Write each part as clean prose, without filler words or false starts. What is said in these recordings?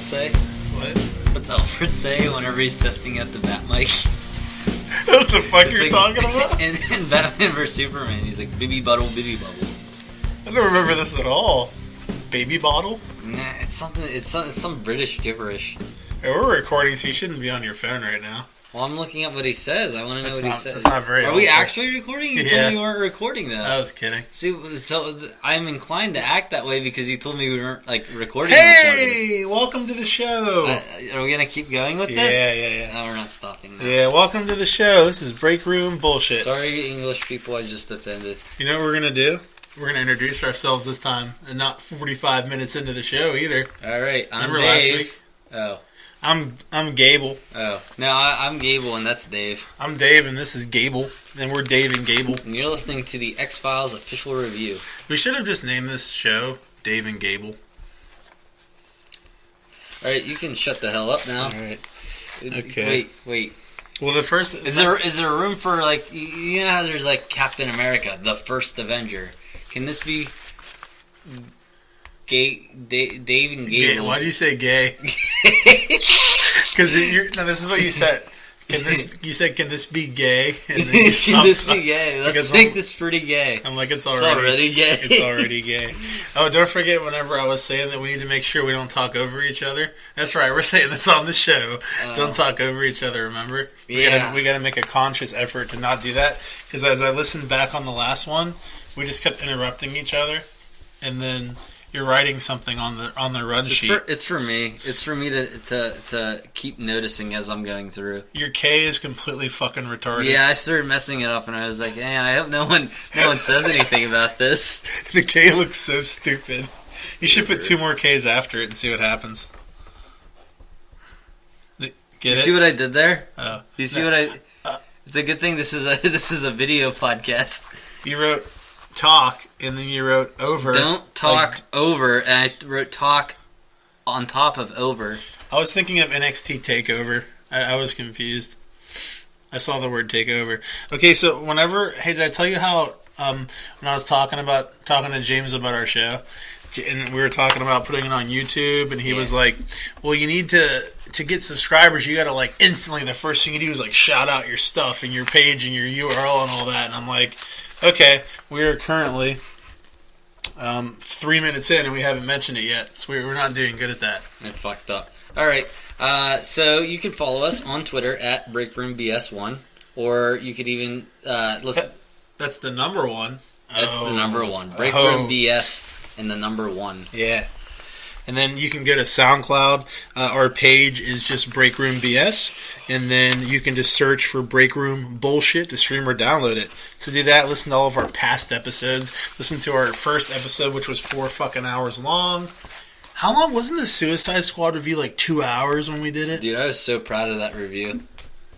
say? What? What's Alfred say whenever he's testing out the bat mic? What the fuck you're talking about? In Batman vs Superman, he's like, Bibby Bubble, Bibby Bubble. I don't remember this at all. Baby bottle? Nah, it's something. It's some British gibberish. Hey, we're recording, so you shouldn't be on your phone right now. Well, I'm looking up what he says. I want to know what he says. That's not very Are we helpful. actually recording? You told me we weren't recording, though. I was kidding. See, so I'm inclined to act that way because you told me we weren't recording. Hey, welcome to the show. Are we gonna keep going with this? Yeah. No, we're not stopping now. Yeah, welcome to the show. This is Breakroom bullshit. Sorry, English people, I just offended. You know what we're gonna do? We're gonna introduce ourselves this time, and not 45 minutes into the show either. All right, I'm Remember Dave. last week? Oh. I'm Gable. Oh. No, I'm Gable, and that's Dave. I'm Dave, and this is Gable. And we're Dave and Gable. And you're listening to the X-Files official review. We should have just named this show Dave and Gable. Alright, you can shut the hell up now. Alright. Okay. Wait. Well, the first... Is there room for, you know how there's, Captain America, the First Avenger? Can this be... Dave and Gable? Gay. Why do you say gay? Because this is what you said. You said, can this be gay? And then you Can this be gay? Let's make this pretty gay. I'm like, it's already gay. It's already gay. Oh, don't forget whenever I was saying that we need to make sure we don't talk over each other. That's right, we're saying this on the show. Don't talk over each other, remember? Yeah. We gotta make a conscious effort to not do that. Because as I listened back on the last one, we just kept interrupting each other. And then... You're writing something on the run sheet. It's for me. It's for me to keep noticing as I'm going through. Your K is completely fucking retarded. Yeah, I started messing it up, and I was like, "Man, I hope no one says anything about this." The K looks so stupid. You should put 2 more Ks after it and see what happens. Get it? See what I did there? Oh, you see what I? It's a good thing this is a video podcast. You wrote talk, and then you wrote over. Don't talk over, and I wrote talk on top of over. I was thinking of NXT TakeOver. I was confused. I saw the word takeover. Okay, so hey, did I tell you how when I was talking to James about our show, and we were talking about putting it on YouTube, and he was like, "Well, you need to get subscribers. You got to instantly. The first thing you do is shout out your stuff and your page and your URL and all that." And I'm like, okay, we are currently 3 minutes in, and we haven't mentioned it yet. So we're not doing good at that. I fucked up. All right, so you can follow us on Twitter at BreakroomBS1, or you could even listen. That's the number one. That's the number one. BreakroomBS and the number one. Yeah. And then you can go to SoundCloud. Our page is just Breakroom BS. And then you can just search for Breakroom Bullshit to stream or download it. So do that. Listen to all of our past episodes. Listen to our first episode, which was 4 fucking hours long. How long? Wasn't the Suicide Squad review 2 hours when we did it? Dude, I was so proud of that review.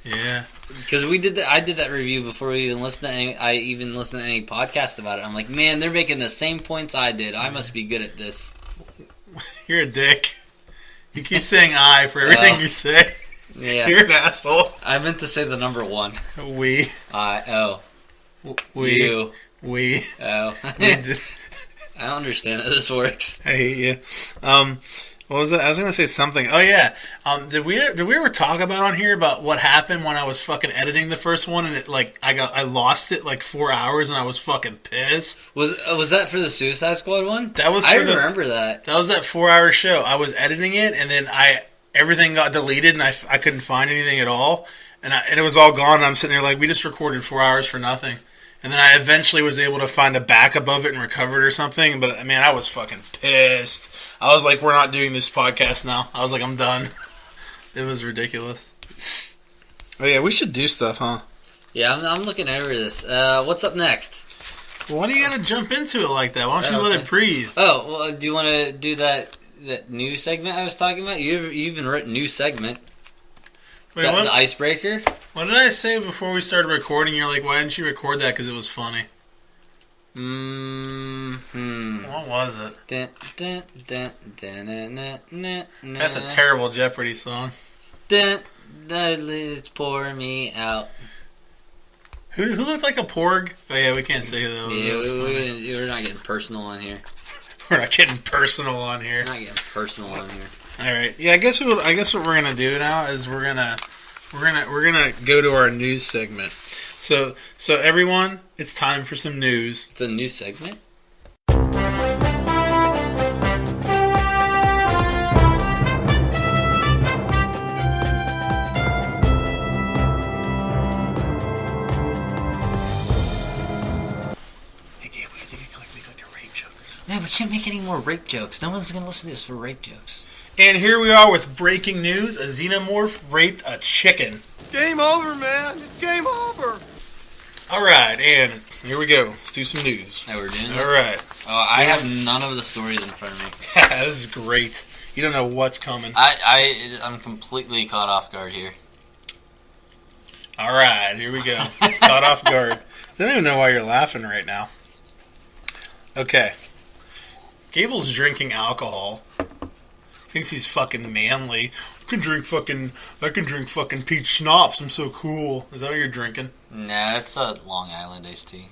Yeah. Because I did that review before we even listened to any podcast about it. I'm like, man, they're making the same points I did. I must be good at this. You're a dick. You keep saying I for everything you say. Yeah. You're an asshole. I meant to say the number one. We. Oh. We. You. We. Oh. I don't understand how this works. I hate you. What was that? I was going to say something. Oh, yeah. Did we ever talk about on here about what happened when I was fucking editing the first one and I lost it 4 hours and I was fucking pissed? Was that for the Suicide Squad one? That was. I remember that. That was that 4-hour show. I was editing it and then everything got deleted and I couldn't find anything at all and it was all gone. And I'm sitting there we just recorded 4 hours for nothing. And then I eventually was able to find a backup of it and recover it or something. But, man, I was fucking pissed. I was like, we're not doing this podcast now. I was like, I'm done. It was ridiculous. Oh, yeah, we should do stuff, huh? Yeah, I'm looking over this. What's up next? Well, why do you got to jump into it like that? Why don't you let it breathe? Oh, well, do you want to do that new segment I was talking about? You even wrote new segment. Wait, the icebreaker? What did I say before we started recording? You're like, why didn't you record that? Because it was funny. What was it? That's a terrible Jeopardy song. Let's pour me out. Who looked like a porg? Oh yeah, we can't say that. Yeah, we're not getting personal on here. We're not getting personal on here. We're not getting personal on here. All right. Yeah, I guess what we're gonna do now is we're gonna go to our news segment. So everyone, it's time for some news. It's a news segment? No, we can't make any more rape jokes. No one's going to listen to this for rape jokes. And here we are with breaking news. A xenomorph raped a chicken. Game over, man. It's game over. All right, and here we go. Let's do some news. Oh, we're doing this? All right. Oh, I have none of the stories in front of me. This is great. You don't know what's coming. I'm completely caught off guard here. All right, here we go. Caught off guard. I don't even know why you're laughing right now. Okay. Gable's drinking alcohol. Thinks he's fucking manly. I can drink fucking peach schnapps. I'm so cool. Is that what you're drinking? No, it's a Long Island iced tea.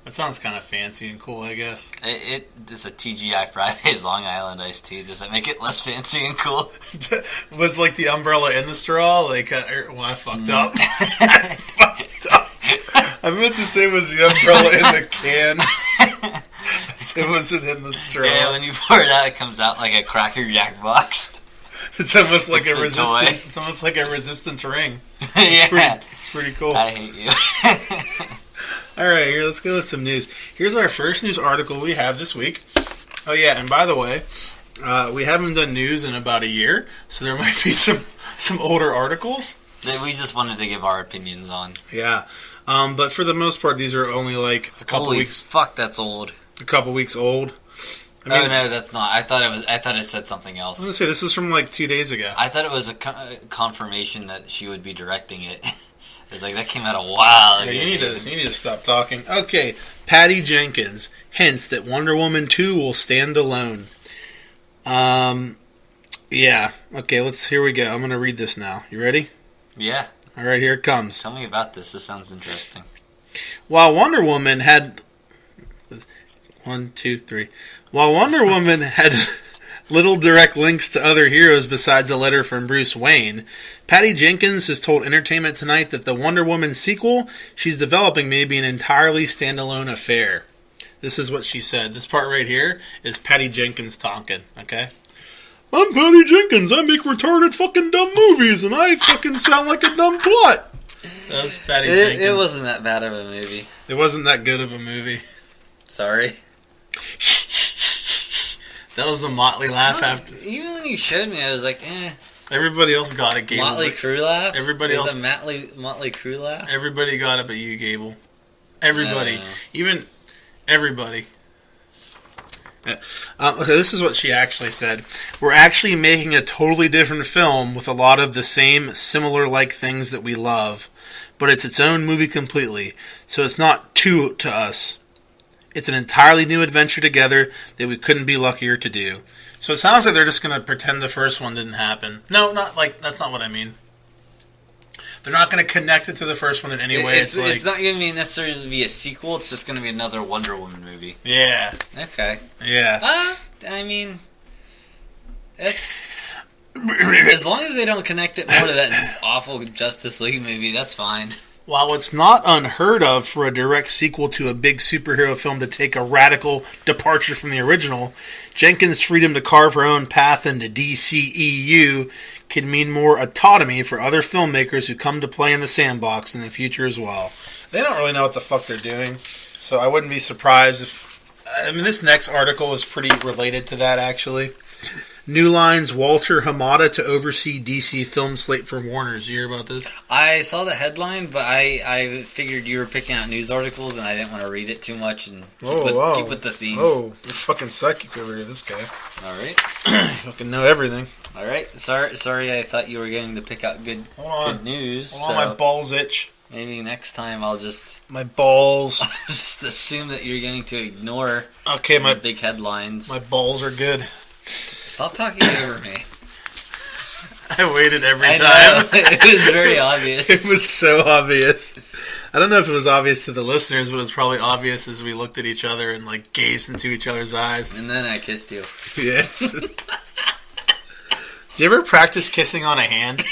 That sounds kind of fancy and cool, I guess. It's a TGI Fridays Long Island iced tea. Does that make it less fancy and cool? Was like the umbrella in the straw? Like, I fucked up. I fucked up. I meant to say was the umbrella in the can. It wasn't in the straw. Yeah, when you pour it out, it comes out like a Cracker Jack box. It's almost like a resistance. Toy. It's almost like a resistance ring. Yeah, it's pretty cool. I hate you. All right, here, let's go with some news. Here's our first news article we have this week. Oh yeah, and by the way, we haven't done news in about a year, so there might be some older articles that we just wanted to give our opinions on. Yeah, but for the most part, these are only like a couple weeks. Fuck, that's old. A couple weeks old. I mean, oh no, that's not. I thought it said something else. I was gonna say this is from like 2 days ago. I thought it was a confirmation that she would be directing it. It's like that came out a while ago. Yeah, you need to stop talking. Okay, Patty Jenkins hints that Wonder Woman 2 will stand alone. Yeah. Okay, here we go. I'm gonna read this now. You ready? Yeah. All right, here it comes. Tell me about this. This sounds interesting. While Wonder Woman had 1, 2, 3. While Wonder Woman had little direct links to other heroes besides a letter from Bruce Wayne, Patty Jenkins has told Entertainment Tonight that the Wonder Woman sequel she's developing may be an entirely standalone affair. This is what she said. This part right here is Patty Jenkins talking, okay? I'm Patty Jenkins. I make retarded fucking dumb movies, and I fucking sound like a dumb twat. That was Patty Jenkins. It wasn't that bad of a movie. It wasn't that good of a movie. Sorry. That was the Motley laugh after. Even when you showed me, I was like, eh. Everybody else got it, Gable. Motley Crue laugh? Everybody else. A Motley Crue laugh? Everybody got it but you, Gable. Everybody. Even everybody. Okay, this is what she actually said. We're actually making a totally different film with a lot of the same similar-like things that we love, but it's its own movie completely, so it's not two to us. It's an entirely new adventure together that we couldn't be luckier to do. So it sounds like they're just going to pretend the first one didn't happen. No, not like that's not what I mean. They're not going to connect it to the first one in any way. It's not going to necessarily be a sequel. It's just going to be another Wonder Woman movie. Yeah. Okay. Yeah. I mean, it's as long as they don't connect it more to that awful Justice League movie, that's fine. While it's not unheard of for a direct sequel to a big superhero film to take a radical departure from the original, Jenkins' freedom to carve her own path into DCEU could mean more autonomy for other filmmakers who come to play in the sandbox in the future as well. They don't really know what the fuck they're doing, so I wouldn't be surprised if... I mean, this next article is pretty related to that, actually. New Line's Walter Hamada to oversee DC film slate for Warner's. You hear about this? I saw the headline, but I figured you were picking out news articles, and I didn't want to read it too much and keep with the theme. Oh, you're fucking psychic over here, this guy. All right. You fucking know everything. All right. Sorry, I thought you were going to pick out good news. Hold on, my balls itch. Maybe next time I'll just... My balls. just assume that you're going to ignore the big headlines. My balls are good. Stop talking over me. I waited every time. Know. It was very obvious. It was so obvious. I don't know if it was obvious to the listeners, but it was probably obvious as we looked at each other and like gazed into each other's eyes. And then I kissed you. Yeah. Do you ever practice kissing on a hand?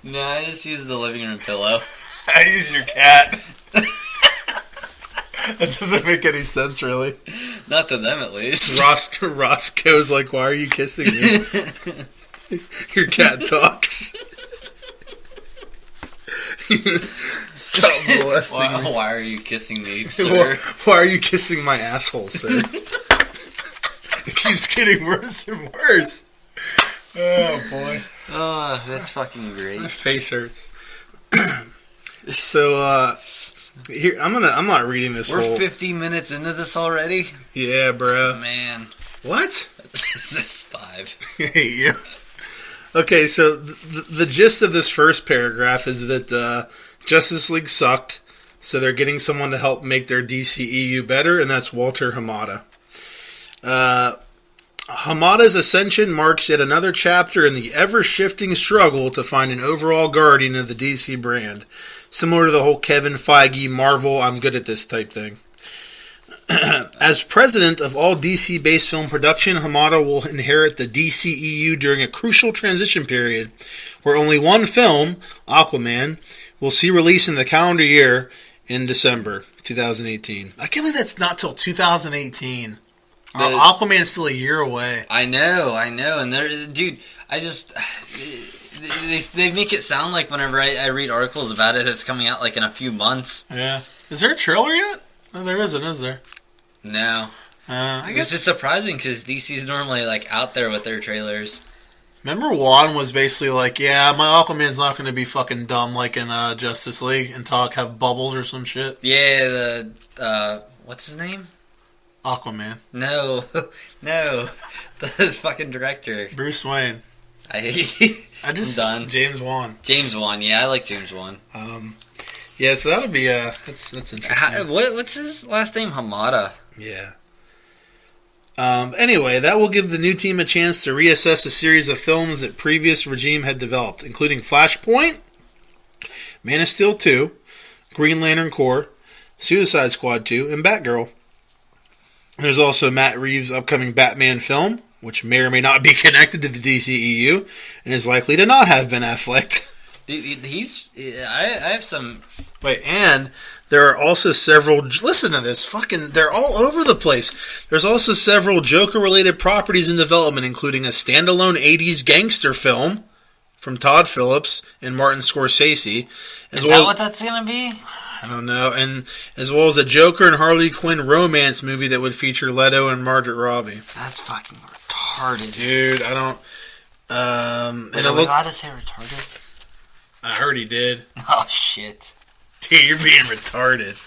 No, I just use the living room pillow. I use your cat. That doesn't make any sense, really. Not to them, at least. Roscoe's like, why are you kissing me? Your cat talks. Stop molesting me. Why are you kissing me, sir? Why are you kissing my asshole, sir? It keeps getting worse and worse. Oh, boy. Oh, that's fucking great. My face hurts. So, here I'm not reading this. We're 50 minutes into this already. Yeah, bro. Man, what? This is 5. I hate you. Okay, so the gist of this first paragraph is that Justice League sucked, so they're getting someone to help make their DCEU better, and that's Walter Hamada. Hamada's ascension marks yet another chapter in the ever-shifting struggle to find an overall guardian of the DC brand, similar to the whole Kevin Feige, Marvel, I'm good at this type thing. As president of all DC-based film production, Hamada will inherit the DCEU during a crucial transition period where only one film, Aquaman, will see release in the calendar year in December 2018. I can't believe that's not till 2018. Aquaman's still a year away. I know, and dude, I just they make it sound like whenever I read articles about it, it's coming out like in a few months. Yeah, is there a trailer yet? No, there isn't, is there? No, I guess it's just surprising because DC's normally like out there with their trailers. Remember, Juan was basically like, "Yeah, my Aquaman's not going to be fucking dumb like in Justice League and have bubbles or some shit." Yeah, the what's his name? Aquaman. No, the fucking director, Bruce Wayne. I'm done. James Wan. James Wan. Yeah, I like James Wan. Yeah, so that'll be that's interesting. What's his last name? Hamada. Yeah. Anyway, that will give the new team a chance to reassess a series of films that previous regime had developed, including Flashpoint, Man of Steel 2, Green Lantern Corps, Suicide Squad 2, and Batgirl. There's also Matt Reeves' upcoming Batman film, which may or may not be connected to the DCEU, and is likely to not have Ben Affleck. Dude, I have some... Wait, and there are also several... Listen to this, they're all over the place. There's also several Joker-related properties in development, including a standalone 80s gangster film from Todd Phillips and Martin Scorsese. Is that what that's going to be? I don't know. And as well as a Joker and Harley Quinn romance movie that would feature Leto and Margaret Robbie. That's fucking retarded. Dude, I don't... Wait, are we allowed to say retarded? I already did. Oh, shit. Dude, you're being retarded.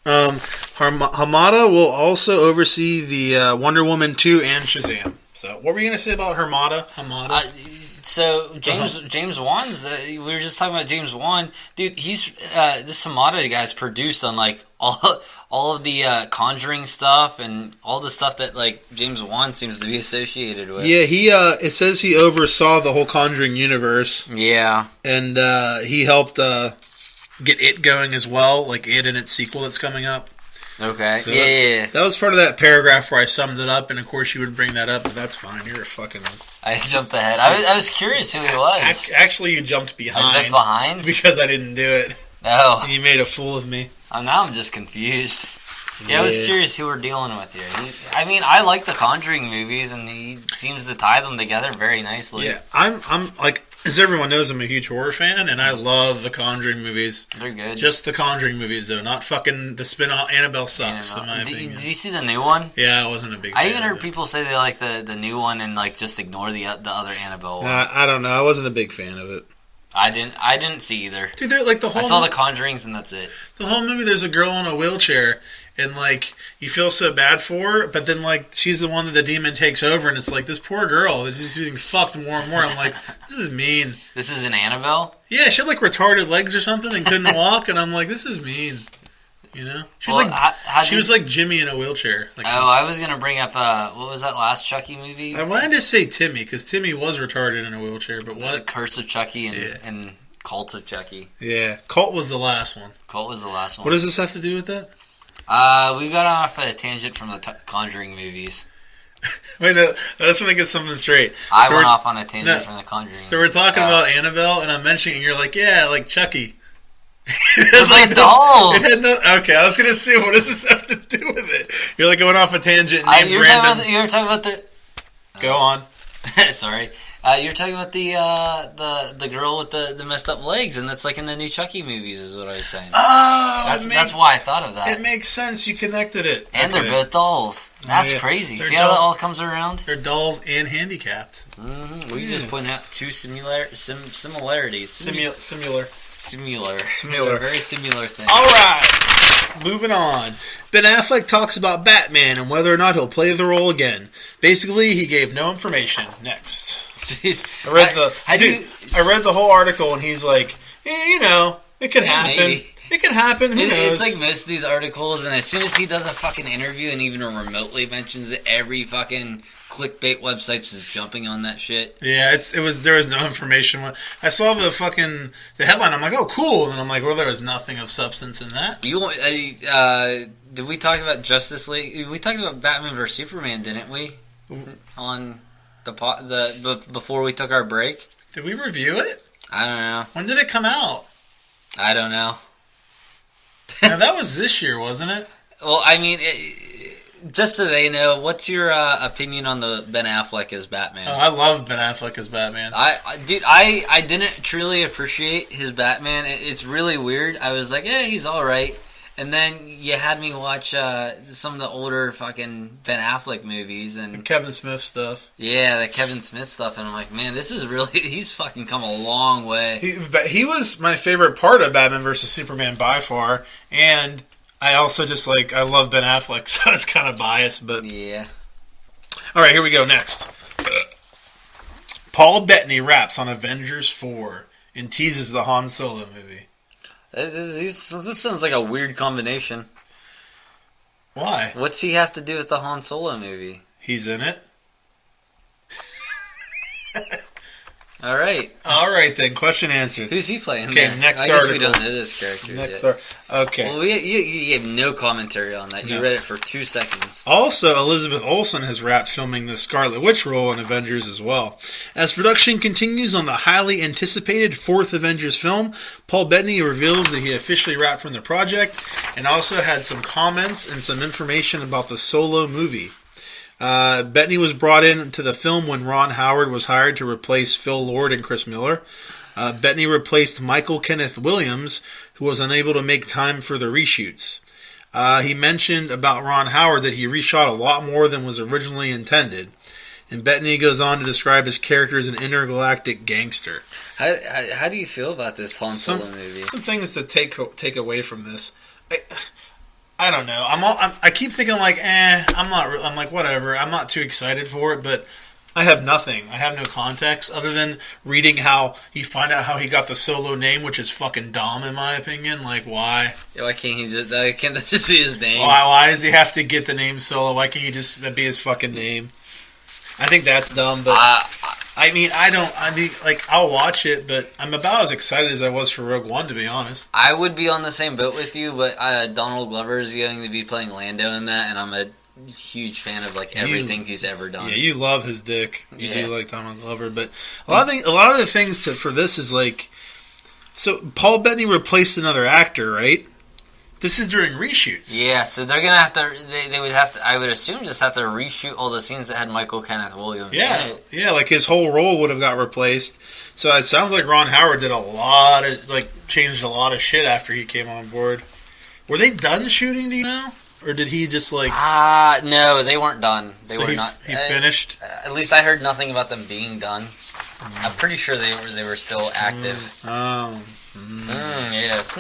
Hamada will also oversee the Wonder Woman 2 and Shazam. So, what were you going to say about Hamada? So James Wan's we were just talking about James Wan, dude. He's this Hamada guy's produced on like all of the Conjuring stuff and all the stuff that like James Wan seems to be associated with. Yeah, he it says he oversaw the whole Conjuring universe. Yeah, and he helped get It going as well, like It and its sequel that's coming up. Okay. So yeah. That was part of that paragraph where I summed it up, and of course you would bring that up, but that's fine. You're a fucking... I jumped ahead. I was curious who he was. Actually, you jumped behind. I jumped behind? Because I didn't do it. No. And you made a fool of me. Now I'm just confused. Yeah, I was curious who we're dealing with here. I mean, I like the Conjuring movies, and he seems to tie them together very nicely. Yeah, I'm like... As everyone knows, I'm a huge horror fan, and I love the Conjuring movies. They're good. Just the Conjuring movies, though. Not fucking the spin-off. Annabelle sucks, in my opinion. Did you see the new one? Yeah, I wasn't a big fan. I even heard people say they like the new one and like just ignore the other Annabelle one. I don't know. I wasn't a big fan of it. I didn't see either. Dude, they're like the whole... I saw the Conjurings, and that's it. The whole movie, there's a girl in a wheelchair, and, like, you feel so bad for her, but then, like, she's the one that the demon takes over, and it's like, this poor girl is just getting fucked more and more. I'm like, this is mean. This is an Annabelle? Yeah, she had, like, retarded legs or something and couldn't walk, and I'm like, this is mean. You know? She was like Jimmy in a wheelchair. Like, I was going to bring up, what was that last Chucky movie? I wanted to say Timmy, because Timmy was retarded in a wheelchair, but what? The Curse of Chucky and Cult of Chucky. Yeah, Cult was the last one. What does this have to do with that? We got off a tangent from the Conjuring movies. Wait, no, I just want to get something straight. I went off on a tangent from The Conjuring. So we're talking about Annabelle, and I'm mentioning, and you're like, yeah, like Chucky. It's like dolls. Okay, I was going to say, what does this have to do with it? You're like going off a tangent. You were talking about the... Go on. Sorry. You're talking about the girl with the messed up legs, and that's like in the new Chucky movies, is what I was saying. Oh, that's why I thought of that. It makes sense. You connected it, and they're both dolls. That's crazy. See how that all comes around? They're dolls and handicapped. Mm-hmm. We just pointed out two similarities. Similar. Very similar thing. All right, moving on. Ben Affleck talks about Batman and whether or not he'll play the role again. Basically, he gave no information. Next. I read the whole article, and he's like, it could happen. Maybe. It could happen. Who knows? It's like most of these articles, and as soon as he does a fucking interview and even remotely mentions it, every fucking clickbait website's just jumping on that shit. Yeah, there was no information. I saw the headline. I'm like, oh, cool. And then I'm like, well, there was nothing of substance in that. Did we talk about Justice League? We talked about Batman vs Superman, didn't we? On before we took our break. Did we review it? I don't know. When did it come out? I don't know. Now, that was this year, wasn't it? Well, I mean, just so they know, what's your opinion on the Ben Affleck as Batman? Oh, I love Ben Affleck as Batman. I didn't truly appreciate his Batman. It's really weird. I was like, he's all right. And then you had me watch some of the older fucking Ben Affleck movies and the Kevin Smith stuff. Yeah, the Kevin Smith stuff, and I'm like, man, this is really, he's fucking come a long way. He was my favorite part of Batman vs Superman by far, and I also just I love Ben Affleck, so it's kind of biased, but yeah. All right, here we go. Next, Paul Bettany raps on Avengers 4 and teases the Han Solo movie. This sounds like a weird combination. Why? What's he have to do with the Han Solo movie? He's in it. All right then. Question answered. Who's he playing? Okay, there? next I article. guess we don't know this character yet. Okay. Well, you gave no commentary on that. You read it for 2 seconds. Also, Elizabeth Olsen has wrapped filming the Scarlet Witch role in Avengers as well. As production continues on the highly anticipated fourth Avengers film, Paul Bettany reveals that he officially wrapped from the project and also had some comments and some information about the Solo movie. Bettany was brought into the film when Ron Howard was hired to replace Phil Lord and Chris Miller. Bettany replaced Michael Kenneth Williams, who was unable to make time for the reshoots. He mentioned about Ron Howard that he reshot a lot more than was originally intended. And Bettany goes on to describe his character as an intergalactic gangster. How do you feel about this Han Solo movie? Some things to take away from this. I don't know. I keep thinking I'm like whatever. I'm not too excited for it, but I have nothing. I have no context other than reading how you find out how he got the Solo name, which is fucking dumb in my opinion. Like why? Yeah, why can't that just be his name? Why does he have to get the name Solo? Why can't that be his fucking name? I think that's dumb, but I'll watch it, but I'm about as excited as I was for Rogue One, to be honest. I would be on the same boat with you, but Donald Glover is going to be playing Lando in that, and I'm a huge fan of everything he's ever done. Yeah, you love his dick. You do like Donald Glover, but a lot of the things for this is so Paul Bettany replaced another actor, right? This is during reshoots. Yeah, so they're gonna have to. They would have to. I would assume just have to reshoot all the scenes that had Michael Kenneth Williams. Yeah, his whole role would have got replaced. So it sounds like Ron Howard did changed a lot of shit after he came on board. Were they done shooting? Do you know, or did he just no, they weren't done. They were not. He finished. At least I heard nothing about them being done. I'm pretty sure they were still active. Yes.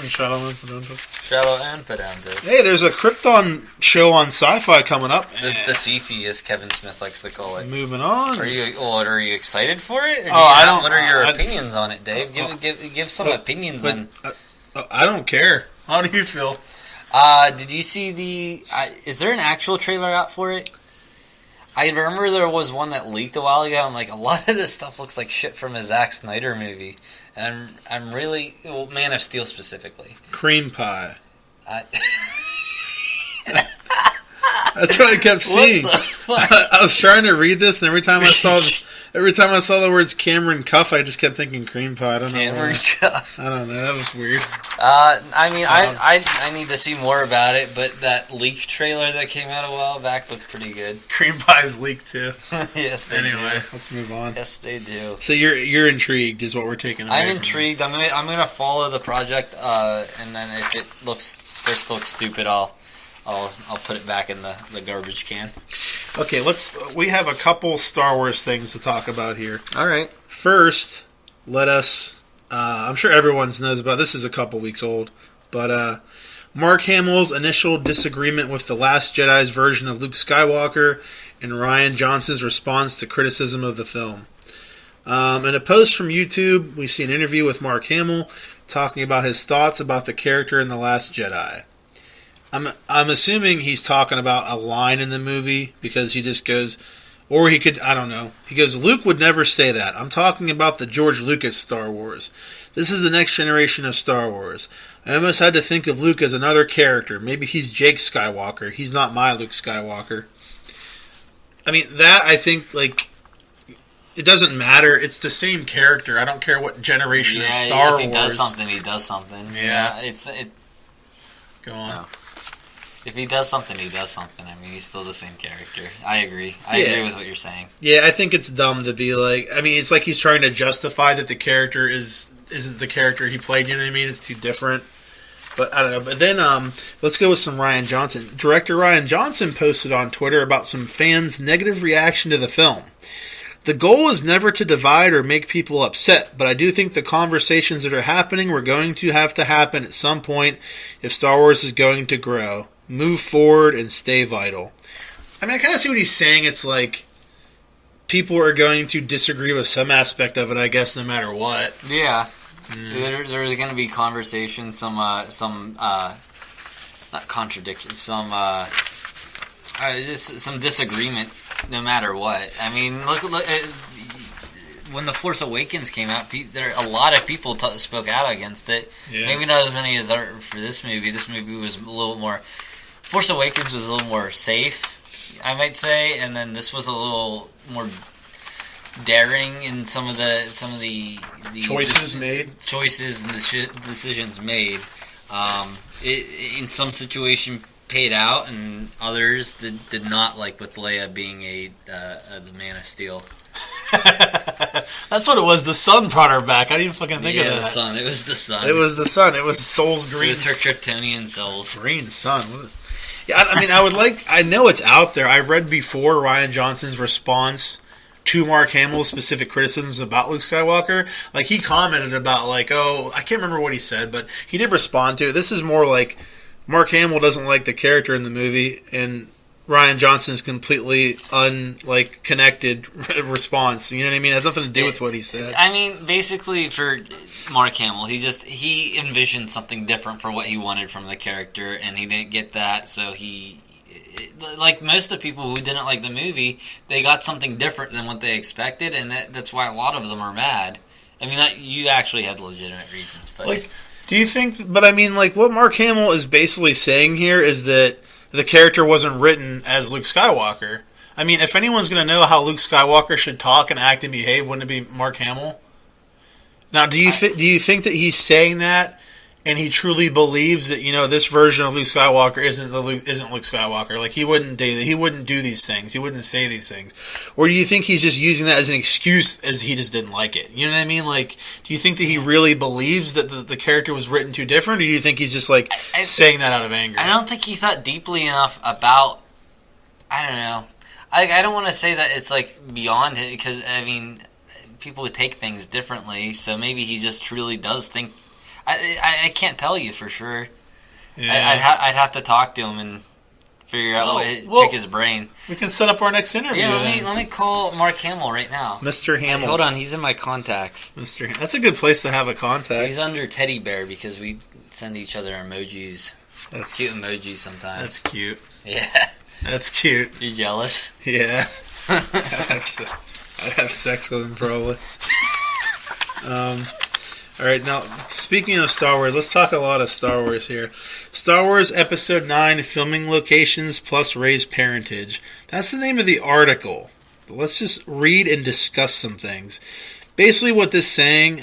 Shallow and pedantic. Shallow and pedantic. Hey, there's a Krypton show on Sci-Fi coming up. The Sci-Fi, as Kevin Smith likes to call it. Moving on. Are you excited for it? What are your opinions on it, Dave? Give some opinions on. I don't care. How do you feel? Did you see is there an actual trailer out for it? I remember there was one that leaked a while ago. I'm like, a lot of this stuff looks like shit from a Zack Snyder movie. And I'm really... Well, Man of Steel specifically. Cream pie. That's what I kept seeing. I was trying to read this, and every time I saw the words Cameron Cuff, I just kept thinking cream pie. I don't know. Cameron Cuff. I don't know. That was weird. I mean, I need to see more about it, but that leak trailer that came out a while back looked pretty good. Cream pies leaked too. Yes, they Anyway, do. let's move on. Yes, they do. So you're intrigued, is what we're taking away I'm from intrigued. I'm gonna follow the project, and then if it starts to look stupid, I'll put it back in the garbage can. this. Okay, we have a couple Star Wars things to talk about here. All right. First, let us. I'm sure everyone knows about this. Is a couple weeks old, but Mark Hamill's initial disagreement with The Last Jedi's version of Luke Skywalker and Rian Johnson's response to criticism of the film. In a post from YouTube, we see an interview with Mark Hamill talking about his thoughts about the character in The Last Jedi. I'm assuming he's talking about a line in the movie because he just goes, or he could, I don't know. He goes, Luke would never say that. I'm talking about the George Lucas Star Wars. This is the next generation of Star Wars. I almost had to think of Luke as another character. Maybe he's Jake Skywalker. He's not my Luke Skywalker. I mean, that I think, like, it doesn't matter. It's the same character. I don't care what generation of Star Wars. If he does something, he does something. Yeah. Go on. No. If he does something, he does something. I mean, he's still the same character. I agree. I agree with what you're saying. Yeah, I think it's dumb to be like... I mean, it's like he's trying to justify that the character isn't the character he played, you know what I mean? It's too different. But I don't know. But then let's go with some Rian Johnson. Director Rian Johnson posted on Twitter about some fans' negative reaction to the film. The goal is never to divide or make people upset, but I do think the conversations that are happening were going to have to happen at some point if Star Wars is going to grow. Move forward and stay vital. I mean, I kind of see what he's saying. It's like people are going to disagree with some aspect of it, I guess, no matter what. Yeah. There's going to be conversation, some not contradiction, some disagreement, no matter what. I mean, look when The Force Awakens came out, a lot of people spoke out against it. Yeah. Maybe not as many as for this movie. This movie was a little more. Force Awakens was a little more safe, I might say, and then this was a little more daring in some of the choices made. Choices and decisions made. In some situation paid out, and others did not, like with Leia being the Man of Steel. That's what it was. The sun brought her back. I didn't even fucking think of that. The sun. It was the sun. It was the sun. It was Soul's green. It was her Kryptonian souls. Green sun. Yeah, I mean, I know it's out there. I read before Rian Johnson's response to Mark Hamill's specific criticisms about Luke Skywalker. Like, he commented about, like, I can't remember what he said, but he did respond to it. This is more like Mark Hamill doesn't like the character in the movie, and Rian Johnson's completely connected response. You know what I mean? It has nothing to do with what he said. I mean, basically for Mark Hamill, he envisioned something different for what he wanted from the character, and he didn't get that, so he... Like most of the people who didn't like the movie, they got something different than what they expected, and that's why a lot of them are mad. I mean, you actually had legitimate reasons, but... do you think... But I mean, what Mark Hamill is basically saying here is that the character wasn't written as Luke Skywalker. I mean, if anyone's going to know how Luke Skywalker should talk and act and behave, wouldn't it be Mark Hamill? Now, do you think that he's saying that and he truly believes that, this version of Luke Skywalker isn't Luke Skywalker? Like, he wouldn't do that. He wouldn't do these things. He wouldn't say these things. Or do you think he's just using that as an excuse as he just didn't like it? You know what I mean? Like, do you think that he really believes that the character was written too different? Or do you think he's just, saying that out of anger? I don't think he thought deeply enough about... I don't know. I don't want to say that it's, beyond it, because, I mean, people would take things differently, so maybe he just truly does think... I can't tell you for sure. Yeah. I'd have to talk to him and figure out pick his brain. We can set up our next interview. Yeah, let me call Mark Hamill right now. Mr. Hamill. Hold on, he's in my contacts. Mr. That's a good place to have a contact. He's under Teddy Bear because we send each other emojis. That's cute emojis sometimes. That's cute. Yeah. That's cute. You jealous? Yeah. I'd have sex with him probably. All right, now, speaking of Star Wars, let's talk a lot of Star Wars here. Star Wars Episode 9, Filming Locations plus Rey's Parentage. That's the name of the article. Let's just read and discuss some things. Basically what this is saying,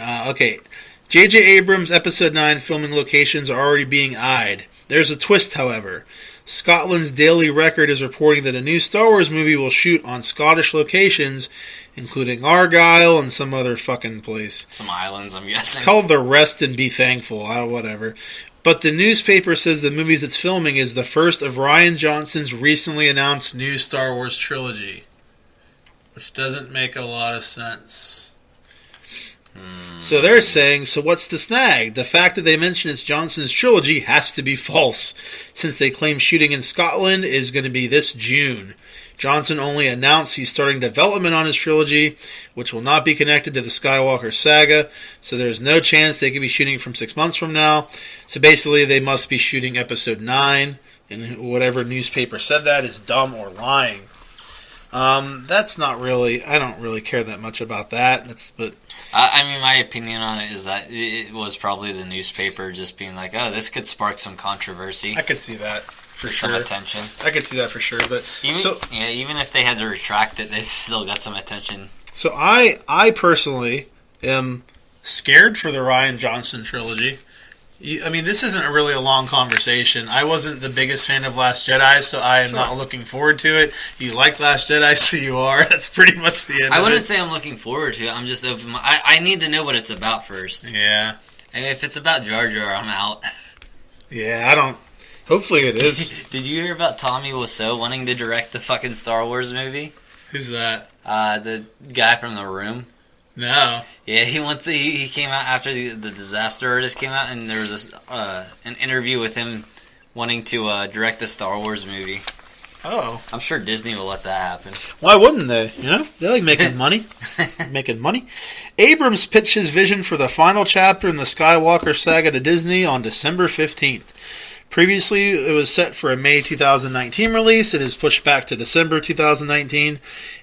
J.J. Abrams' Episode 9 filming locations are already being eyed. There's a twist, however. Scotland's Daily Record is reporting that a new Star Wars movie will shoot on Scottish locations, including Argyll and some other fucking place. Some islands, I'm guessing. It's called The Rest and Be Thankful, whatever. But the newspaper says the movie it's filming is the first of Rian Johnson's recently announced new Star Wars trilogy. Which doesn't make a lot of sense. So they're saying, so what's the snag? The fact that they mention it's Johnson's trilogy has to be false, since they claim shooting in Scotland is going to be this June. Johnson only announced he's starting development on his trilogy, which will not be connected to the Skywalker saga, so there's no chance they could be shooting from 6 months from now. So basically, they must be shooting Episode 9, and whatever newspaper said that is dumb or lying. That's not really, I don't really care that much about that. I mean, my opinion on it is that it was probably the newspaper just being like, oh, this could spark some controversy. I could see that for sure. Some attention. I could see that for sure. But even if they had to retract it, they still got some attention. So I personally am scared for the Rian Johnson trilogy. I mean, this isn't really a long conversation. I wasn't the biggest fan of Last Jedi, so I am not looking forward to it. You like Last Jedi, so you are. That's pretty much the end of it. I wouldn't say I'm looking forward to it. I'm just open. I need to know what it's about first. Yeah. And if it's about Jar Jar, I'm out. Yeah, I don't... Hopefully it is. Did you hear about Tommy Wiseau wanting to direct the fucking Star Wars movie? Who's that? The guy from The Room. No. Yeah, he came out after the Disaster Artist came out, and there was an interview with him wanting to direct the Star Wars movie. Oh. I'm sure Disney will let that happen. Why wouldn't they? You know? They like making money. Making money. Abrams pitched his vision for the final chapter in the Skywalker saga to Disney on December 15th. Previously, it was set for a May 2019 release. It is pushed back to December 2019.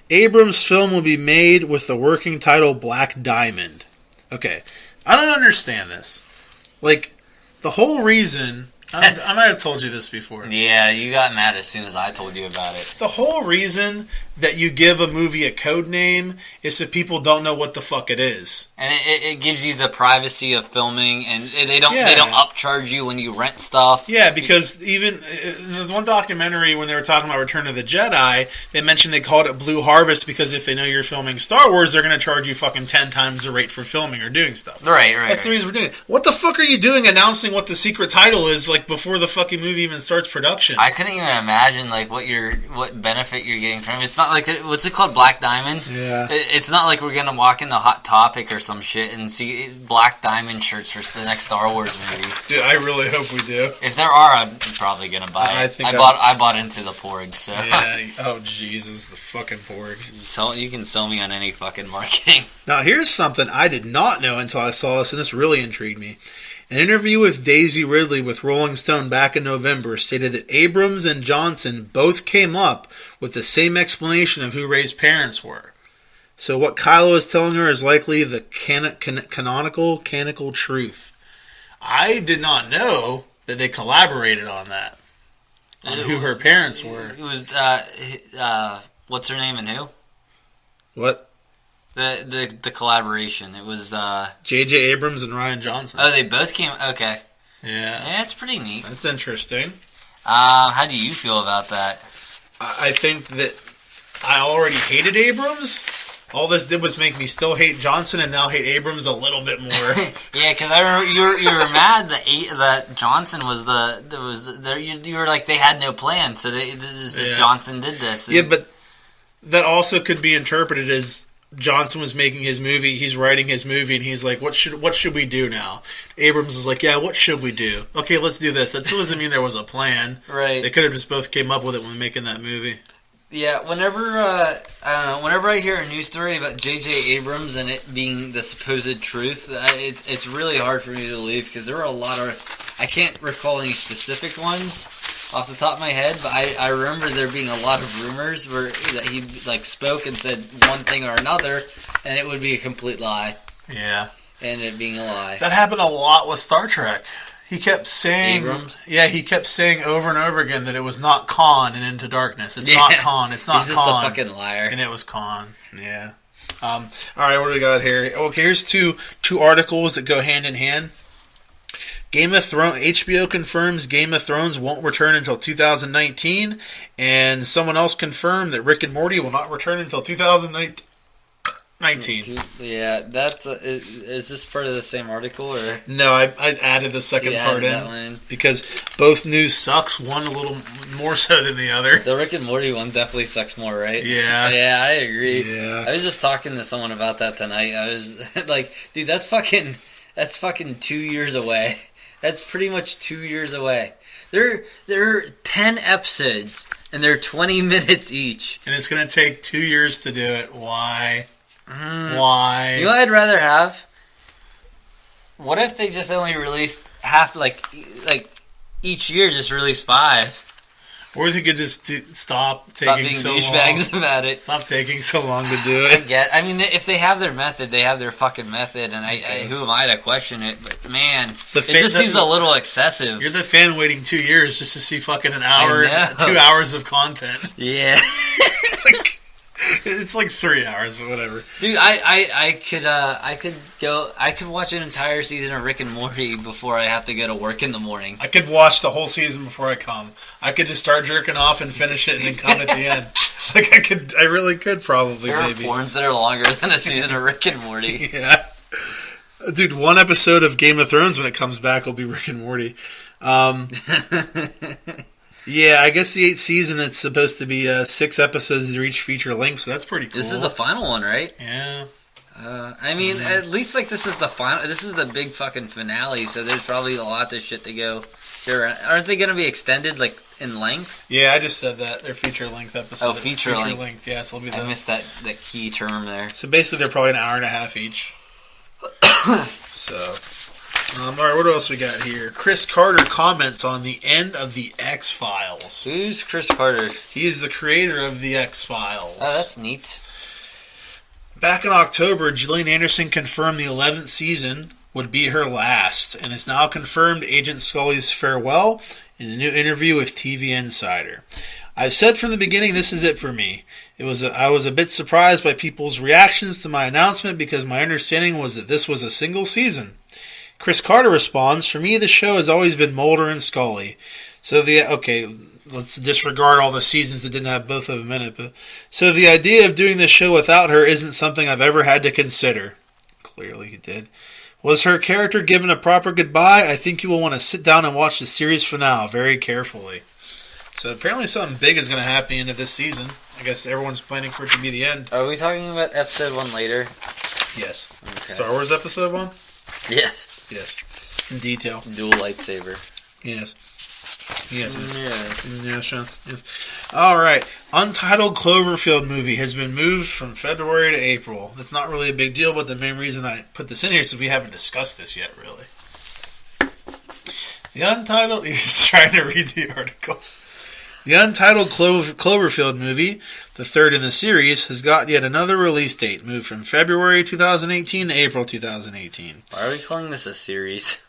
Abrams' film will be made with the working title Black Diamond. Okay, I don't understand this. Like, the whole reason... I might have told you this before. Yeah, you got mad as soon as I told you about it. The whole reason that you give a movie a code name is so people don't know what the fuck it is. And it gives you the privacy of filming, and they don't upcharge you when you rent stuff. Yeah, because even in the one documentary when they were talking about Return of the Jedi, they mentioned they called it Blue Harvest because if they know you're filming Star Wars, they're going to charge you fucking 10 times the rate for filming or doing stuff. Right. That's the reason we're doing it. What the fuck are you doing announcing what the secret title is like before the fucking movie even starts production? I couldn't even imagine like what benefit you're getting from it. It's not like what's it called, Black Diamond? Yeah. It's not like we're gonna walk into Hot Topic or some shit and see Black Diamond shirts for the next Star Wars movie. Dude, I really hope we do. If there are, I'm probably gonna buy it. I bought into the porgs. So. Yeah. Oh Jesus, the fucking porgs. So you can sell me on any fucking marketing. Now here's something I did not know until I saw this, and this really intrigued me. An interview with Daisy Ridley with Rolling Stone back in November stated that Abrams and Johnson both came up with the same explanation of who Rey's parents were. So what Kylo is telling her is likely the canonical truth. I did not know that they collaborated on that, on who her parents were. It was, what's her name and who? What? The collaboration. It was J.J. Abrams and Rian Johnson. Oh, they both came. Okay. Yeah, it's pretty neat. That's interesting. How do you feel about that? I think that I already hated Abrams. All this did was make me still hate Johnson, and now hate Abrams a little bit more. Yeah, because I remember you were mad that Johnson was you were like they had no plan, so Johnson did this. Yeah, but that also could be interpreted as Johnson was making his movie, he's writing his movie, and he's like, what should we do now? Abrams is like, yeah, what should we do? Okay, let's do this. That still doesn't mean there was a plan. Right. They could have just both came up with it when making that movie. Yeah, whenever I hear a news story about J.J. Abrams and it being the supposed truth, it's really hard for me to believe because there are a lot of... I can't recall any specific ones off the top of my head, but I remember there being a lot of rumors that he like spoke and said one thing or another, and it would be a complete lie. Yeah. and it being a lie. That happened a lot with Star Trek. He kept saying, Abrams? Yeah, he kept saying over and over again that it was not Khan and Into Darkness. It's not Khan. It's not Khan. He's just a fucking liar. And it was Khan. Yeah. All right, what do we got here? Okay, here's two articles that go hand in hand. Game of Thrones. HBO confirms Game of Thrones won't return until 2019, and someone else confirmed that Rick and Morty will not return until 2019. Yeah, that's is this part of the same article or no? I added the second part in because both news sucks. One a little more so than the other. The Rick and Morty one definitely sucks more, right? Yeah, I agree. Yeah, I was just talking to someone about that tonight. I was like, dude, that's fucking 2 years away. That's pretty much 2 years away. There are 10 episodes and they're 20 minutes each, and it's gonna take 2 years to do it. Why? Why? You know what I'd rather have? What if they just only released half, like each year just release 5? Or if you could just stop being so douchebags about it. Stop taking so long to do it. I mean, if they have their method, they have their fucking method, and who am I to question it? But man, it just seems a little excessive. You're the fan waiting 2 years just to see fucking an hour, 2 hours of content. Yeah. It's like 3 hours, but whatever. Dude, I could watch an entire season of Rick and Morty before I have to go to work in the morning. I could watch the whole season before I come. I could just start jerking off and finish it and then come at the end. I really could probably, there maybe. There are porns that are longer than a season of Rick and Morty. Yeah. Dude, one episode of Game of Thrones when it comes back will be Rick and Morty. Yeah, I guess the 8th season, it's supposed to be 6 episodes that each feature length, so that's pretty cool. This is the final one, right? Yeah. I mean, at least this is the final. This is the big fucking finale, so there's probably a lot of shit to go. Aren't they going to be extended, in length? Yeah, I just said that. They're feature length episodes. Oh, feature length. Yeah, so it'll be that. I missed that key term there. So basically, they're probably an hour and a half each. So... all right, what else we got here? Chris Carter comments on the end of the X-Files. Who's Chris Carter? He is the creator of the X-Files. Oh, that's neat. Back in October, Gillian Anderson confirmed the 11th season would be her last, and has now confirmed Agent Scully's farewell in a new interview with TV Insider. I've said from the beginning this is it for me. I was a bit surprised by people's reactions to my announcement because my understanding was that this was a single season. Chris Carter responds, for me, the show has always been Mulder and Scully. Let's disregard all the seasons that didn't have both of them in it. So the idea of doing this show without her isn't something I've ever had to consider. Clearly he did. Was her character given a proper goodbye? I think you will want to sit down and watch the series finale very carefully. So apparently something big is going to happen into this season. I guess everyone's planning for it to be the end. Are we talking about episode 1 later? Yes. Okay. Star Wars episode 1? Yes. Yes. In detail. Dual lightsaber. Yes. Yes. All right. Untitled Cloverfield movie has been moved from February to April. That's not really a big deal, but the main reason I put this in here is we haven't discussed this yet, really. The Untitled... He's trying to read the article. The Untitled Cloverfield movie, the third in the series, has got yet another release date, moved from February 2018 to April 2018. Why are we calling this a series?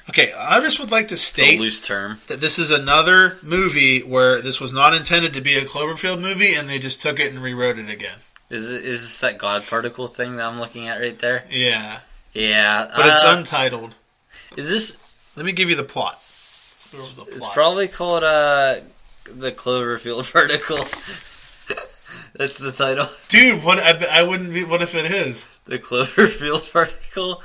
Okay, I just would like to state a loose term. That this is another movie where this was not intended to be a Cloverfield movie, and they just took it and rewrote it again. Is this that God particle thing that I'm looking at right there? Yeah. Yeah. But it's untitled. Is this... Let me give you the plot. It's probably called the Cloverfield particle. That's the title. Dude, what? I wouldn't be... What if it is? The Cloverfield particle?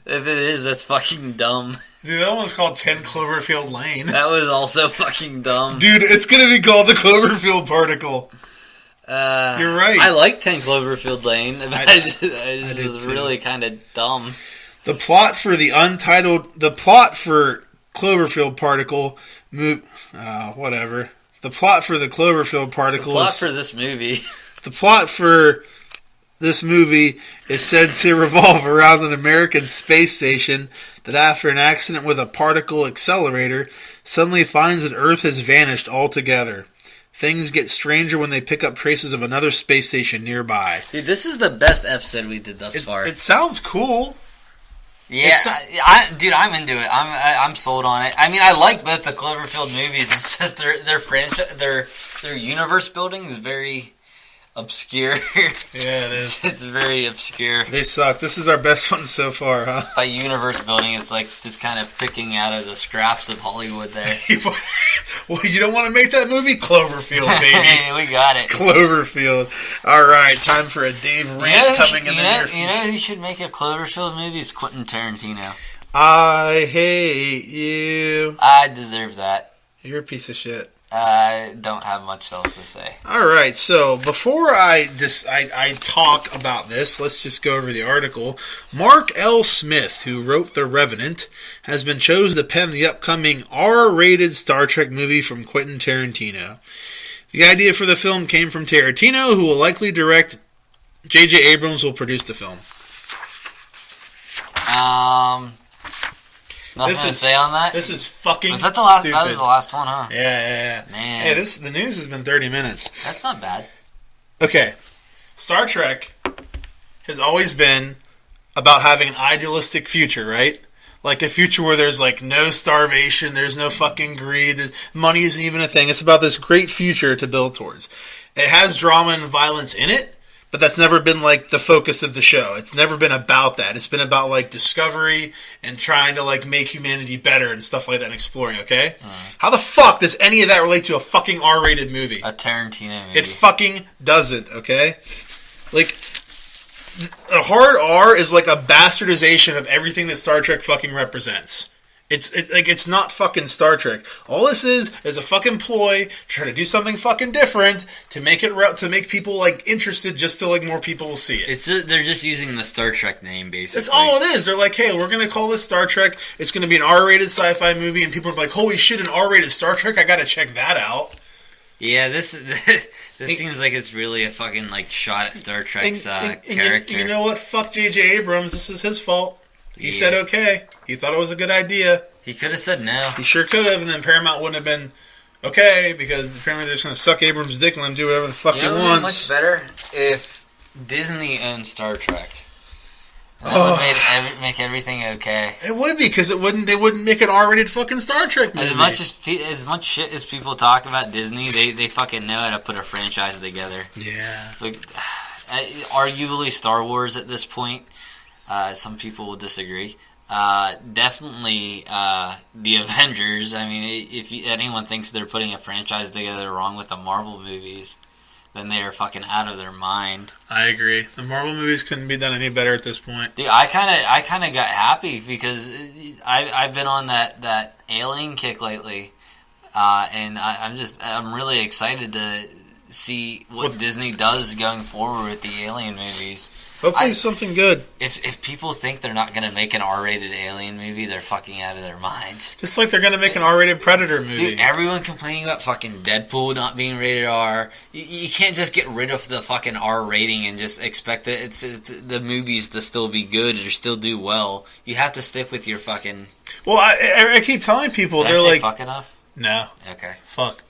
If it is, that's fucking dumb. Dude, that one was called 10 Cloverfield Lane. That was also fucking dumb. Dude, it's going to be called the Cloverfield particle. You're right. I like 10 Cloverfield Lane. It was really kind of dumb. The plot for Cloverfield particle whatever. The plot for the Cloverfield particle The plot for this movie. The plot for this movie is said to revolve around an American space station that, after an accident with a particle accelerator, suddenly finds that Earth has vanished altogether. Things get stranger when they pick up traces of another space station nearby. Dude, this is the best episode we did thus far. It sounds cool. Yeah, dude, I'm into it. I'm sold on it. I mean, I like both the Cloverfield movies. It's just their franchise, their universe building is very obscure. Yeah, it is. It's very obscure. They suck. This is our best one so far, huh? By universe building, it's like just kind of picking out of the scraps of Hollywood there. Well, you don't want to make that movie? Cloverfield, baby. We got it. Cloverfield. All right, time for a Dave rant coming in the near future. You know who should make a Cloverfield movie? Is Quentin Tarantino. I hate you. I deserve that. You're a piece of shit. I don't have much else to say. All right, so before I talk about this, let's just go over the article. Mark L. Smith, who wrote The Revenant, has been chosen to pen the upcoming R-rated Star Trek movie from Quentin Tarantino. The idea for the film came from Tarantino, who will likely direct. J.J. Abrams will produce the film. Nothing to say on that? This is fucking Was that the last? stupid. That was the last one, huh? Yeah. Man. Hey, the news has been 30 minutes. That's not bad. Okay. Star Trek has always been about having an idealistic future, right? Like a future where there's like no starvation, there's no fucking greed, money isn't even a thing. It's about this great future to build towards. It has drama and violence in it, but that's never been like the focus of the show. It's never been about that. It's been about like discovery and trying to like make humanity better and stuff like that and exploring, okay? How the fuck does any of that relate to a fucking R-rated movie? A Tarantino movie. It fucking doesn't, okay? Like, a hard R is like a bastardization of everything that Star Trek fucking represents. It's not fucking Star Trek. All this is a fucking ploy to try to do something fucking different to make people like interested, just so like more people will see it. They're just using the Star Trek name, basically. That's all it is. They're like, hey, we're gonna call this Star Trek. It's gonna be an R-rated sci-fi movie, and people are like, holy shit, an R-rated Star Trek! I gotta check that out. Yeah, this seems like it's really a fucking like shot at Star Trek's character. You know what? Fuck J.J. Abrams. This is his fault. He said okay. He thought it was a good idea. He could have said no. He sure could have, and then Paramount wouldn't have been okay, because apparently they're just going to suck Abrams' dick and let him do whatever the fuck he wants. It would be much better if Disney owned Star Trek. That would make everything okay. It would be, because they wouldn't make an R-rated fucking Star Trek movie. As much shit as people talk about Disney, they fucking know how to put a franchise together. Yeah. Like, arguably Star Wars at this point. Some people will disagree. Definitely the Avengers. I mean, if anyone thinks they're putting a franchise together wrong with the Marvel movies, then they are fucking out of their mind. I agree. The Marvel movies couldn't be done any better at this point. Dude, I kind of got happy because I've been on that Alien kick lately, and I'm really excited to see what Disney does going forward with the Alien movies. Hopefully something good. If people think they're not going to make an R-rated Alien movie, they're fucking out of their minds. Just like they're going to make an R-rated Predator movie. Dude, everyone complaining about fucking Deadpool not being rated R. You can't just get rid of the fucking R rating and just expect the movies to still be good or still do well. You have to stick with your fucking... Well, I keep telling people, Did they're I say like... fuck enough? No. Okay. Fuck.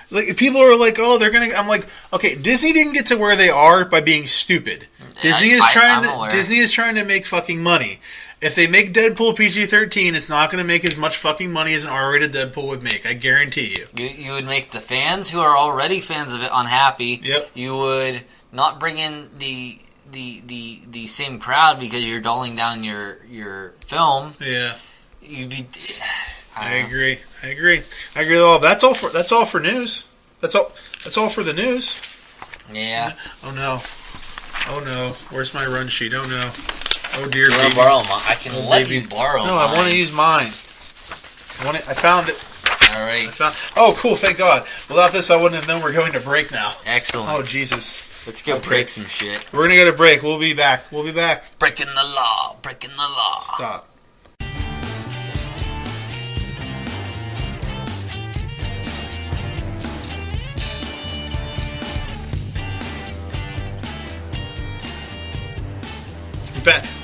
Like, people are like, oh, they're gonna... I'm like, okay, Disney didn't get to where they are by being stupid. Disney is trying to make fucking money. If they make Deadpool PG-13, it's not going to make as much fucking money as an R-rated Deadpool would make. I guarantee you. You would make the fans who are already fans of it unhappy. Yep. You would not bring in the same crowd because you're dulling down your film. Yeah. You'd be. I agree with all. That's all for news. That's all for the news. Yeah. Oh no. Where's my run sheet? Oh no. Oh dear. You want to borrow mine? I can let you borrow mine. No, I want to use mine. I found it. All right. Oh, cool. Thank God. Without this, I wouldn't have known we're going to break now. Excellent. Oh, Jesus. Let's go break some shit. We're going to go to break. We'll be back. Breaking the law. Stop.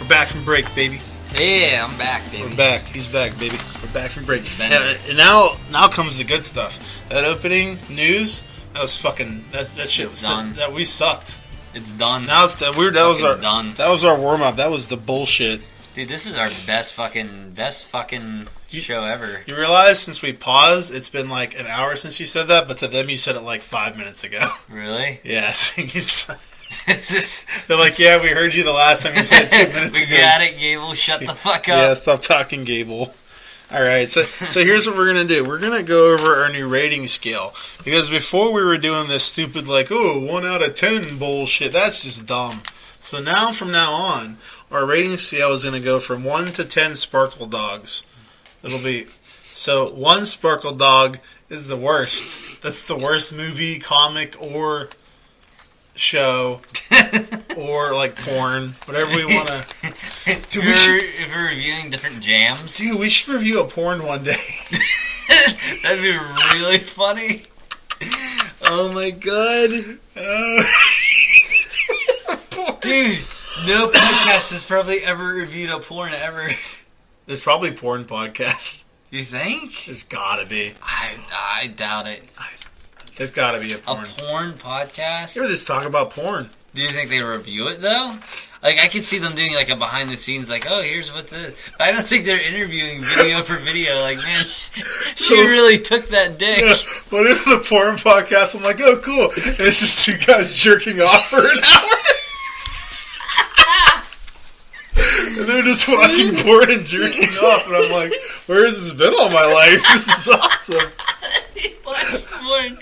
We're back from break, baby. Yeah, I'm back, baby. We're back. He's back, baby. We're back from break. And now comes the good stuff. That opening news, that was fucking that shit. It's done. We sucked. It's done. Now it's that weird. That was done. That was our warm up. That was the bullshit. Dude, this is our best fucking show ever. You realize since we paused, it's been like an hour since you said that, but to them you said it like 5 minutes ago. Really? Yes. They're like, yeah, we heard you the last time you said it 2 minutes ago. We got it, Gable. Shut the fuck up. Yeah, stop talking, Gable. All right, so here's what we're going to do. We're going to go over our new rating scale. Because before we were doing this stupid, like, 1 out of 10 bullshit. That's just dumb. So now, from now on, our rating scale is going to go from 1 to 10 Sparkle Dogs. It'll be... So, 1 Sparkle Dog is the worst. That's the worst movie, comic, or show, or, like, porn. Whatever we want to... If we're reviewing different jams... Dude, we should review a porn one day. That'd be really funny. Oh, my God. Dude, no podcast has probably ever reviewed a porn ever. There's probably porn podcasts. You think? There's gotta be. I doubt it. There's gotta be a porn. A porn podcast? You ever just talk about porn? Do you think they review it though? Like I could see them doing like a behind the scenes, like, oh, here's what the. But I don't think they're interviewing video for video. Like, man, she really took that dick. Yeah. What if the porn podcast? I'm like, oh, cool. And it's just 2 guys jerking off for an hour. And they're just watching porn and jerking off, and I'm like, where has this been all my life? This is awesome. Porn.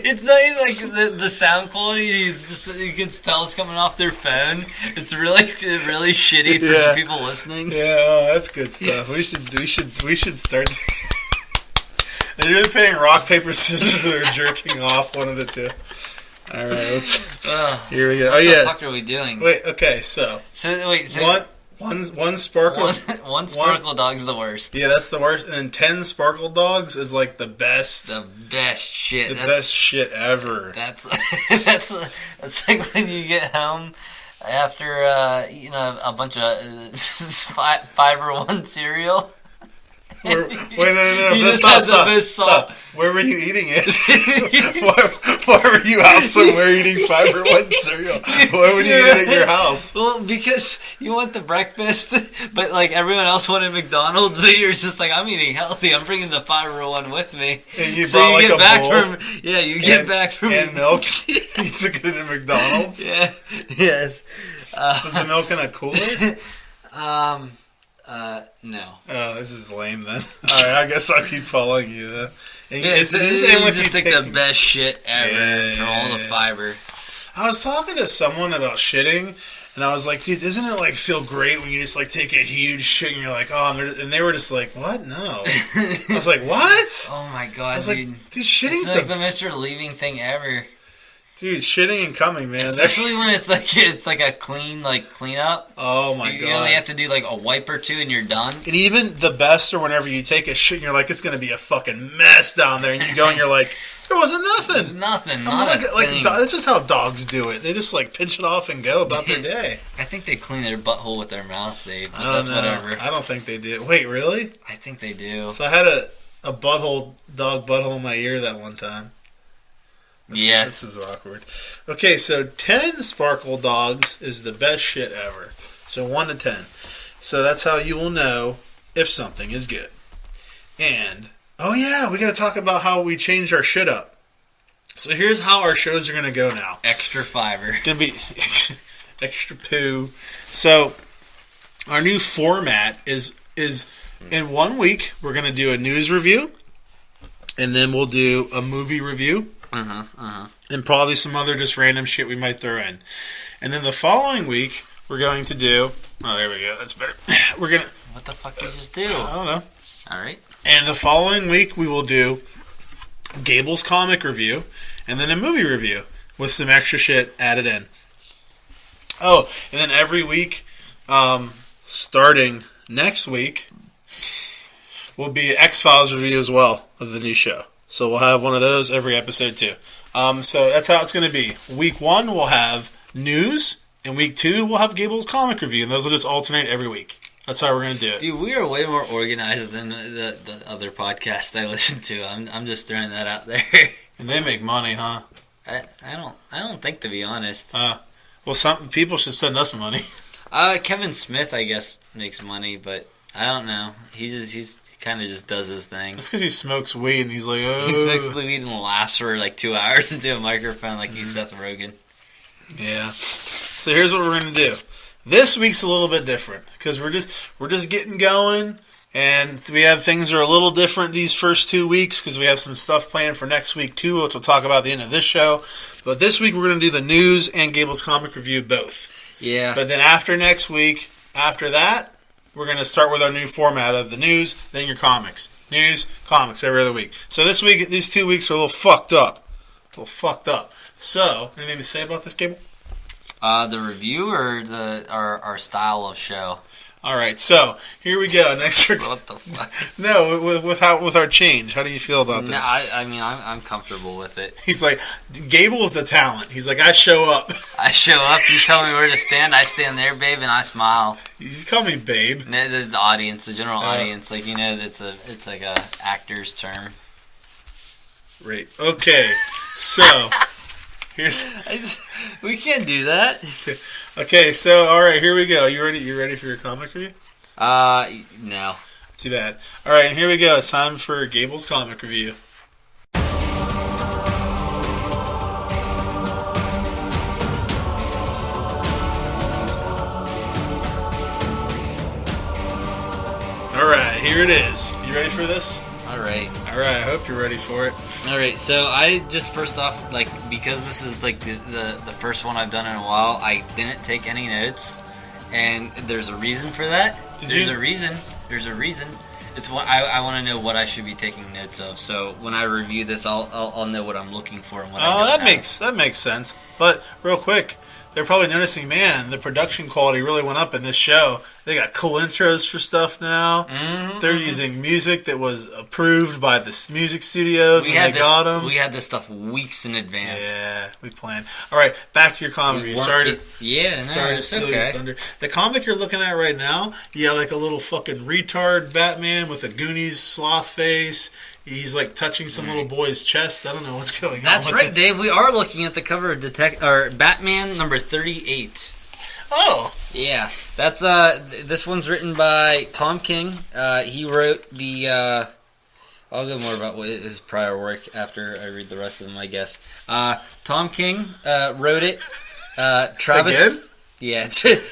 It's not even like the sound quality. You can tell it's coming off their phone. It's really shitty for the people listening. Yeah, that's good stuff. We should start. They're either playing rock paper scissors or they're jerking off. One of the two. All right, here we go. What the fuck are we doing? Wait, okay, so one sparkle, one Sparkle Dog's the worst. Yeah, that's the worst. And then 10 Sparkle Dogs is like the best. The best shit. The best shit ever. That's like when you get home after a bunch of Fiber One cereal. Wait, no. Stop. Where were you eating it? why were you out somewhere eating Fiber One cereal? Why would you eat it at your house? Well, because you want the breakfast, but like everyone else wanted McDonald's, but you're just like, I'm eating healthy. I'm bringing the Fiber One with me. And you brought like a bowl? Get back from and milk. You took it to McDonald's. Yeah. Yes. Was the milk in a cooler? No. Oh, this is lame then. Alright, I guess I'll keep following you then. You just take the best shit ever for all the fiber. I was talking to someone about shitting, and I was like, dude, doesn't it like feel great when you just like take a huge shit and you're like, oh, and they were just like, what? No. I was like, what? Oh my god, I was dude. Like, dude, shitting's like the most relieving thing ever. Dude, shitting and coming, man. Especially when it's like a cleanup. Oh my god! You only have to do like a wipe or two and you're done. And even the best, or whenever you take a shit, and you're like, it's gonna be a fucking mess down there, and you go and you're like, there wasn't nothing. Nothing. That's just how dogs do it. They just like pinch it off and go about their day. I think they clean their butthole with their mouth, babe. But that's whatever. I don't think they do. Wait, really? I think they do. So I had a dog butthole in my ear that one time. Yes. This is awkward. Okay, so 10 Sparkle Dogs is the best shit ever. So 1 to 10. So that's how you will know if something is good. And, oh yeah, we got to talk about how we changed our shit up. So here's how our shows are going to go now. Extra fiber. It's going to be extra poo. So our new format is in 1 week, we're going to do a news review. And then we'll do a movie review. And probably some other just random shit we might throw in. And then the following week, we're going to do... Oh, there we go. That's better. We're going to... What the fuck did you just do? I don't know. Alright. And the following week, we will do Gable's comic review and then a movie review with some extra shit added in. Oh, and then every week, starting next week, will be an X-Files review as well of the new show. So we'll have one of those every episode too. So that's how it's going to be. Week 1 we'll have news, and week 2 we'll have Gable's comic review, and those will just alternate every week. That's how we're going to do it. Dude, we are way more organized than the other podcasts I listen to. I'm just throwing that out there. And they make money, huh? I don't think, to be honest. Well, some people should send us money. Kevin Smith, I guess, makes money, but I don't know. He's kind of just does his thing. That's because he smokes weed and he's like, oh. He smokes the weed and laughs for like 2 hours into a microphone like he's Seth Rogen. Yeah. So here's what we're gonna do. This week's a little bit different because we're just getting going, and we have things that are a little different these first 2 weeks because we have some stuff planned for next week too, which we'll talk about at the end of this show. But this week we're gonna do the news and Gable's comic review both. Yeah. But then after next week, after that, we're going to start with our new format of the news, then your comics. News, comics every other week. So this week, these 2 weeks are a little fucked up. So, anything to say about this, Gable? The review or our style of show? All right, so here we go. Next, What the fuck? no, with our change. How do you feel about this? No, I mean, I'm comfortable with it. He's like, Gable is the talent. He's like, I show up. I show up, you tell me where to stand, I stand there, babe, and I smile. You just call me babe. The audience, the general audience, like it's like a actor's term. Right. Okay. So here's. We can't do that. Okay, so all right, here we go. You ready for your comic review? No. Too bad. All right, and here we go. It's time for Gable's comic review. All right, here it is. You ready for this? All right. All right, I hope you're ready for it. All right, so I just first off, like, because this is like the first one I've done in a while, I didn't take any notes, and there's a reason for that. There's a reason. It's what I want to know what I should be taking notes of. So when I review this, I'll know what I'm looking for and what. That makes sense. But real quick, they're probably noticing, man, the production quality really went up in this show. They got cool intros for stuff now. Mm-hmm. They're using music that was approved by the music studios when they got them. We had this stuff weeks in advance. Yeah, we planned. All right, back to your comic. It's okay. Thunder. The comic you're looking at right now, like a little fucking retard Batman with a Goonies sloth face. He's like touching some little boy's chest. I don't know what's going on. That's right, Dave. We are looking at the cover of Batman number 38. Oh, yeah. That's this one's written by Tom King. He wrote the. I'll go more about his prior work after I read the rest of them, I guess. Tom King wrote it. Travis. Again? Yeah,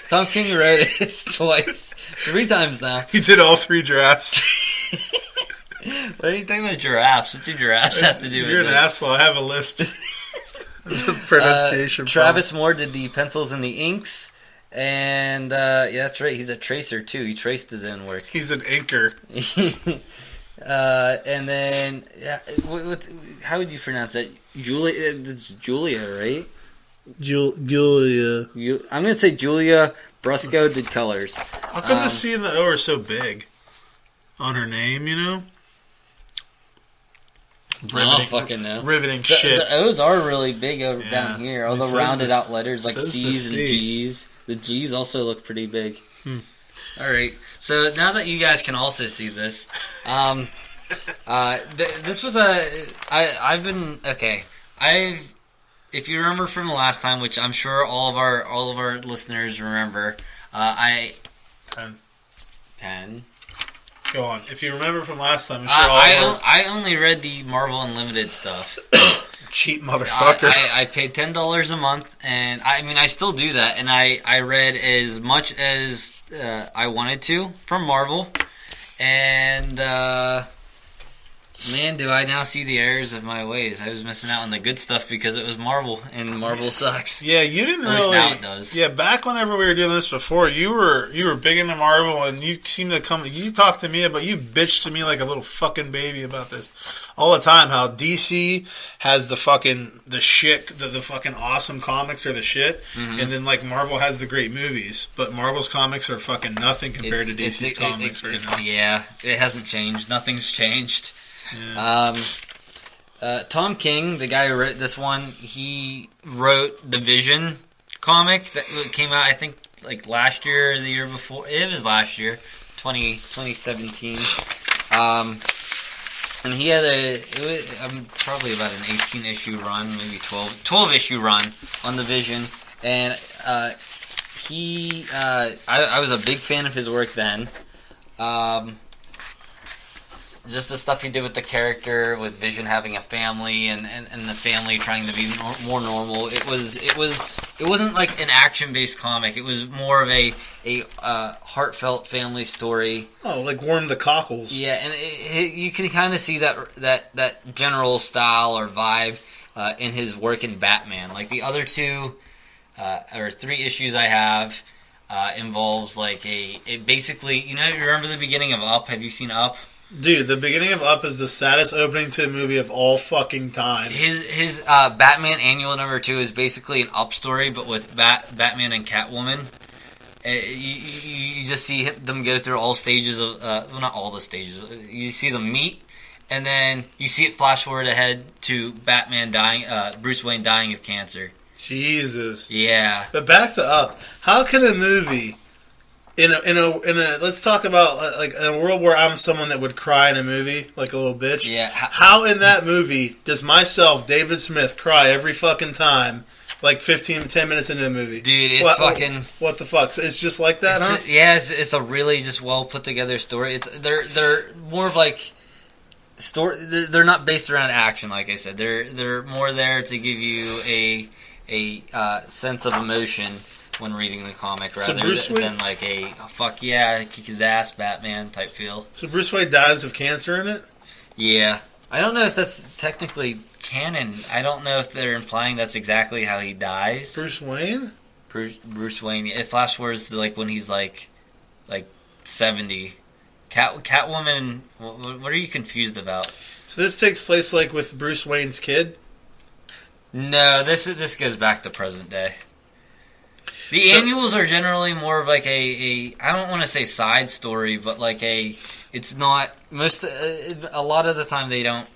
Tom King wrote it twice, 3 times now. He did all 3 drafts. What are you thinking about giraffes? What do giraffes have to do with it? You're an asshole. I have a lisp. Pronunciation. Travis Moore did the pencils and the inks. And, that's right. He's a tracer, too. He traced his own work. He's an inker. And then, how would you pronounce that? Julia, it's Julia, right? Julia. I'm going to say Julia Brusco did colors. How come the C and the O are so big on her name, I don't fucking know. Riveting shit. The O's are really big over down here. All the rounded out letters like C's and G's. The G's also look pretty big. All right. So now that you guys can also see this, this was if you remember from the last time, which I'm sure all of our listeners remember, Pen. Go on. If you remember from last time, I'm sure I only read the Marvel Unlimited stuff. Cheap motherfucker. I paid $10 a month, and I still do that, and I read as much as I wanted to from Marvel, and man, do I now see the errors of my ways. I was missing out on the good stuff because it was Marvel, and Marvel sucks. Yeah, you didn't At least now it does. Yeah, back whenever we were doing this before, you were big into Marvel, and you seemed to come. You talked to me about, you bitched to me like a little fucking baby about this all the time. How DC has the fucking awesome comics are the shit, and then like Marvel has the great movies, but Marvel's comics are fucking nothing compared to DC's comics right now. Yeah, it hasn't changed. Nothing's changed. Yeah. Tom King, the guy who wrote this one, he wrote the Vision comic that came out, I think, like last year or the year before. It was last year, 2017. And he had probably about an 18-issue run, maybe 12-issue run on the Vision. And I was a big fan of his work then. Just the stuff he did with the character, with Vision having a family, and the family trying to be more normal. It wasn't like an action-based comic. It was more of a heartfelt family story. Oh, like warm the cockles. Yeah, and you can kind of see that general style or vibe in his work in Batman. Like the other two or 3 issues I have involves like a basically, you remember the beginning of Up? Have you seen Up? Dude, the beginning of Up is the saddest opening to a movie of all fucking time. His Batman Annual #2 is basically an Up story, but with Batman and Catwoman. You just see them go through all stages of, well, not all the stages. You see them meet, and then you see it flash forward ahead to Batman dying, Bruce Wayne dying of cancer. Jesus. Yeah. But back to Up. How can a movie in a let's talk about like in a world where I'm someone that would cry in a movie like a little bitch. Yeah. How in that movie does myself, David Smith, cry every fucking time? Like 10 minutes into a movie. Dude, it's fucking... What the fuck? So it's just like that, huh? It's a really just well put together story. They're more of like... They're not based around action, like I said. They're more there to give you a sense of emotion when reading the comic, rather than like a fuck yeah, kick his ass Batman type feel. So Bruce Wayne dies of cancer in it? Yeah. I don't know if that's technically canon. I don't know if they're implying that's exactly how he dies. Bruce Wayne? Bruce Wayne. It flash forwards to like when he's like 70. Catwoman. What are you confused about? So this takes place like with Bruce Wayne's kid? No, this goes back to present day. The annuals are generally more of like a I don't want to say side story, but like it's not a lot of the time they don't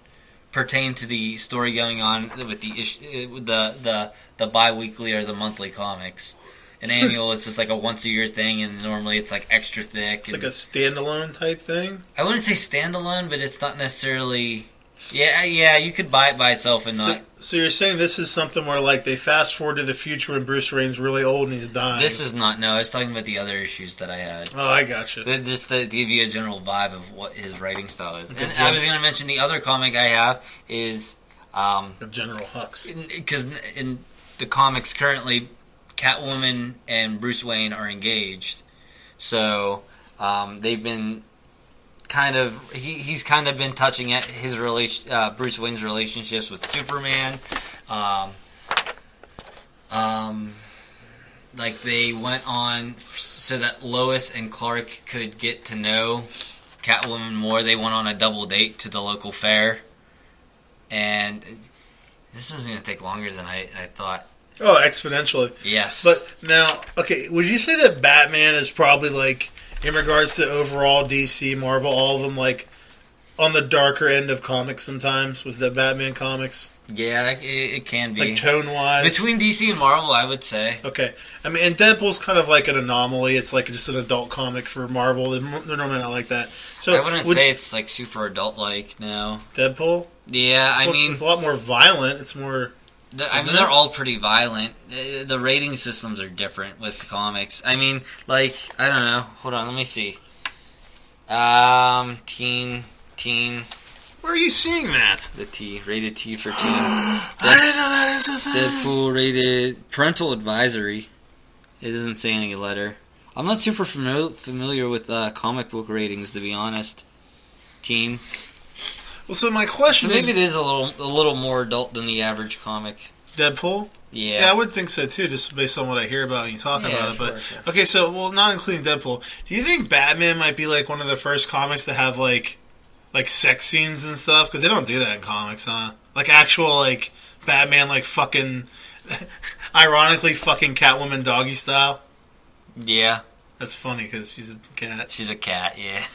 pertain to the story going on with the bi-weekly or the monthly comics. An annual is just like a once a year thing, and normally it's like extra thick. It's like a standalone type thing? I wouldn't say standalone, but it's not necessarily... Yeah, you could buy it by itself and not... So you're saying this is something where like they fast forward to the future when Bruce Wayne's really old and he's dying? This is not... No, I was talking about the other issues that I had. Oh, I gotcha. Just to give you a general vibe of what his writing style is. And I was going to mention the other comic I have is... General Hux. Because in the comics currently, Catwoman and Bruce Wayne are engaged. So they've been... he's kind of been touching at his Bruce Wayne's relationships with Superman. Like they went on so that Lois and Clark could get to know Catwoman more. They went on a double date to the local fair, and this was going to take longer than I thought. Oh, exponentially. Yes. But now, okay, would you say that Batman is probably like, in regards to overall DC, Marvel, all of them, like, on the darker end of comics sometimes with the Batman comics? Yeah, it can be. Like, tone-wise? Between DC and Marvel, I would say. Okay. I mean, and Deadpool's kind of like an anomaly. It's like just an adult comic for Marvel. They're normally not like that. So I wouldn't say it's, like, super adult-like, no. Deadpool? Yeah, I mean... It's a lot more violent. It's more... they're all pretty violent. The rating systems are different with the comics. I mean, like, I don't know. Hold on, let me see. Teen. Where are you seeing that? The T. Rated T for teen. I didn't know that was a thing. Deadpool rated... Parental advisory. It doesn't say any letter. I'm not super familiar with comic book ratings, to be honest. Teen. Well, so my question is... maybe it is a little more adult than the average comic. Deadpool? Yeah. I would think so, too, just based on what I hear about when you talk about it. But sure. Okay, so, well, not including Deadpool, do you think Batman might be, like, one of the first comics to have, like sex scenes and stuff? Because they don't do that in comics, huh? Like, actual, like, Batman, like, fucking... ironically, fucking Catwoman doggy style? Yeah. That's funny, because she's a cat. She's a cat, yeah.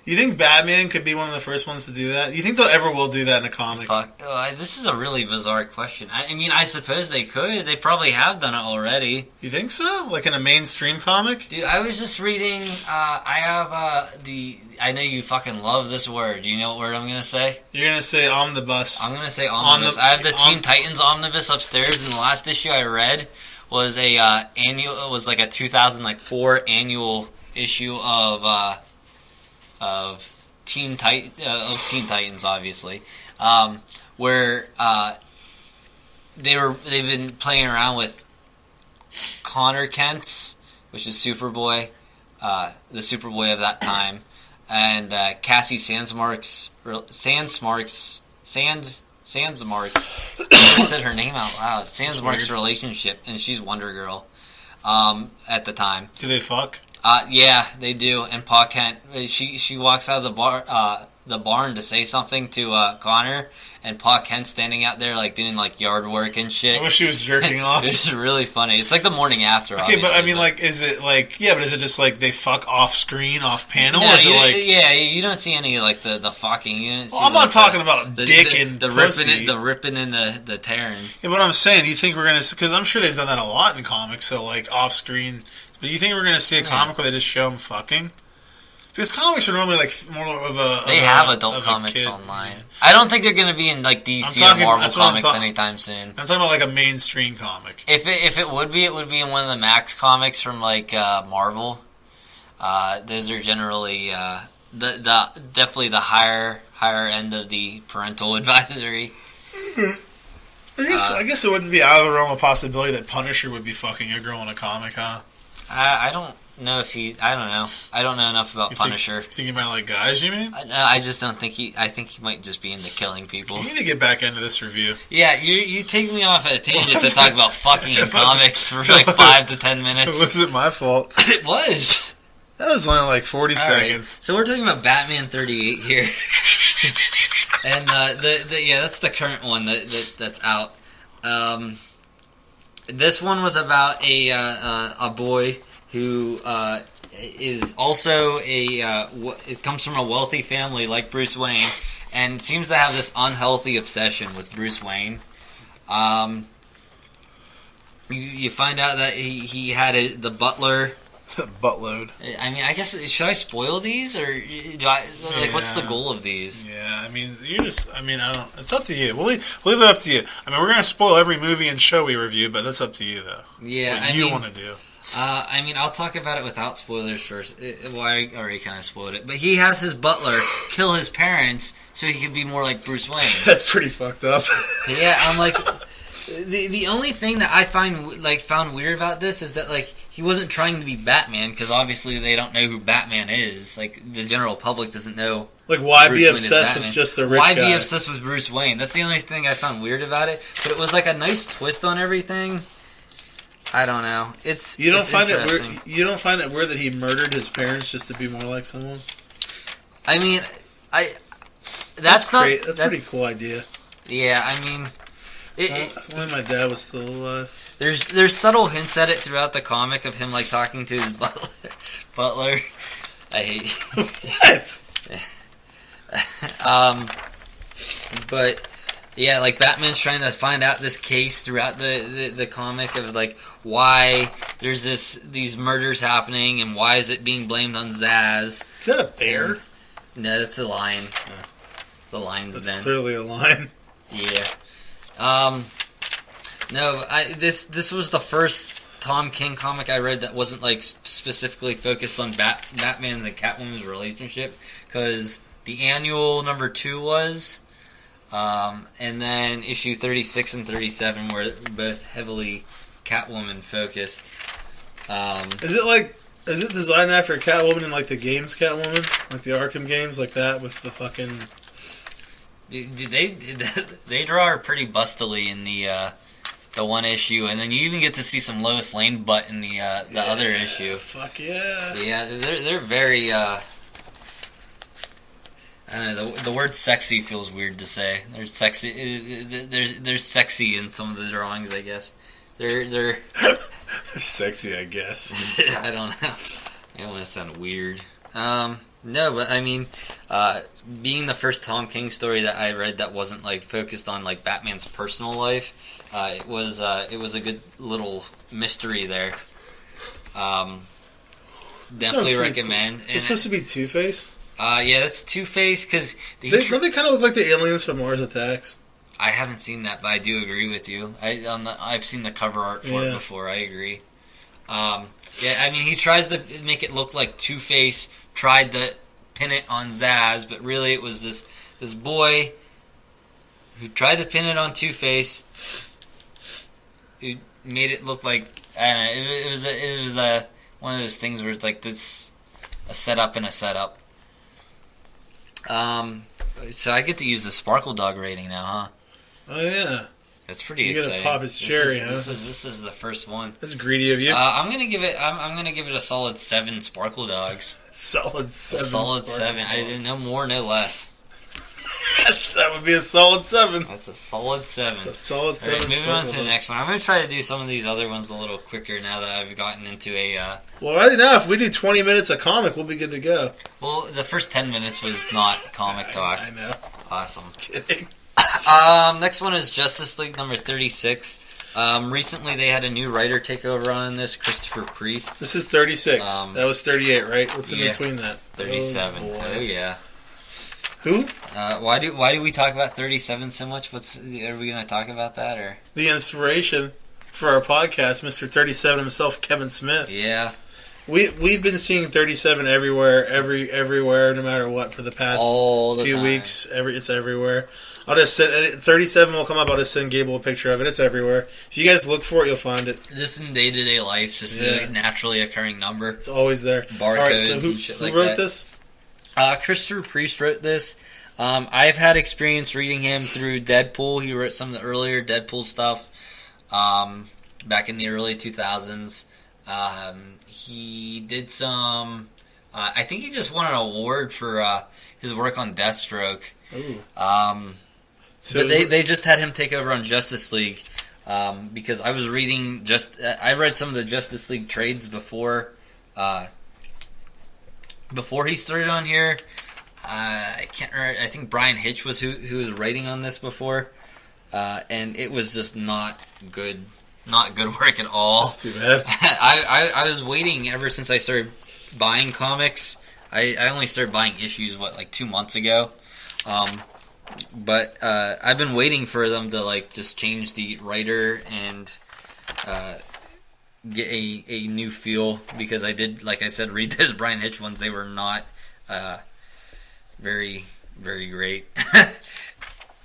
You think Batman could be one of the first ones to do that? You think they'll ever will do that in a comic? Fuck. This is a really bizarre question. I mean, I suppose they could. They probably have done it already. You think so? Like in a mainstream comic? Dude, I was just reading... I have I know you fucking love this word. Do you know what word I'm going to say? You're going to say omnibus. I'm going to say omnibus. I have the Teen Titans omnibus upstairs, and the last issue I read was a annual. It was like a 2004 annual issue of Teen Titans, obviously, where they've been playing around with Connor Kent's, which is Superboy, the Superboy of that time, and Cassie Sandsmark's I said her name out loud. Sandsmark's relationship, and she's Wonder Girl at the time. Do they fuck? Yeah, they do. And Pa Kent, she walks out of the barn to say something to Connor, and Pa Kent's standing out there like doing like yard work and shit. I wish she was jerking off. It's really funny. It's like the morning after. Okay, but I mean, like, is it like but is it just like they fuck off screen, off panel, no, or is it like you don't see any like the fucking. You don't see, I'm not talking about dick and the pussy. ripping and the tearing. Yeah, but I'm saying, you think we're gonna? Because I'm sure they've done that a lot in comics. So like off screen. But you think we're gonna see a comic where they just show them fucking? Because comics are normally like more of a. They have adult comics online. I don't think they're going to be in like DC or Marvel comics anytime soon. I'm talking about like a mainstream comic. If it would be in one of the Max comics from like Marvel. Those are generally definitely the higher end of the parental advisory. I guess it wouldn't be out of the realm of possibility that Punisher would be fucking a girl in a comic, huh? I don't know if I don't know. I don't know enough about Punisher. You think he might like guys, you mean? I just don't think I think he might just be into killing people. You need to get back into this review. Yeah, you take me off at a tangent to talk about fucking in comics for like 5 to 10 minutes. It wasn't my fault. It was. That was only like 40 seconds. Right. So we're talking about Batman 38 here. And that's the current one that's out. This one was about a boy who is also it comes from a wealthy family like Bruce Wayne, and seems to have this unhealthy obsession with Bruce Wayne. You find out that he had the butler. Buttload. I mean, I guess, should I spoil these, or what's the goal of these? Yeah, I mean, I don't. It's up to you. We'll leave it up to you. I mean, we're gonna spoil every movie and show we review, but that's up to you, though. Yeah, what you want to do. I mean, I'll talk about it without spoilers first. I already kind of spoiled it, but he has his butler kill his parents so he can be more like Bruce Wayne. That's pretty fucked up. Yeah, I'm like. The only thing that I found weird about this is that like he wasn't trying to be Batman, because obviously they don't know who Batman is. Like the general public doesn't know. Like, why Bruce be Wayne obsessed with just the rich guy? Why be obsessed with Bruce Wayne? That's the only thing I found weird about it. But it was like a nice twist on everything. I don't know. You don't find it weird that he murdered his parents just to be more like someone? I mean, that's great. That's a pretty cool idea. Yeah, I mean. When my dad was still alive. There's subtle hints at it throughout the comic of him like talking to his butler. I hate what? But yeah, like Batman's trying to find out this case throughout the comic of like why there's these murders happening and why is it being blamed on Zaz. Is that a bear? No, that's a lion. It's a lion's den. That's clearly a lion. Yeah. No, this was the first Tom King comic I read that wasn't like specifically focused on Batman's and Catwoman's relationship, because the annual number 2 was, and then issue 36 and 37 were both heavily Catwoman focused. Is it designed after Catwoman in like the games Catwoman, like the Arkham games, like that with the fucking? They draw her pretty bustily in the one issue, and then you even get to see some Lois Lane butt in the other issue. Fuck yeah! Yeah, they're very. I don't know. The word "sexy" feels weird to say. There's sexy. There's sexy in some of the drawings, I guess. They're they're sexy, I guess. I don't know. I don't want to sound weird. No, but I mean, being the first Tom King story that I read that wasn't like focused on like Batman's personal life, it was a good little mystery there. Definitely recommend. Cool. It's supposed to be Two-Face? Yeah, that's Two-Face because don't they kind of look like the aliens from Mars Attacks? I haven't seen that, but I do agree with you. I've seen the cover art for it before. I agree. Yeah, I mean, he tries to make it look like Two-Face tried to pin it on Zaz, but really it was this boy who tried to pin it on Two-Face, who made it look like, I don't know, it was one of those things where it's like this, a setup and a setup. So I get to use the Sparkle Dog rating now, huh? Oh yeah, that's pretty You're exciting. gonna pop his cherry, huh? This is the first one. That's greedy of you. I'm gonna give it a solid 7 Sparkle Dogs. Solid 7. A solid 7. I didn't know more, no less. That would be a solid 7. That's a solid 7. That's a solid 7. All right, moving on to the next one. I'm gonna try to do some of these other ones a little quicker now that I've gotten into a. Well, right now, if we do 20 minutes of comic, we'll be good to go. Well, the first 10 minutes was not comic talk. I know. Awesome. Just kidding. Next one is Justice League number 36. Recently they had a new writer take over on this, Christopher Priest. This is 36. That was 38, right? What's in between that? 37. Oh yeah. Who? Why do we talk about 37 so much? Are we going to talk about that or? The inspiration for our podcast, Mr. 37 himself, Kevin Smith. Yeah. We've been seeing 37 everywhere, no matter what, for the past few weeks. It's everywhere. I'll just send 37 will come up. I'll just send Gable a picture of it. It's everywhere. If you guys look for it, you'll find it. Just in day-to-day life, just a naturally occurring number. It's always there. Barcodes and shit like that. Who wrote this? Christopher Priest wrote this. I've had experience reading him through Deadpool. He wrote some of the earlier Deadpool stuff back in the early 2000s. He did some. I think he just won an award for his work on Deathstroke. Ooh. But they just had him take over on Justice League because I was reading I read some of the Justice League trades before he started on here. I can't remember. I think Brian Hitch was who was writing on this before, and it was just not good. Not good work at all. That's too bad. I was waiting ever since I started buying comics. I only started buying issues, 2 months ago? But I've been waiting for them to, just change the writer and get a new feel. Because I did, like I said, read those Brian Hitch ones. They were not very, very great.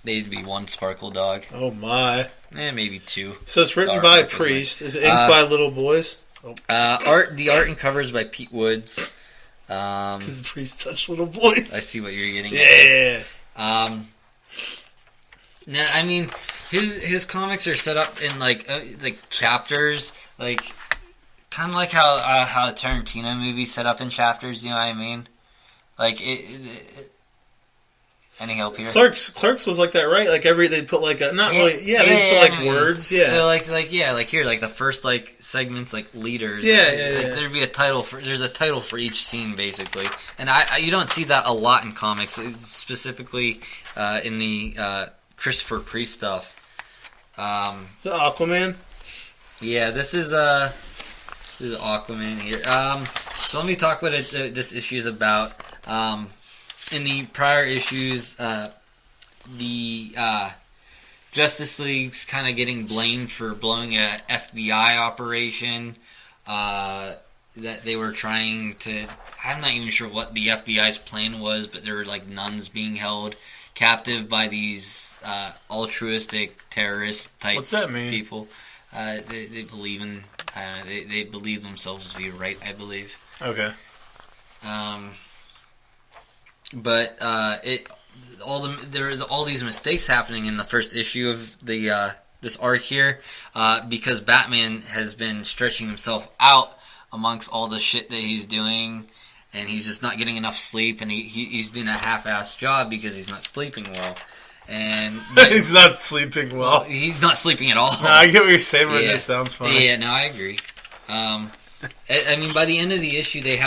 They'd be 1 Sparkle Dog. Oh my. Maybe 2. So it's written by Priest. Is it inked by Little Boys? The art and covers by Pete Woods. Because the Priest touched Little Boys. I see what you're getting at. Yeah. Now, I mean, his comics are set up in like chapters, kind of like how a Tarantino movie set up in chapters. You know what I mean? Any help here? Clerks was like that, right? They'd put they'd put words, yeah. So here, the first segments leaders. Yeah. There'd be there's a title for each scene basically, and you don't see that a lot in comics, specifically in the Christopher Priest stuff. The Aquaman. Yeah, this is Aquaman here. So let me talk what this issue is about. In the prior issues, the Justice League's kind of getting blamed for blowing a FBI operation that they were trying to... I'm not even sure what the FBI's plan was, but there were nuns being held captive by these altruistic terrorist type What's that mean? people. They believe in... they believe themselves to be right, I believe. Okay. But there's all these mistakes happening in the first issue of the this arc here, because Batman has been stretching himself out amongst all the shit that he's doing, and he's just not getting enough sleep, and he's doing a half-assed job because he's not sleeping well. And he's not sleeping well. He's not sleeping at all. No, I get what you're saying, but it just sounds funny. Yeah, no, I agree. I mean, by the end of the issue, they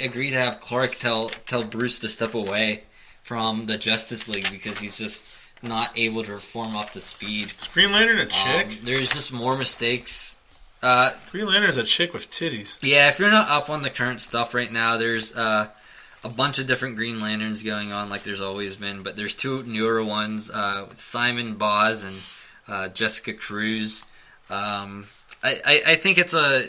agree to have Clark tell Bruce to step away from the Justice League because he's just not able to perform up to speed. Is Green Lantern a chick? There's just more mistakes. Green Lantern's a chick with titties. Yeah, if you're not up on the current stuff right now, there's a bunch of different Green Lanterns going on, like there's always been. But there's two newer ones: Simon Boz and Jessica Cruz. I think it's a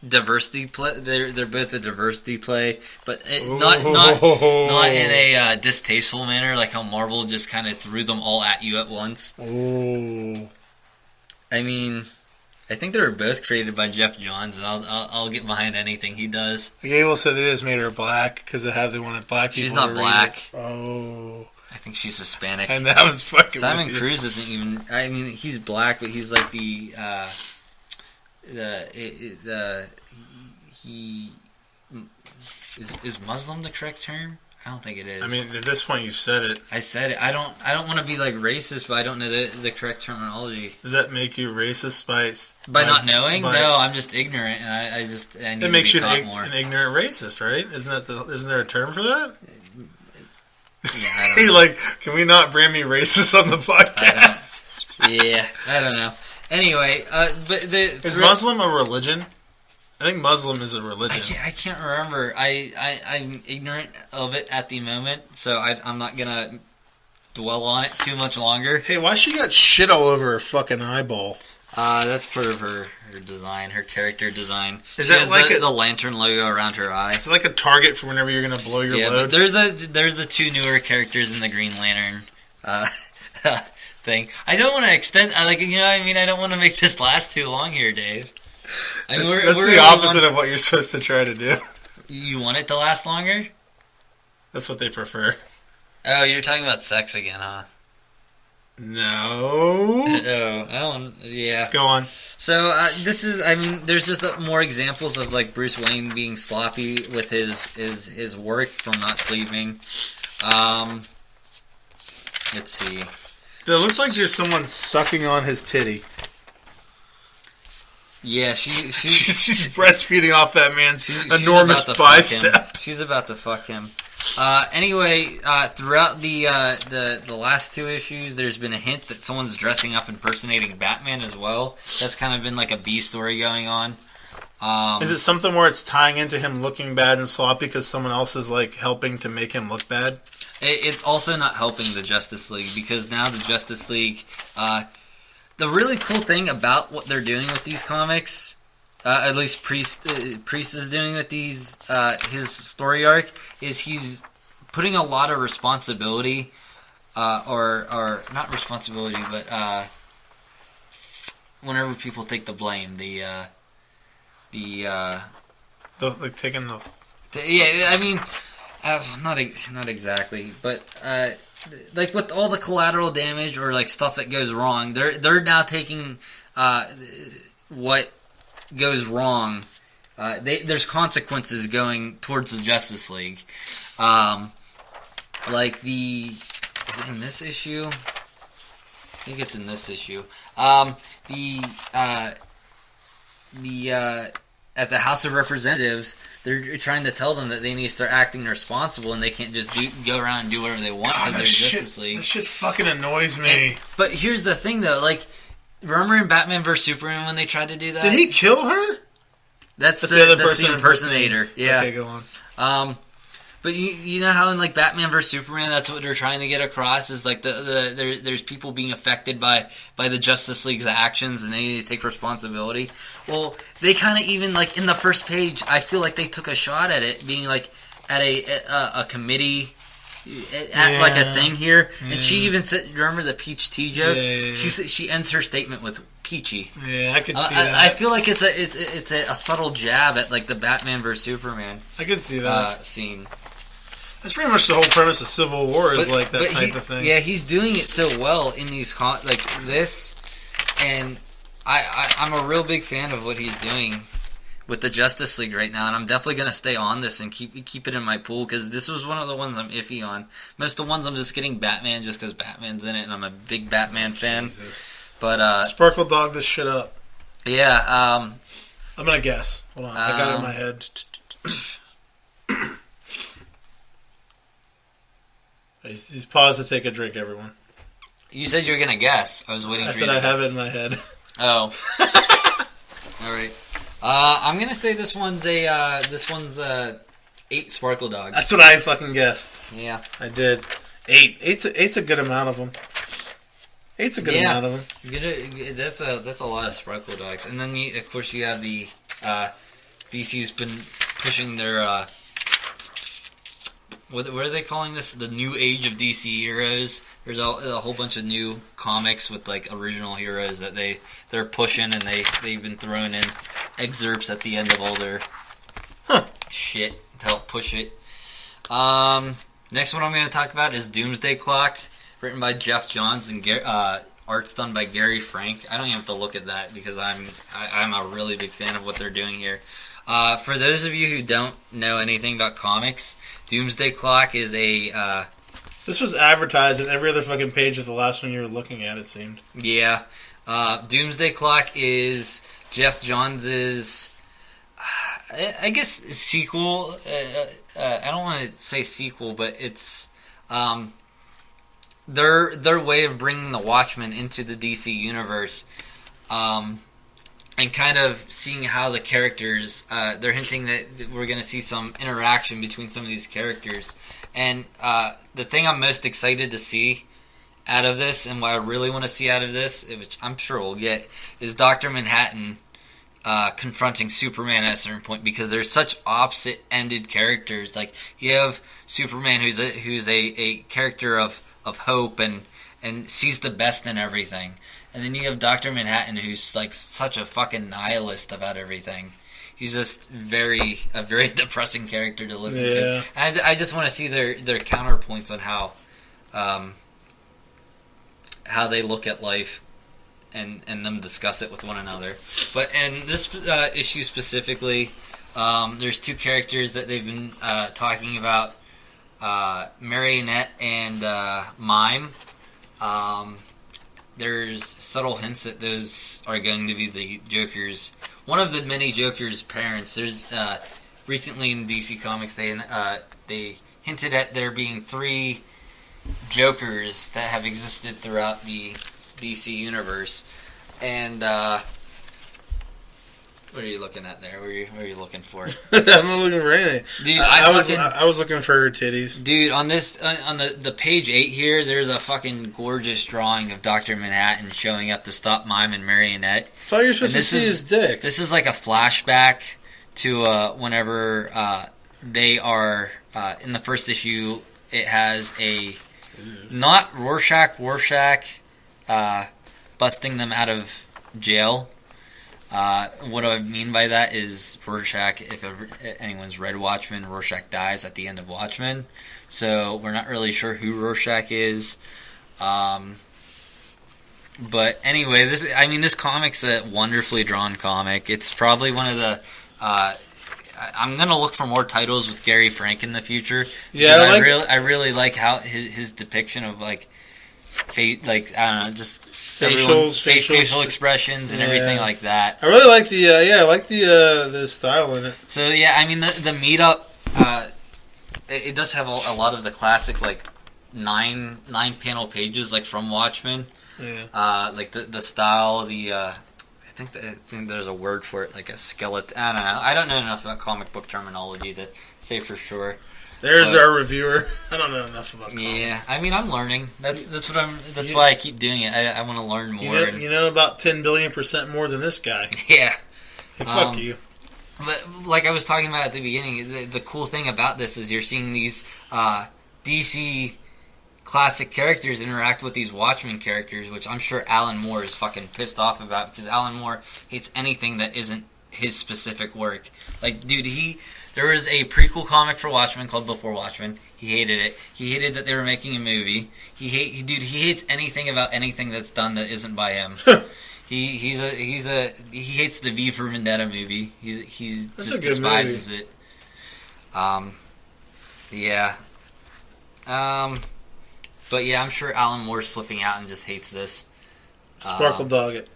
diversity play. They're both a diversity play, but not in a distasteful manner, like how Marvel just kind of threw them all at you at once. Oh. I mean, I think they were both created by Jeff Johns, and I'll get behind anything he does. Gable said they just made her black because they wanted black people. She's not black. Oh. I think she's Hispanic. And that was fucking. Simon Cruz isn't even. I mean, he's black, but he's like he is Muslim the correct term? I don't think it is. I mean, at this point, you've said it. I said it. I don't want to be like racist, but I don't know the correct terminology. Does that make you racist by not knowing? No, I'm just ignorant, and I need it makes to be you taught more. an ignorant racist, right? Isn't there a term for that? Yeah, I don't know. Like, can we not brand me racist on the podcast? I don't know. Anyway, but is Muslim a religion? I think Muslim is a religion. I can't remember. I'm ignorant of it at the moment, so I'm not gonna dwell on it too much longer. Hey, why she got shit all over her fucking eyeball? That's part of her design, her character design. Is that like the lantern logo around her eye? Is it like a target for whenever you're gonna blow your load? But there's the two newer characters in the Green Lantern thing. I don't want to extend. I don't want to make this last too long here, Dave. That's the opposite of what you're supposed to try to do. You want it to last longer? That's what they prefer. Oh, you're talking about sex again, huh? No. Yeah. Go on. So there's just more examples of like Bruce Wayne being sloppy with his work from not sleeping. Let's see. It looks like there's someone sucking on his titty. Yeah, she's breastfeeding off that man's enormous bicep. She's about to fuck him. Anyway, throughout the last two issues, there's been a hint that someone's dressing up impersonating Batman as well. That's kind of been like a B story going on. Is it something where it's tying into him looking bad and sloppy because someone else is like helping to make him look bad? It's also not helping the Justice League because now the Justice League. The really cool thing about what they're doing with these comics, at least Priest is doing with these his story arc, is he's putting a lot of responsibility, or not responsibility, but whenever people take the blame, like taking the. Yeah, I mean, not exactly, but. Like with all the collateral damage or like stuff that goes wrong, they're now taking what goes wrong. There's consequences going towards the Justice League. Like is it in this issue? I think it's in this issue. At the House of Representatives, they're trying to tell them that they need to start acting responsible and they can't just go around and do whatever they want because they're Justice League. This shit fucking annoys me. But here's the thing, though. Like, remember in Batman vs. Superman when they tried to do that? Did he kill her? That's the impersonator. Yeah. Okay, go on. But you know how in like Batman vs Superman, that's what they're trying to get across is like there's people being affected by the Justice League's actions and they need to take responsibility. Well, they kind of even like in the first page, I feel like they took a shot at it being like at a committee. Like a thing here, and she even said, "Remember the peach tea joke?" Yeah. She ends her statement with "peachy." Yeah, I can see that. I feel like it's a subtle jab at like the Batman vs Superman. I can see that scene. That's pretty much the whole premise of Civil War is like that type of thing. Yeah, he's doing it so well in these like this, and I'm a real big fan of what he's doing with the Justice League right now, and I'm definitely going to stay on this and keep it in my pool, because this was one of the ones I'm iffy on. Most of the ones I'm just getting Batman just because Batman's in it, and I'm a big Batman fan. Jesus. But Sparkle dog this shit up. Yeah. I'm going to guess. Hold on. I got it in my head. He's paused to take a drink, everyone. You said you were going to guess. I was waiting for you to... I have it in my head. Oh. All right. I'm gonna say this one's 8 Sparkle Dogs. That's what I fucking guessed. Yeah. I did. 8. Eight's a good amount of them. 8's a good amount of them. That's a lot of Sparkle Dogs. And then, of course, you have the... DC's been pushing their... What are they calling this? The new age of DC heroes. There's a whole bunch of new comics with like original heroes that they're pushing, and they've been throwing in excerpts at the end of all their shit to help push it. Next one I'm going to talk about is Doomsday Clock, written by Jeff Johns and art's done by Gary Frank. I don't even have to look at that because I'm a really big fan of what they're doing here. For those of you who don't know anything about comics, Doomsday Clock is a... This was advertised in every other fucking page of the last one you were looking at, it seemed. Yeah. Doomsday Clock is Jeff Johns' I guess sequel. I don't want to say sequel, but it's their way of bringing the Watchmen into the DC universe. And kind of seeing how the characters, they're hinting that we're going to see some interaction between some of these characters. And the thing I'm most excited to see out of this, and what I really want to see out of this, which I'm sure we'll get, is Dr. Manhattan confronting Superman at a certain point, because they're such opposite-ended characters. Like, you have Superman, who's a character of hope and sees the best in everything. And then you have Dr. Manhattan, who's like such a fucking nihilist about everything. He's just a very depressing character to listen to. And I just want to see their counterpoints on how they look at life and them discuss it with one another. But in this issue specifically, there's 2 characters that they've been talking about, Marionette and Mime. There's subtle hints that those are going to be the Joker's, one of the many Joker's parents. There's recently in DC Comics they hinted at there being 3 Jokers that have existed throughout the DC universe. And what are you looking at there? What are you looking for? I'm not looking for anything. Dude, I was looking for her titties. Dude, on this on the page 8 here, there's a fucking gorgeous drawing of Dr. Manhattan showing up to stop Mime and Marionette. I thought you were supposed to see his dick. This is like a flashback to whenever they are in the first issue. It has a not Rorschach busting them out of jail. What I mean by that is Rorschach, if anyone's read Watchmen, Rorschach dies at the end of Watchmen. So we're not really sure who Rorschach is. But anyway, this comic's a wonderfully drawn comic. It's probably one of the... I'm going to look for more titles with Gary Frank in the future. Yeah, I really like how his depiction of like I don't know, just facial expressions and everything like that. I really like the style in it. So yeah, I mean the meetup, it does have a lot of the classic like nine panel pages like from Watchmen. Yeah. Like the style, I think there's a word for it, like a skeleton. I don't know. I don't know enough about comic book terminology to say for sure. There's our reviewer. I don't know enough about comics. Yeah, I mean, I'm learning. That's why I keep doing it. I want to learn more. You know about 10 billion% more than this guy. Yeah. Hey, fuck you. But like I was talking about at the beginning, the cool thing about this is you're seeing these DC classic characters interact with these Watchmen characters, which I'm sure Alan Moore is fucking pissed off about, because Alan Moore hates anything that isn't his specific work. Like, dude, there was a prequel comic for Watchmen called Before Watchmen. He hated it. He hated that they were making a movie. He hates anything about anything that's done that isn't by him. He hates the V for Vendetta movie. He just despises it. Yeah. But yeah, I'm sure Alan Moore's flipping out and just hates this. Sparkle dog it.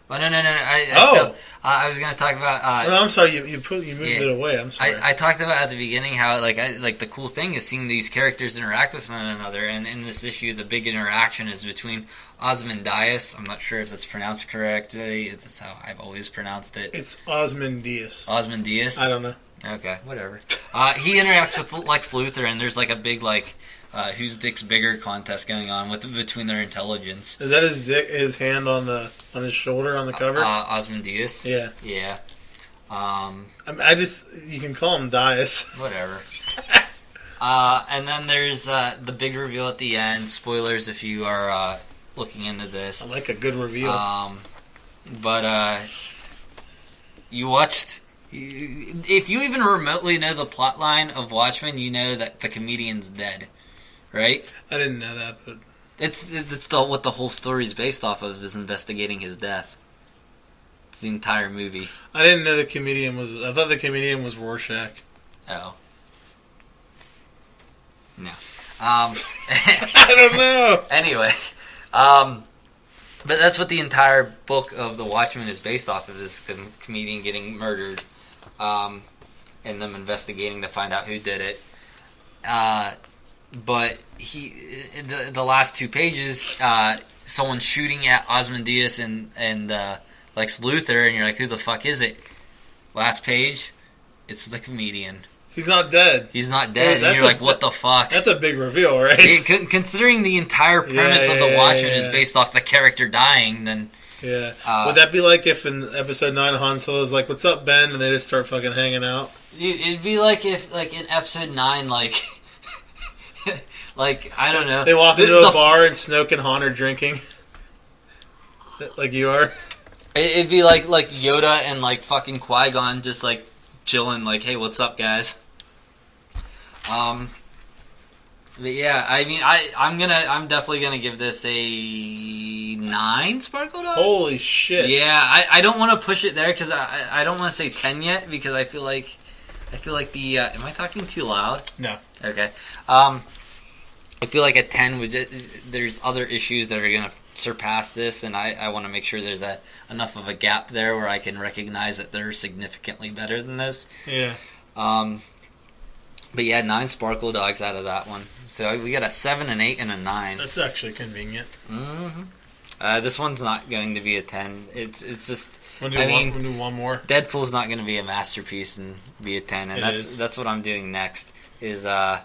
Well, no. I was going to talk about. No, I'm sorry. You moved it away. I'm sorry. I talked about at the beginning how like the cool thing is seeing these characters interact with one another, and in this issue, the big interaction is between Ozymandias. I'm not sure if that's pronounced correctly. That's how I've always pronounced it. It's Ozymandias. Ozymandias. I don't know. Okay, whatever. He interacts with Lex Luthor, and there's like a big like whose dick's bigger contest going on between their intelligence. Is that his dick? His hand on his shoulder on the cover? Osmondius. Yeah. Yeah. You can call him Dias. Whatever. And then there's the big reveal at the end. Spoilers if you are looking into this. I like a good reveal. But you watched. If you even remotely know the plot line of Watchmen, you know that the comedian's dead, right? I didn't know that, but it's what the whole story is based off of, is investigating his death. It's the entire movie. I didn't know the comedian was. I thought the comedian was Rorschach. Oh. No. I don't know. Anyway, but that's what the entire book of The Watchmen is based off of, is the comedian getting murdered, and them investigating to find out who did it. But the last 2 pages, someone's shooting at Osmondius and Lex Luthor, and you're like, who the fuck is it? Last page, it's the comedian. He's not dead. He's not dead, and you're like, what the fuck? That's a big reveal, right? Considering the entire premise of The Watchmen is based off the character dying, then... Yeah. Would that be like if in episode 9 Han Solo's like, what's up, Ben? And they just start fucking hanging out? It'd be like if, like, in episode 9, like... like, I don't know. They walk into a bar and Snoke and Han are drinking. Like you are? It'd be like Yoda and, like, fucking Qui-Gon just, like, chilling, like, hey, what's up, guys? But yeah, I mean, I'm definitely gonna give this a 9 Sparkle Dog. Holy shit! Yeah, I don't want to push it there because I don't want to say 10 yet, because I feel like the am I talking too loud? No. Okay. I feel like a 10 there's other issues that are gonna surpass this, and I want to make sure there's enough of a gap there where I can recognize that they're significantly better than this. Yeah. But yeah, 9 Sparkle Dogs out of that one. So we got a 7, an 8, and a 9. That's actually convenient. Mm-hmm. This one's not going to be a 10. It's just. We'll do one more. Deadpool's not going to be a masterpiece and be a 10, and that's what I'm doing next. Is the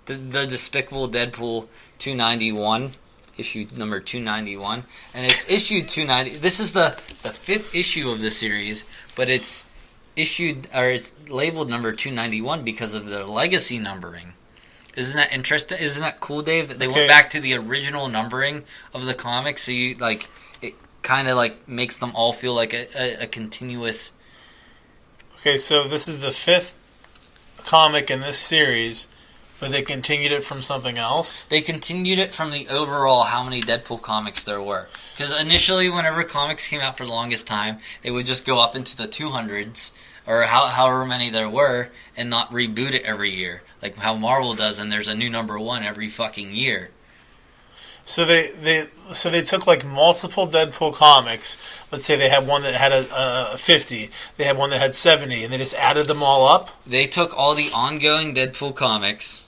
Despicable Deadpool 291. Issue number 291, and it's issue 290. This is the 5th issue of the series, but it's labeled number 291 because of the legacy numbering. Isn't that interesting? Isn't that cool, Dave? That they went back to the original numbering of the comics, so you like it kind of like makes them all feel like a continuous. Okay, so this is the 5th comic in this series. But they continued it from something else? They continued it from the overall how many Deadpool comics there were. Because initially, whenever comics came out for the longest time, they would just go up into the 200s, or however many there were, and not reboot it every year. Like how Marvel does, and there's a new number 1 every fucking year. So they took like multiple Deadpool comics. Let's say they had one that had a 50. They had one that had 70, and they just added them all up? They took all the ongoing Deadpool comics,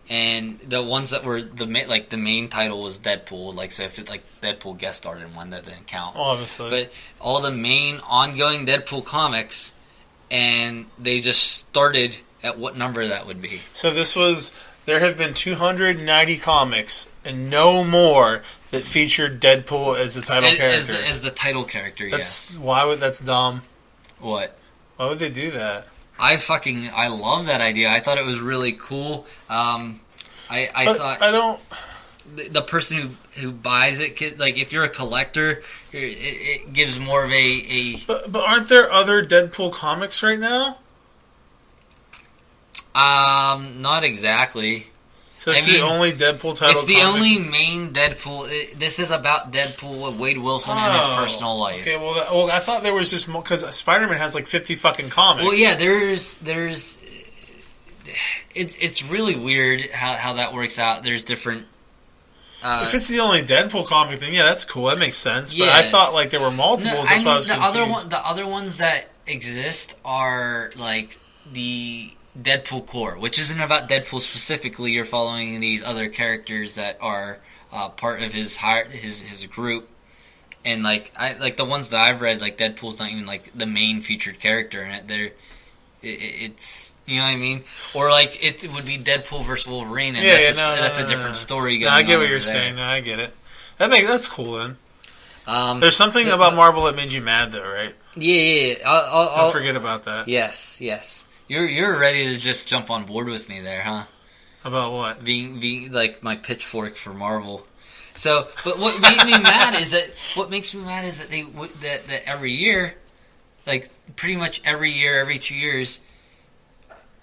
and the ones that were the main title was Deadpool, like so if it's like Deadpool guest starred in one, that didn't count. Obviously. But all the main ongoing Deadpool comics, and they just started at what number that would be. So there have been 290 comics and no more that featured Deadpool as the title character. As the title character, yes. Yes. That's dumb. What? Why would they do that? I love that idea. I thought it was really cool. I thought the person who buys it, like if you're a collector, it gives more of a. But aren't there other Deadpool comics right now? Not exactly. So it's the only Deadpool title. It's the only main Deadpool. This is about Deadpool, Wade Wilson, and his personal life. Okay, well, I thought there was just more because Spider-Man has like 50 fucking comics. Well, yeah, there's. It's really weird how that works out. There's different. If it's the only Deadpool comic, then yeah, that's cool. That makes sense. But yeah. I thought like there were multiples. No, that's why I was confused. The other ones that exist are like the Deadpool Core, which isn't about Deadpool specifically. You're following these other characters that are part of his group. And like the ones that I've read, like Deadpool's not even like the main featured character in it. It's you know what I mean, or like it would be Deadpool versus Wolverine, and that's a different story. No, I get what you're saying. No, I get it. That's cool then. There's something about Marvel that made you mad though, right? Yeah. Don't forget about that. Yes. You're ready to just jump on board with me there, huh? About what? Being like my pitchfork for Marvel. So, but what made me mad is that that every year, like pretty much every year, every 2 years.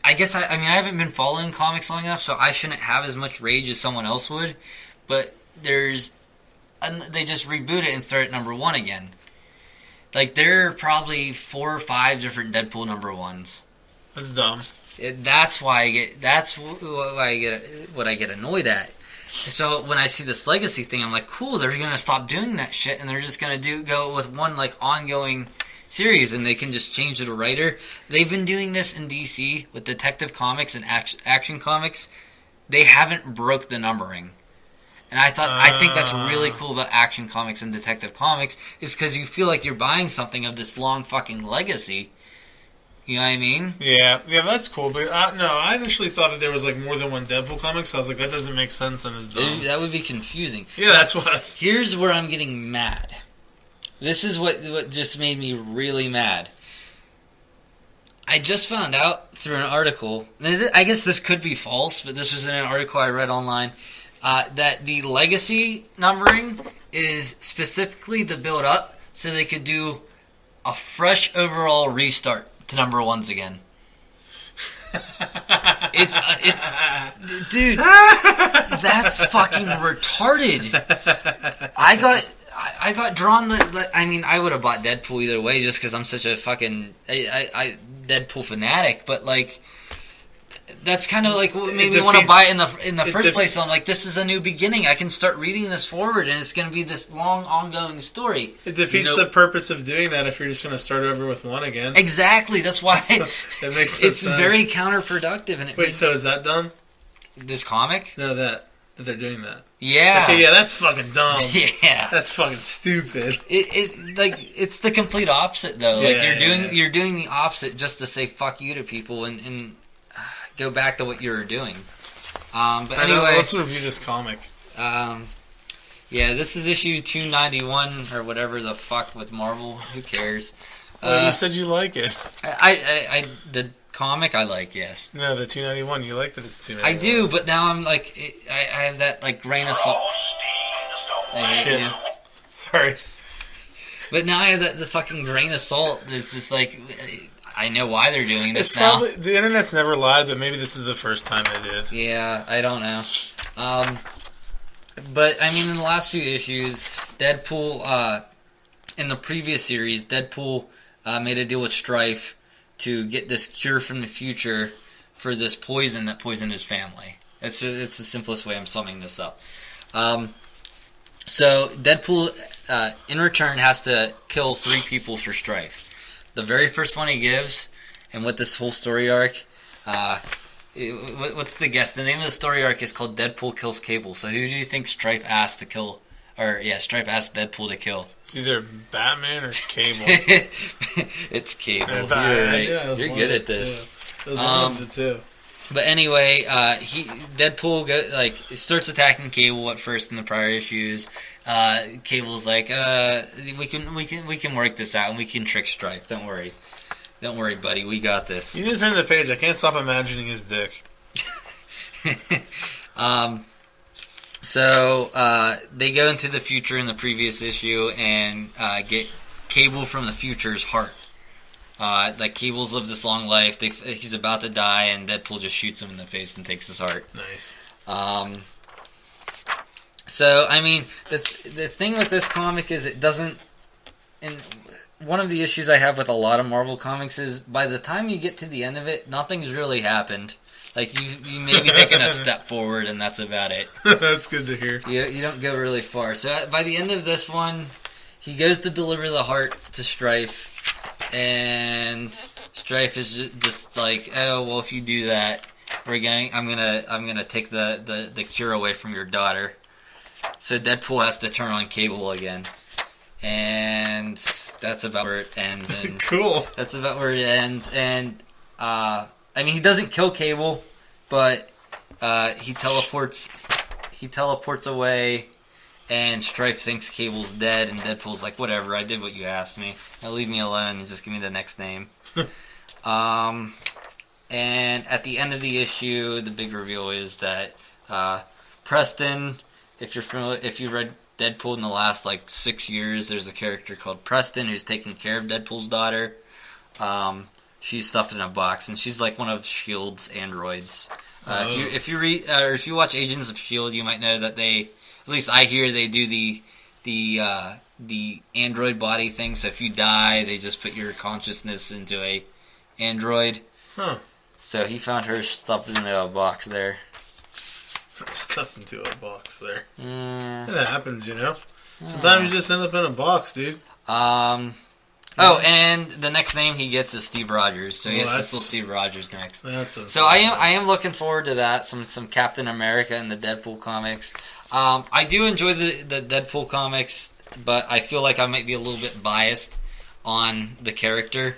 I guess I haven't been following comics long enough, so I shouldn't have as much rage as someone else would. But they just reboot it and start at number 1 again. Like there are probably 4 or 5 different Deadpool number 1s. That's dumb. That's why I get annoyed at. So when I see this legacy thing, I'm like, cool, they're gonna stop doing that shit, and they're just gonna go with one like ongoing series, and they can just change the writer. They've been doing this in DC with Detective Comics and Action Comics. They haven't broke the numbering, and I think that's really cool about Action Comics and Detective Comics is because you feel like you're buying something of this long fucking legacy. You know what I mean? Yeah, that's cool. But I initially thought that there was like more than one Deadpool comic, so I was like, that doesn't make sense and is dumb. That would be confusing. Yeah, that's what. Here's where I'm getting mad. This is what just made me really mad. I just found out through an article, I guess this could be false, but this was in an article I read online, that the legacy numbering is specifically the build up so they could do a fresh overall restart to number 1s again. Dude, that's fucking retarded. I got drawn I would have bought Deadpool either way just because I'm such a fucking Deadpool fanatic, but like that's kind of like what made me want to buy it in the first place. So I'm like, this is a new beginning. I can start reading this forward, and it's going to be this long, ongoing story. It defeats the purpose of doing that if you're just going to start over with 1 again. Exactly. That's why it makes no it's sense. very counterproductive. And so is that dumb? This comic? No, that they're doing that. Yeah. Okay, yeah, that's fucking dumb. Yeah. That's fucking stupid. It's the complete opposite though. Yeah, you're doing the opposite just to say fuck you to people and go back to what you were doing. But anyway, let's review this comic. Yeah, this is issue 291 or whatever the fuck with Marvel. Who cares? You said you like it. The comic I like, yes. No, the 291. You like that it's 291. I do, but now I'm like, I have that like grain of salt. Shit. Sorry. But now I have the fucking grain of salt. It's just like, I know why they're doing this it's now. Probably, the internet's never lied, but maybe this is the first time they did. Yeah, I don't know. But I mean, in the last few issues, Deadpool, in the previous series, Deadpool made a deal with Strife to get this cure from the future for this poison that poisoned his family. It's the simplest way I'm summing this up. So Deadpool, in return, has to kill 3 people for Strife. The very first one he gives, and with this whole story arc, what's the guess? The name of the story arc is called Deadpool Kills Cable. So who do you think Strife asked to kill? Strife asked Deadpool to kill. It's either Batman or Cable. It's Cable. You're right. Yeah, you're good at this. It was one of the two. But anyway, Deadpool starts attacking Cable at first in the prior issues. Cable's like, we can work this out and we can trick Strife. Don't worry, buddy. We got this. You need to turn the page. I can't stop imagining his dick. So they go into the future in the previous issue and get Cable from the future's heart. Cable's lived this long life. He's about to die, and Deadpool just shoots him in the face and takes his heart. Nice. So I mean, the thing with this comic is it doesn't. And one of the issues I have with a lot of Marvel comics is by the time you get to the end of it, nothing's really happened. Like you may be taking a step forward, and that's about it. That's good to hear. You don't go really far. So by the end of this one, he goes to deliver the heart to Strife. And Strife is just like, oh well, if you do that, I'm gonna take the cure away from your daughter. So Deadpool has to turn on Cable again, and that's about where it ends. And Cool. that's about where it ends. And I mean, he doesn't kill Cable, but he teleports away. And Strife thinks Cable's dead, and Deadpool's like, whatever, I did what you asked me. Now leave me alone and just give me the next name. And at the end of the issue, the big reveal is that Preston, if you've read Deadpool in the last, 6 years, there's a character called Preston who's taking care of Deadpool's daughter. She's stuffed in a box, and she's like one of S.H.I.E.L.D.'s androids. If you read, or if you watch Agents of S.H.I.E.L.D., you might know that they... At least I hear they do the android body thing. So if you die, they just put your consciousness into a android. Huh. So he found her stuffed into a box there. Stuffed into a box there. Yeah. It happens, you know. Sometimes you just end up in a box, dude. Oh, and the next name he gets is Steve Rogers, so he has to steal Steve Rogers next. So I am looking forward to that. Some Captain America in the Deadpool comics. I do enjoy the Deadpool comics, but I feel like I might be a little bit biased on the character.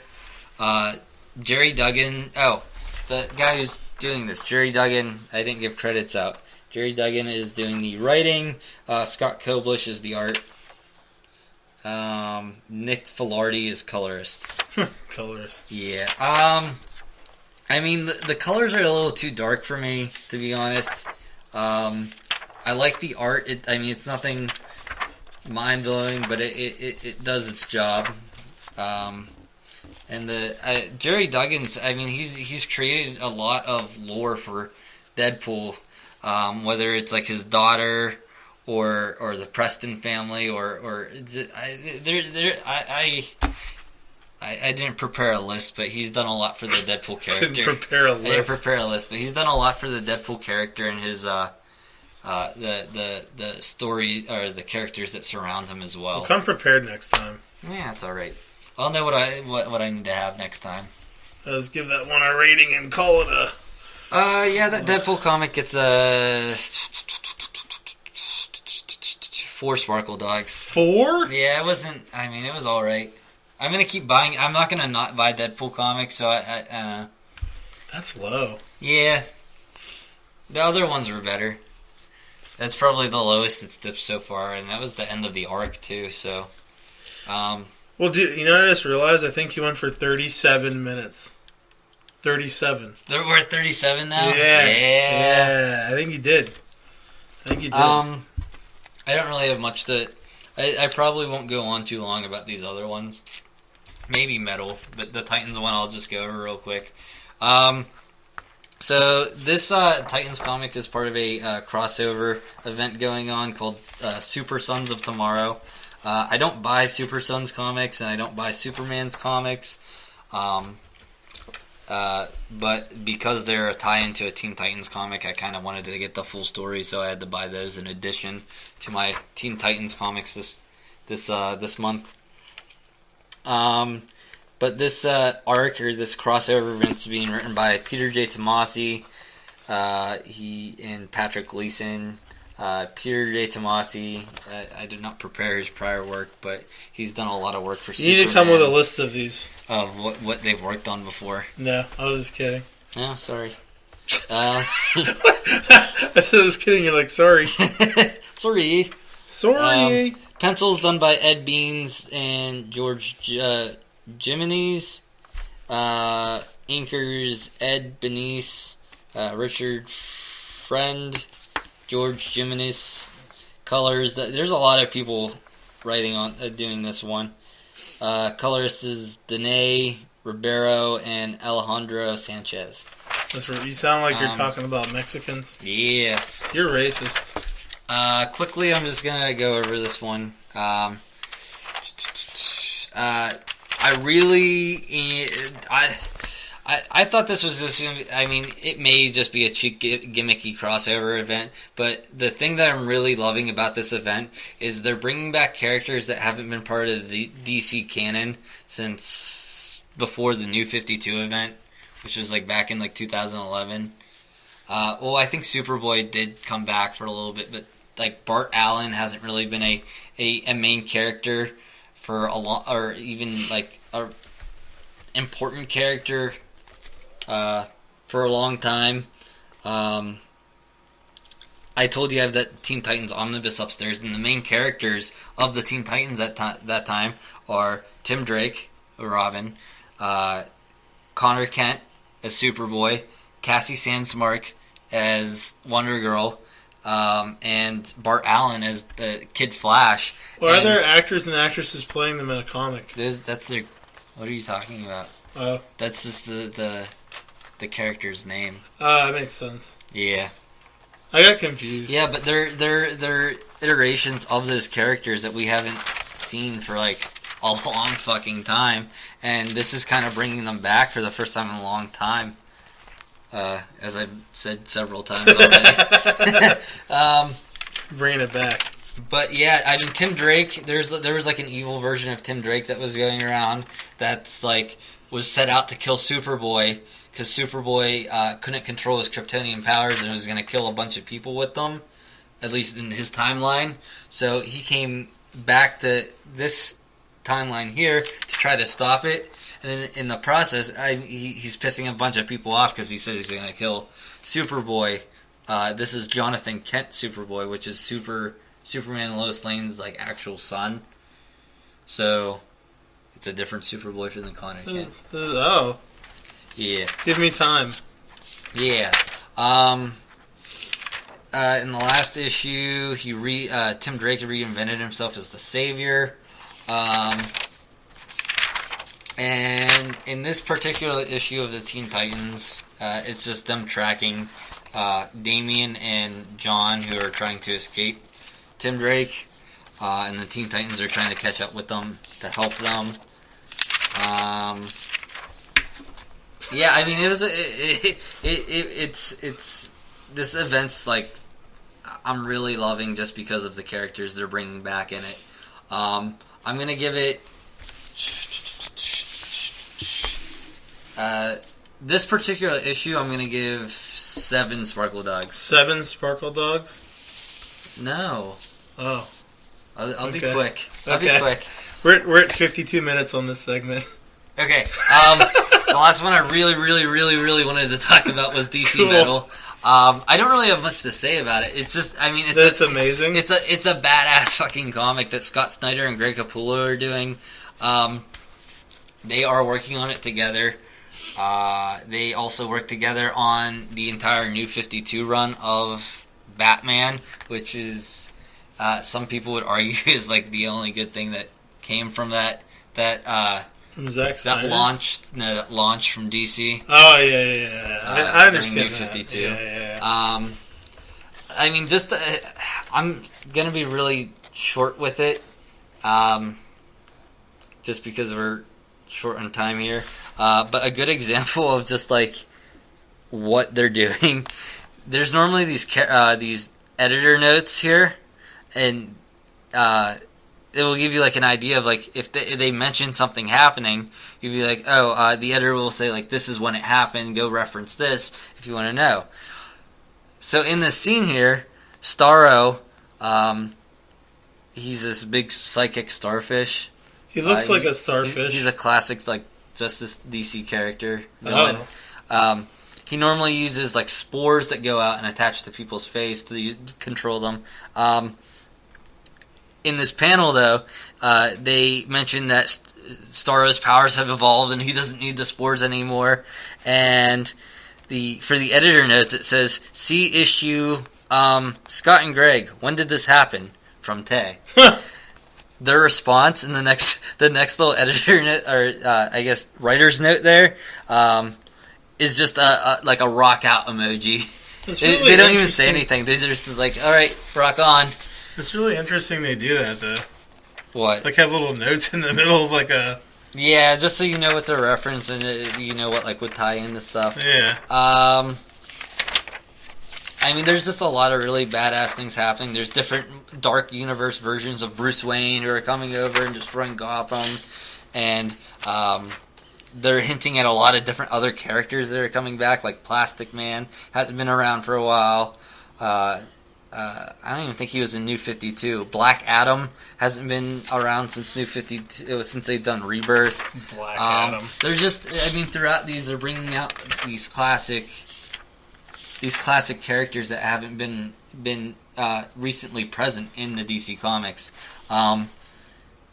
Jerry Duggan. Oh, the guy who's doing this, Jerry Duggan. I didn't give credits out. Jerry Duggan is doing the writing. Scott Koblish is the art. Nick Filardi is colorist. Colorist. Yeah. I mean, the colors are a little too dark for me, to be honest. I like the art. It's nothing mind-blowing, but it does its job. And Jerry Duggan's, he's created a lot of lore for Deadpool, whether it's like his daughter or the Preston family, I didn't prepare a list, but he's done a lot for the Deadpool character. I didn't prepare a list, but he's done a lot for the Deadpool character and his the story or the characters that surround him as well. Well, come prepared next time. Yeah, it's all right. I'll know what I need to have next time. Let's give that one a rating and call it a. That Deadpool comic gets a 4 Sparkle Dogs. 4? Yeah, it wasn't. It was all right. I'm gonna keep buying. I'm not gonna not buy Deadpool comics, so I That's low. Yeah, the other ones were better. That's probably the lowest it's dipped so far, and that was the end of the arc too. So, well, dude, you know what I just realized? I think you went for 37 minutes. 37. We're at 37 now. Yeah. I think you did. I don't really have much to... I probably won't go on too long about these other ones. Maybe Metal, but the Titans one I'll just go over real quick. So this Titans comic is part of a crossover event going on called Super Sons of Tomorrow. I don't buy Super Sons comics, and I don't buy Superman's comics. But because they're a tie-in to a Teen Titans comic, I kind of wanted to get the full story, so I had to buy those in addition to my Teen Titans comics this month. But this arc or this crossover event's being written by Peter J. Tomasi, he and Patrick Gleason. Peter J. Tomasi, I did not prepare his prior work, but he's done a lot of work for Superman. You need to come with a list of these. Of what they've worked on before. No, I was just kidding. Oh, sorry. I was kidding. You're like, sorry. Sorry. Pencils done by Ed Beans and George Jimenez. Inkers Ed Benice, Richard Friend, George Jimenez. Colors. There's a lot of people writing on doing this one. Colorist is Danae Ribeiro and Alejandro Sanchez. That's right. You sound like you're talking about Mexicans. Yeah. You're racist. Quickly, I'm just going to go over this one. I thought this was just, it may just be a cheap gimmicky crossover event, but the thing that I'm really loving about this event is they're bringing back characters that haven't been part of the DC canon since before the New 52 event, which was back in 2011. I think Superboy did come back for a little bit, but Bart Allen hasn't really been a main character for a lot, or even like a important character for a long time. I told you I have that Teen Titans omnibus upstairs, and the main characters of the Teen Titans at that time are Tim Drake, Robin, Connor Kent as Superboy, Cassie Sandsmark as Wonder Girl, and Bart Allen as the Kid Flash. Well, are there actors and actresses playing them in a comic? What are you talking about? That's just the character's name. That makes sense. Yeah. I got confused. Yeah, but they're iterations of those characters that we haven't seen for like a long fucking time, and this is kind of bringing them back for the first time in a long time. As I've said several times already. Bringing it back. But yeah, I mean, Tim Drake. There was like an evil version of Tim Drake that was going around that's like was set out to kill Superboy. Because Superboy couldn't control his Kryptonian powers and was going to kill a bunch of people with them, at least in his timeline. So he came back to this timeline here to try to stop it. And in the process, he's pissing a bunch of people off because he says he's going to kill Superboy. This is Jonathan Kent Superboy, which is Superman and Lois Lane's like actual son. So it's a different Superboy from the Connor Kent. Oh. Yeah. Give me time. Yeah. In the last issue, Tim Drake reinvented himself as the Savior. And in this particular issue of the Teen Titans, it's just them tracking Damian and John, who are trying to escape Tim Drake. And the Teen Titans are trying to catch up with them to help them. Yeah, I mean, it's this event's like I'm really loving just because of the characters they're bringing back in it. I'm gonna give it this particular issue. I'm gonna give 7 Sparkle Dogs. 7 Sparkle Dogs? No. Oh. I'll be quick. I'll Okay. be quick. We're at 52 minutes on this segment. Okay. The last one I really wanted to talk about was DC Cool. Metal. I don't really have much to say about it. It's just, I mean, That's amazing. It's a badass fucking comic that Scott Snyder and Greg Capullo are doing. They are working on it together. They also work together on the entire New 52 run of Batman, which is some people would argue is like the only good thing that came from that From Zack Snyder? that launch from DC. Oh, yeah. I understand New 52. Yeah. I mean, just I'm gonna be really short with it, just because we're short on time here. But a good example of just like what they're doing. There's normally these editor notes here, and it will give you like an idea of like if they mention something happening, you'd be like, oh, the editor will say like this is when it happened. Go reference this if you want to know. So in this scene here, Starro, he's this big psychic starfish. He looks like a starfish. He's a classic like Justice DC character villain. He normally uses like spores that go out and attach to people's face to control them. In this panel, though, they mentioned that Starro's powers have evolved and he doesn't need the spores anymore. And for the editor notes, it says, "See issue Scott and Greg. When did this happen?" From Tay. Their response in the next little editor note, or I guess writer's note there, is just like a rock out emoji. Really they don't even say anything. They're just like, all right, rock on. It's really interesting they do that, though. What? Like have little notes in the middle of like a... Yeah, just so you know what they're referencing, you know what like would tie into stuff. Yeah. I mean, there's just a lot of really badass things happening. There's different Dark Universe versions of Bruce Wayne who are coming over and destroying Gotham. And they're hinting at a lot of different other characters that are coming back, like Plastic Man. Hasn't been around for a while. I don't even think he was in New 52. Black Adam hasn't been around since New 52, since they've done Rebirth. Black Adam. They're just, I mean, throughout these, they're bringing out these classic characters that haven't been recently present in the DC Comics.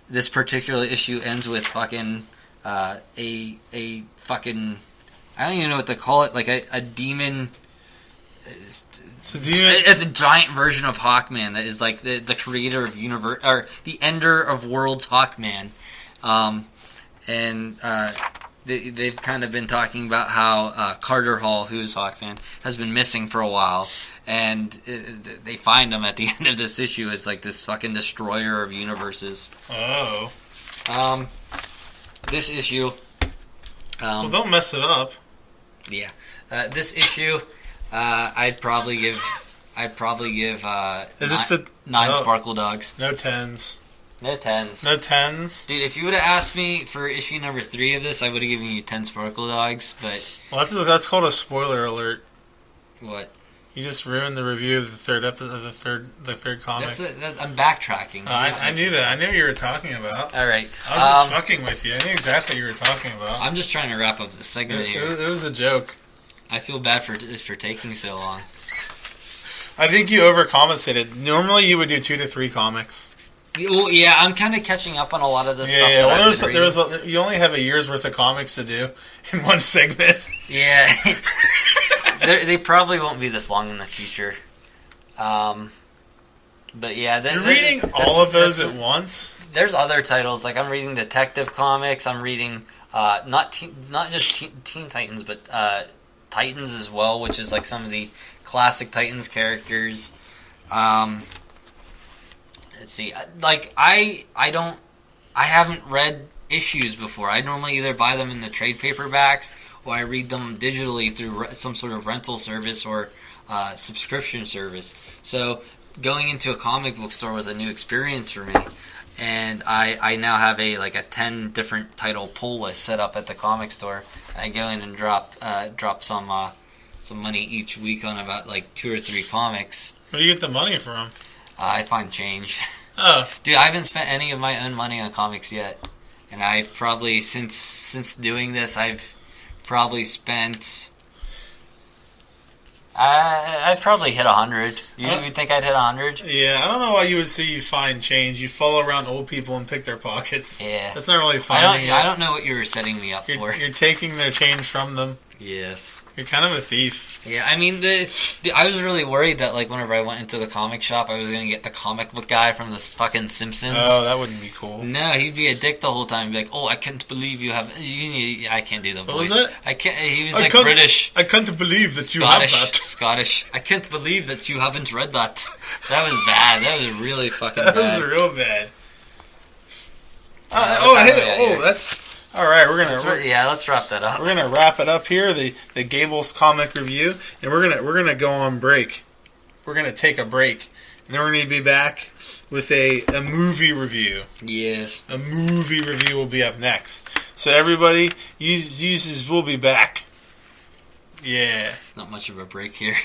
This particular issue ends with fucking a fucking, I don't even know what to call it, like a demon. It's a giant version of Hawkman that is like the creator of universe, or the ender of worlds, Hawkman. They've kind of been talking about how Carter Hall, who's Hawkman, has been missing for a while, and they find him at the end of this issue as like this fucking destroyer of universes. Oh. This issue. Well, don't mess it up. Yeah. This issue. I'd probably give. Is this the 9 Sparkle Dogs? No 10s. No 10s. No 10s. Dude, if you would have asked me for issue number 3 of this, I would have given you 10 Sparkle Dogs. But that's called a spoiler alert. What? You just ruined the review of the third episode of the third comic. I'm backtracking. I knew that. I knew what you were talking about. All right. I was just fucking with you. I knew exactly what you were talking about. I'm just trying to wrap up this segment here. It was a joke. I feel bad for taking so long. I think you overcompensated. Normally, you would do 2 to 3 comics. Well, yeah, I'm kind of catching up on a lot of this stuff. Yeah. Well, you only have a year's worth of comics to do in one segment. Yeah, they probably won't be this long in the future. But yeah, you're reading all of those at once. There's other titles, like I'm reading Detective Comics. I'm reading not just Teen Titans, but Titans as well, which is like some of the classic Titans characters. Let's see, like I haven't read issues before. I normally either buy them in the trade paperbacks or I read them digitally through some sort of rental service or subscription service. So going into a comic book store was a new experience for me. And I now have a 10 different title pull list set up at the comic store. I go in and drop some money each week on about 2 or 3 comics. Where do you get the money from? I find change. Oh, dude, I haven't spent any of my own money on comics yet, and I've probably since doing this, I've probably spent. I've probably hit 100. You think I'd hit 100? Yeah, I don't know why you would say you find change. You follow around old people and pick their pockets. Yeah, that's not really finding. I don't know what you were setting me up for. You're taking their change from them. Yes. You're kind of a thief. Yeah, I mean, I was really worried that, whenever I went into the comic shop, I was going to get the comic book guy from the fucking Simpsons. Oh, that wouldn't be cool. No, he'd be a dick the whole time. He'd be like, oh, I can't believe you have... I can't do the voice. What was it? I can't... He was British. I can't believe that you have that. Scottish. I can't believe that you haven't read that. That was bad. That was really fucking bad. That was real bad. That's... All right, let's wrap that up. We're gonna wrap it up here, the Gable's comic review, and we're gonna go on break. We're gonna take a break, and then we're gonna be back with a movie review. Yes, a movie review will be up next. So everybody, users will be back. Yeah, not much of a break here.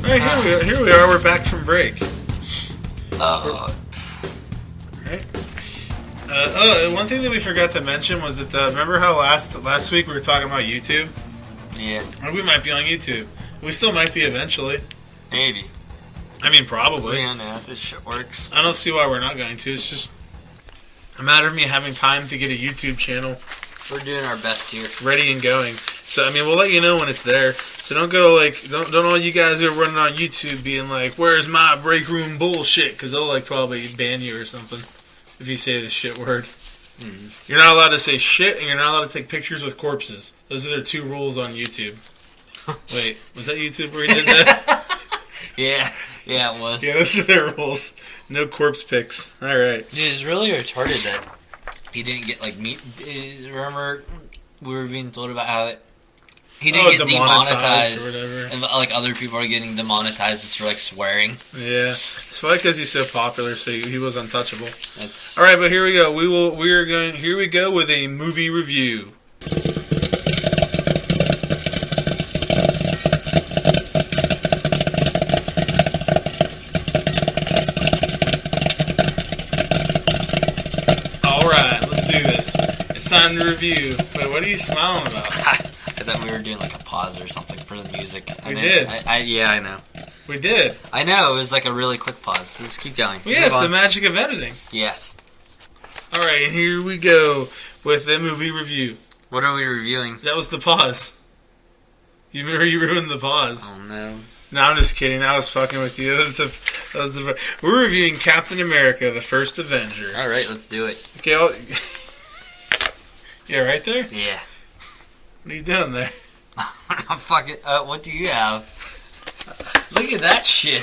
Right, here we are. We're back from break. One thing that we forgot to mention was that remember how last week we were talking about YouTube? Yeah. Or we might be on YouTube. We still might be eventually. Maybe. I mean, probably. We don't know if this shit works. I don't see why we're not going to. It's just a matter of me having time to get a YouTube channel. We're doing our best here. Ready and going. So, I mean, we'll let you know when it's there. So don't go, don't all you guys who are running on YouTube being like, where's my Breakroom bullshit? Because they'll, probably ban you or something if you say this shit word. Mm-hmm. You're not allowed to say shit, and you're not allowed to take pictures with corpses. Those are their 2 rules on YouTube. Wait, was that YouTube where he did that? Yeah, it was. Yeah, those are their rules. No corpse pics. All right. Dude, it's really retarded that he didn't get, meat. Remember, we were being told about how He didn't get demonetized demonetized, or whatever. and like other people are getting demonetized just for like swearing. Yeah, it's probably because he's so popular, so he was untouchable. That's All right, but here we go. Here we go with a movie review. All right, let's do this. It's time to review. Wait, what are you smiling about? I thought we were doing like a pause or something for the music. We did. Yeah, I know. We did. I know. It was like a really quick pause. Just keep going. Well, yeah, it's the magic of editing. Yes. All right, here we go with the movie review. What are we reviewing? That was the pause. You ruined the pause. Oh no. No, I'm just kidding. I was fucking with you. We're reviewing Captain America: The First Avenger. All right, let's do it. Okay, yeah, right there. Yeah. What are you doing there? Fuck it. What do you have? Look at that shit.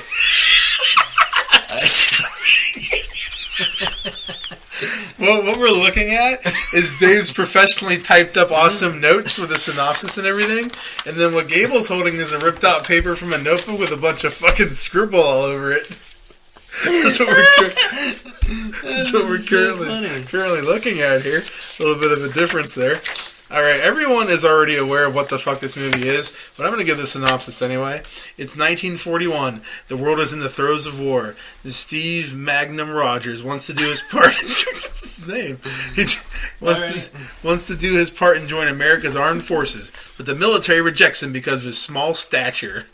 Well, what we're looking at is Dave's professionally typed up awesome notes with a synopsis and everything, and then what Gable's holding is a ripped out paper from a notebook with a bunch of fucking scribble all over it. That's what we're currently looking at here. A little bit of a difference there. All right, everyone is already aware of what the fuck this movie is, but I'm going to give the synopsis anyway. It's 1941. The world is in the throes of war. Steve Magnum Rogers wants to do his part. What's his name? He wants to do his part and join America's armed forces, but the military rejects him because of his small stature.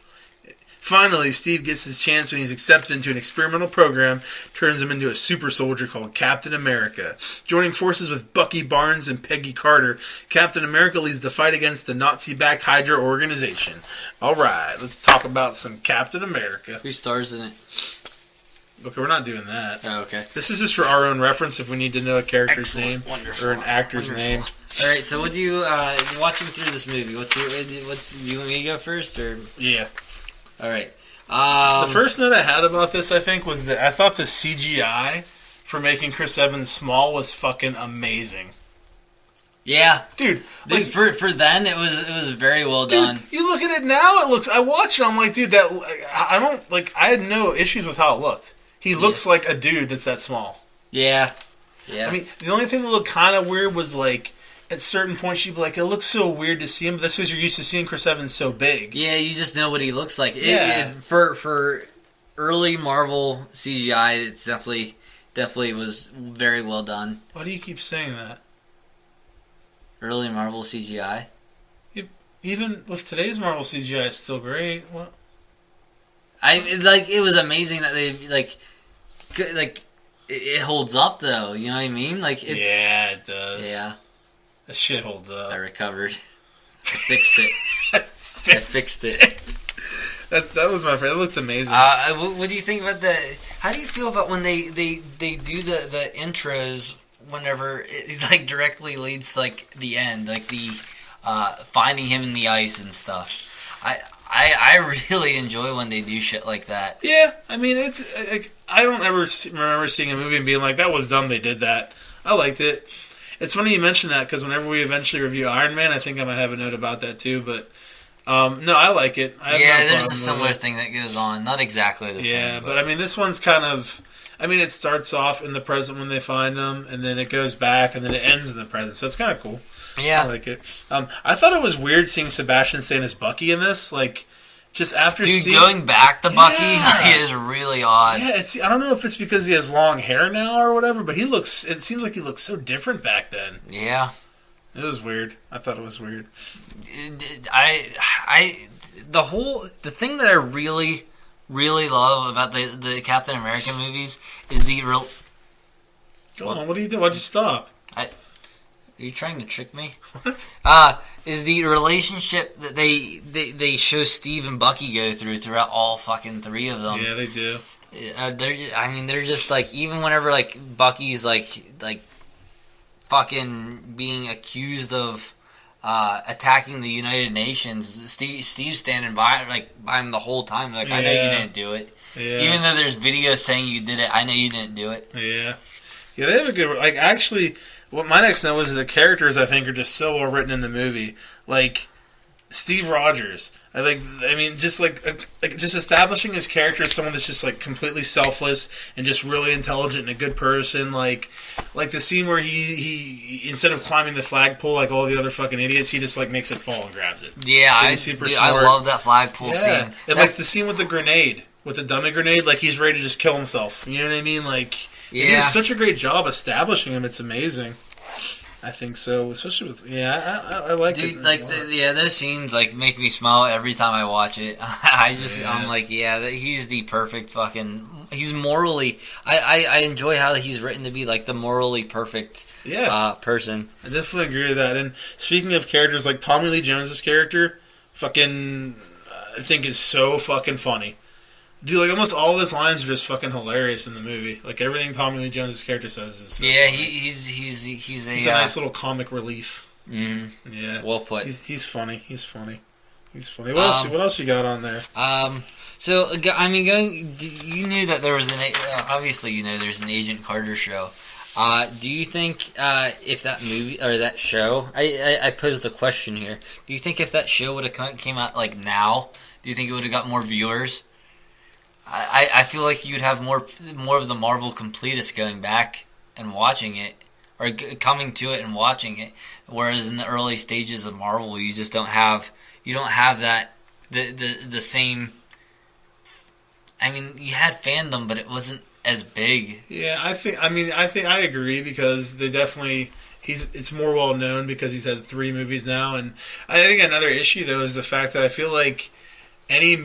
Finally, Steve gets his chance when he's accepted into an experimental program, turns him into a super soldier called Captain America. Joining forces with Bucky Barnes and Peggy Carter, Captain America leads the fight against the Nazi-backed Hydra organization. All right, let's talk about some Captain America. Who stars in it? Okay, we're not doing that. Oh, okay. This is just for our own reference if we need to know a character's name or an actor's name. All right, so what do you watching through this movie? What's you want me to go first or? Yeah. All right. The first note I had about this, I think, was that I thought the CGI for making Chris Evans small was fucking amazing. Yeah, dude. Like, for then, it was very well done. You look at it now; it looks. I watched it. I'm like, dude, that I don't like. I had no issues with how it looked. He looks like a dude that's that small. Yeah. I mean, the only thing that looked kind of weird was like, at certain points, you'd be like, it looks so weird to see him, but that's because you're used to seeing Chris Evans so big. Yeah, you just know what he looks like. Yeah. For early Marvel CGI, it definitely was very well done. Why do you keep saying that? Early Marvel CGI? Even with today's Marvel CGI, it's still great. What? It was amazing that they, it holds up, though. You know what I mean? Like, it's... Yeah, it does. Yeah. That shit holds up. I recovered. I fixed it. I fixed it. That was my favorite. It looked amazing. What do you think about how do you feel about when they do the intros whenever it directly leads to the end, the finding him in the ice and stuff? I really enjoy when they do shit like that. Yeah, I mean, I don't ever remember seeing a movie and being like, that was dumb they did that. I liked it. It's funny you mention that because whenever we eventually review Iron Man, I think I might have a note about that too. But no, I like it. I have no there's problem a similar thing that goes on. Not exactly the same. Yeah, but I mean, this one's kind of. I mean, it starts off in the present when they find him, and then it goes back, and then it ends in the present. So it's kind of cool. Yeah, I like it. I thought it was weird seeing Sebastian Stan as Bucky in this. Just after going back to Bucky is really odd. Yeah, I don't know if it's because he has long hair now or whatever, but it seems like he looks so different back then. Yeah. It was weird. I thought it was weird. The thing that I really, really love about the Captain America movies is the real... Go on, what do you do? Why'd you stop? Are you trying to trick me? What? Is the relationship that they show Steve and Bucky go throughout all fucking three of them. Yeah, they do. They're just even whenever Bucky's fucking being accused of attacking the United Nations, Steve's standing by him the whole time. I know you didn't do it. Yeah. Even though there's videos saying you did it, I know you didn't do it. Yeah. Yeah, they have a good... actually... What my next note was the characters, I think, are just so well written in the movie. Steve Rogers. Just just establishing his character as someone that's just like completely selfless and just really intelligent and a good person. Like the scene where he instead of climbing the flagpole like all the other fucking idiots, he just like makes it fall and grabs it. Yeah, I love that flagpole scene. And like the scene with the grenade, with the dummy grenade, like he's ready to just kill himself. You know what I mean? Like, he does such a great job establishing him. It's amazing. I think so, especially with I like it. Dude, like those scenes like make me smile every time I watch it. I'm like, he's the perfect fucking. He's morally. I enjoy how he's written to be like the morally perfect person. I definitely agree with that. And speaking of characters, like Tommy Lee Jones's character, fucking, I think is so fucking funny. Dude, like almost all of his lines are just fucking hilarious in the movie. Like everything Tommy Lee Jones' character says is so funny. He's a nice little comic relief. Mm-hmm. Yeah, well put. He's funny. He's funny. What else you got on there? So I mean, you knew that there was obviously you know there's an Agent Carter show. Do you think if that movie or that show? I posed a question here. Do you think if that show would have came out like now, do you think it would have got more viewers? I feel like you'd have more of the Marvel completists going back and watching it, or coming to it and watching it. Whereas in the early stages of Marvel, you just don't have that the same. I mean, you had fandom, but it wasn't as big. Yeah, I think I agree because they definitely. It's more well known because he's had 3 movies now, and I think another issue though is the fact that I feel like. Any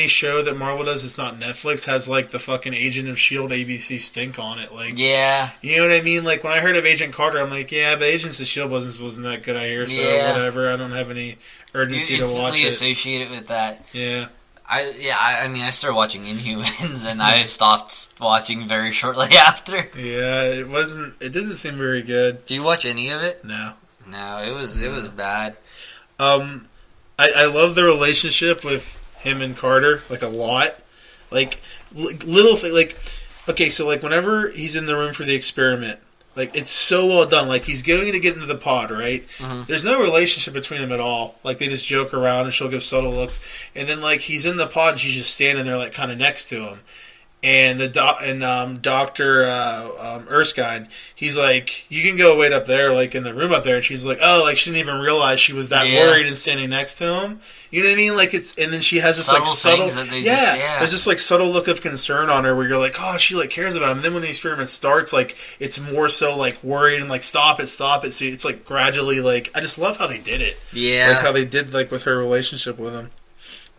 show that Marvel does that's not Netflix has like the fucking Agent of S.H.I.E.L.D. ABC stink on it. Like, yeah, you know what I mean? Like when I heard of Agent Carter, I'm like, yeah, but Agents of S.H.I.E.L.D. wasn't that good. I hear so whatever. I don't have any urgency to watch it. You instantly associate it with that. Yeah. I mean, I started watching Inhumans and I stopped watching very shortly after. Yeah, it didn't seem very good. Do you watch any of it? No. No, it was bad. I love the relationship with him and Carter, like, a lot. Like, little thing, like, okay, so, like, whenever he's in the room for the experiment, like, it's so well done. Like, he's going to get into the pod, right? Mm-hmm. There's no relationship between them at all. Like, they just joke around and she'll give subtle looks. And then, like, he's in the pod and she's just standing there, like, kind of next to him. And Dr. Erskine, he's like, you can go wait up there, like, in the room up there. And she's like, oh, like, she didn't even realize she was that worried and standing next to him. You know what I mean? Like, and then she has this, subtle there's this, like, subtle look of concern on her where you're like, oh, she, like, cares about him. And then when the experiment starts, like, it's more so, like, worried and, like, stop it. So it's, like, gradually, like, I just love how they did it. Yeah. Like, how they did, like, with her relationship with him.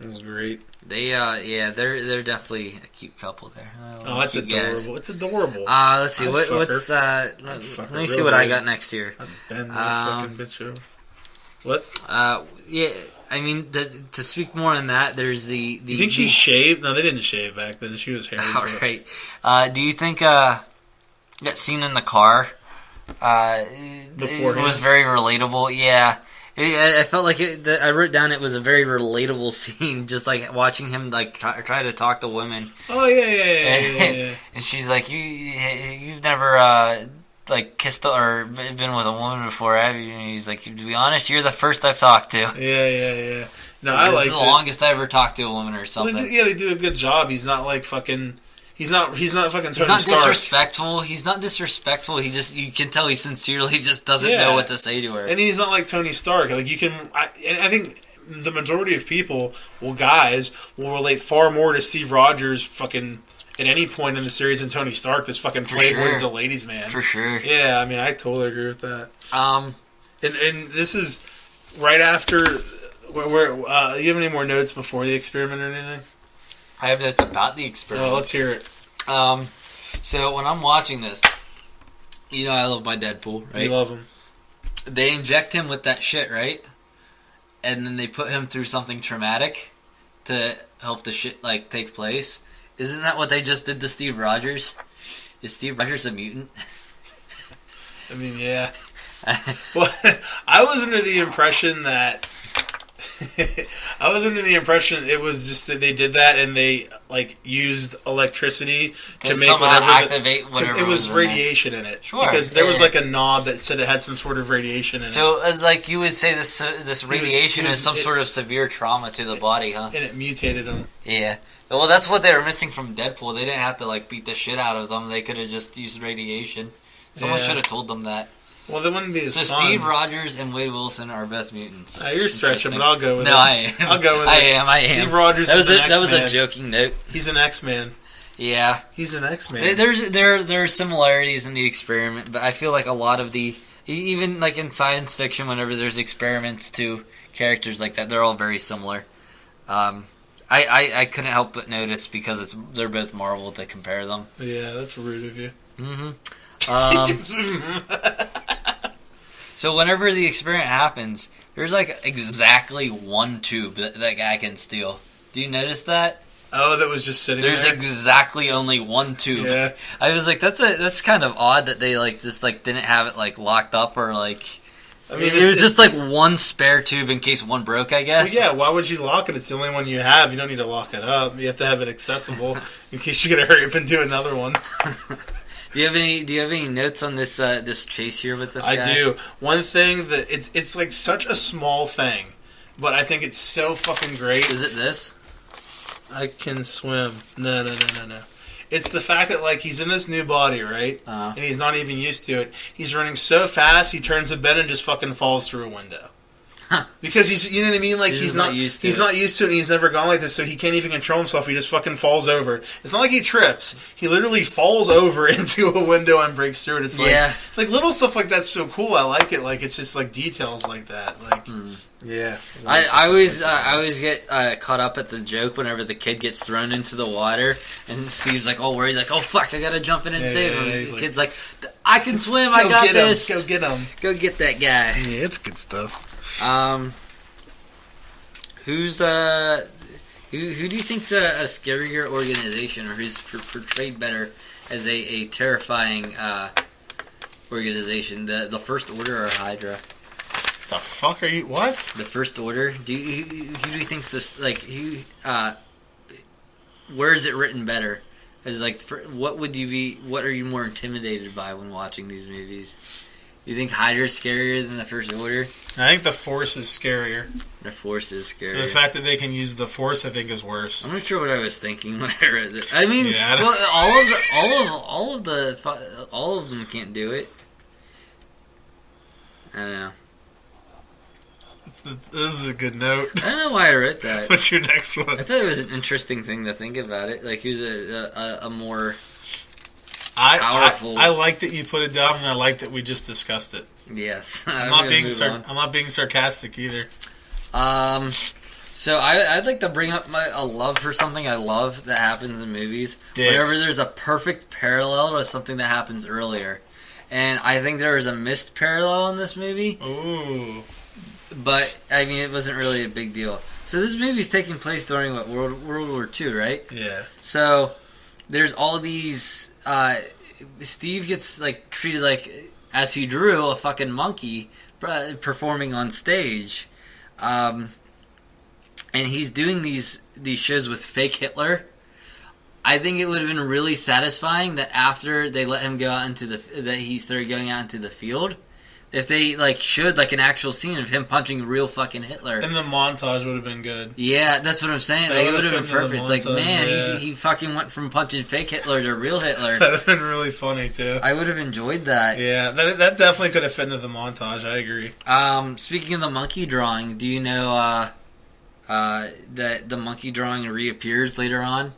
It was great. They're definitely a cute couple there. Oh, that's adorable. Guys. It's adorable. Let's see what's let me see what I got next here. I'd bend that fucking bitch over. What? Yeah, I mean to speak more on that, there's the you think she shaved? No, they didn't shave back then. She was hairy. All right. Do you think that scene in the car it was very relatable? Yeah. I felt like I wrote down it was a very relatable scene, just like watching him like try to talk to women. Oh yeah. And she's like, you've never like kissed or been with a woman before, have you? And he's like, to be honest, you're the first I've talked to. Yeah. No, I like it's the longest I ever talked to a woman or something. Well, they do a good job. He's not like fucking. He's not fucking Tony Stark. He's not disrespectful. He's not disrespectful. He just, you can tell he sincerely just doesn't know what to say to her. And he's not like Tony Stark. Like I think the majority of people, guys, will relate far more to Steve Rogers fucking at any point in the series than Tony Stark. This fucking playboy is a ladies' man. For sure. Yeah, I mean, I totally agree with that. And this is right after. Where you have any more notes before the experiment or anything? I have notes about the experiment. Well, let's hear it. So when I'm watching this, you know I love my Deadpool, right? You love him. They inject him with that shit, right? And then they put him through something traumatic to help the shit like take place. Isn't that what they just did to Steve Rogers? Is Steve Rogers a mutant? I mean, yeah. Well, I was under the impression that I was under the impression it was just that they did that and they like used electricity to make whatever activate whatever. It was radiation in it. Sure, because there was like a knob that said it had some sort of radiation in it. So, like you would say, this radiation is some sort of severe trauma to the body, huh? And it mutated them. Yeah. Well, that's what they were missing from Deadpool. They didn't have to like beat the shit out of them. They could have just used radiation. Someone should have told them that. Well, they wouldn't be as fun. So Steve Rogers and Wade Wilson are both mutants. You're stretching, but I'll go with it. No, I am. I'll go with it. I am. Steve Rogers is an X-Man. That was a joking note. He's an X-Man. Yeah. He's an X-Man. There are similarities in the experiment, but I feel like a lot of the... Even like in science fiction, whenever there's experiments to characters like that, they're all very similar. I couldn't help but notice because they're both Marvel to compare them. Yeah, that's rude of you. Mm-hmm. So whenever the experiment happens, there's like exactly one tube that guy can steal. Do you notice that? Oh, that was just sitting there? There's exactly only one tube. Yeah. I was like, that's kind of odd that they like just like didn't have it like locked up or like... I mean, it was just like one spare tube in case one broke, I guess. Well, yeah, why would you lock it? It's the only one you have. You don't need to lock it up. You have to have it accessible in case you gotta hurry up and do another one. Do you have any notes on this this chase here with this guy? I do. One thing that it's like such a small thing, but I think it's so fucking great. Is it this? I can swim. No. It's the fact that like he's in this new body, right? And he's not even used to it. He's running so fast, he turns a bend and just fucking falls through a window. Because he's, you know what I mean? Like he's not used to it. He's not used to it and he's never gone like this, so he can't even control himself. He just fucking falls over. It's not like he trips. He literally falls over into a window and breaks through it. It's like little stuff like that's so cool. I like it. Like it's just like details like that. Like yeah. I always get caught up at the joke whenever the kid gets thrown into the water and Steve's like all worried, like, oh fuck, I gotta jump in and save him. The kid's like, I can swim. I got this. Go get him. Go get that guy. Yeah, it's good stuff. Who's who do you think's a scarier organization, or who's portrayed better as a terrifying organization? The First Order or Hydra? The fuck are you? What? The First Order. Who do you think's this? Like who? Where is it written better? As like, what would you be? What are you more intimidated by when watching these movies? You think Hydra's scarier than the First Order? I think the Force is scarier. The Force is scarier. So the fact that they can use the Force, I think, is worse. I'm not sure what I was thinking when I read it. I mean, all of them can't do it. I don't know. This is a good note. I don't know why I wrote that. What's your next one? I thought it was an interesting thing to think about it. Like, who's a more powerful... I like that you put it down, and I like that we just discussed it. Yes. I'm not being sarcastic either. So I'd like to bring up a love for something I love that happens in movies. Dicks. Whenever there's a perfect parallel to something that happens earlier. And I think there is a missed parallel in this movie. Ooh. But, I mean, it wasn't really a big deal. So this movie's taking place during, what, World War II, right? Yeah. So there's all these... Steve gets, like, treated like, as he drew, a fucking monkey performing on stage. And he's doing these shows with fake Hitler. I think it would have been really satisfying that after they let him go out that he started going out into the field, if they like showed like an actual scene of him punching real fucking Hitler. And the montage would have been good. Yeah, that's what I'm saying. Like, it would have been perfect. Like, man, he fucking went from punching fake Hitler to real Hitler. That would have been really funny too. I would have enjoyed that. Yeah, that definitely could have fit into the montage. I agree. Speaking of the monkey drawing, do you know that the monkey drawing reappears later on?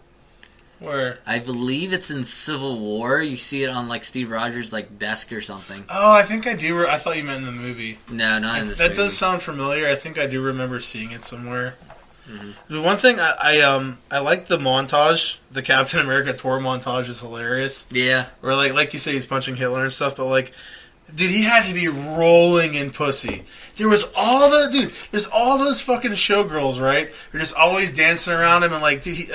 Where? I believe it's in Civil War. You see it on like Steve Rogers' like desk or something. Oh, I think I do. I thought you meant in the movie. No, not in this movie. That does sound familiar. I think I do remember seeing it somewhere. Mm-hmm. The one thing I like the montage. The Captain America tour montage is hilarious. Yeah. Where like you say, he's punching Hitler and stuff, but like, dude, he had to be rolling in pussy. There's all those fucking showgirls, right? They're just always dancing around him and like, dude,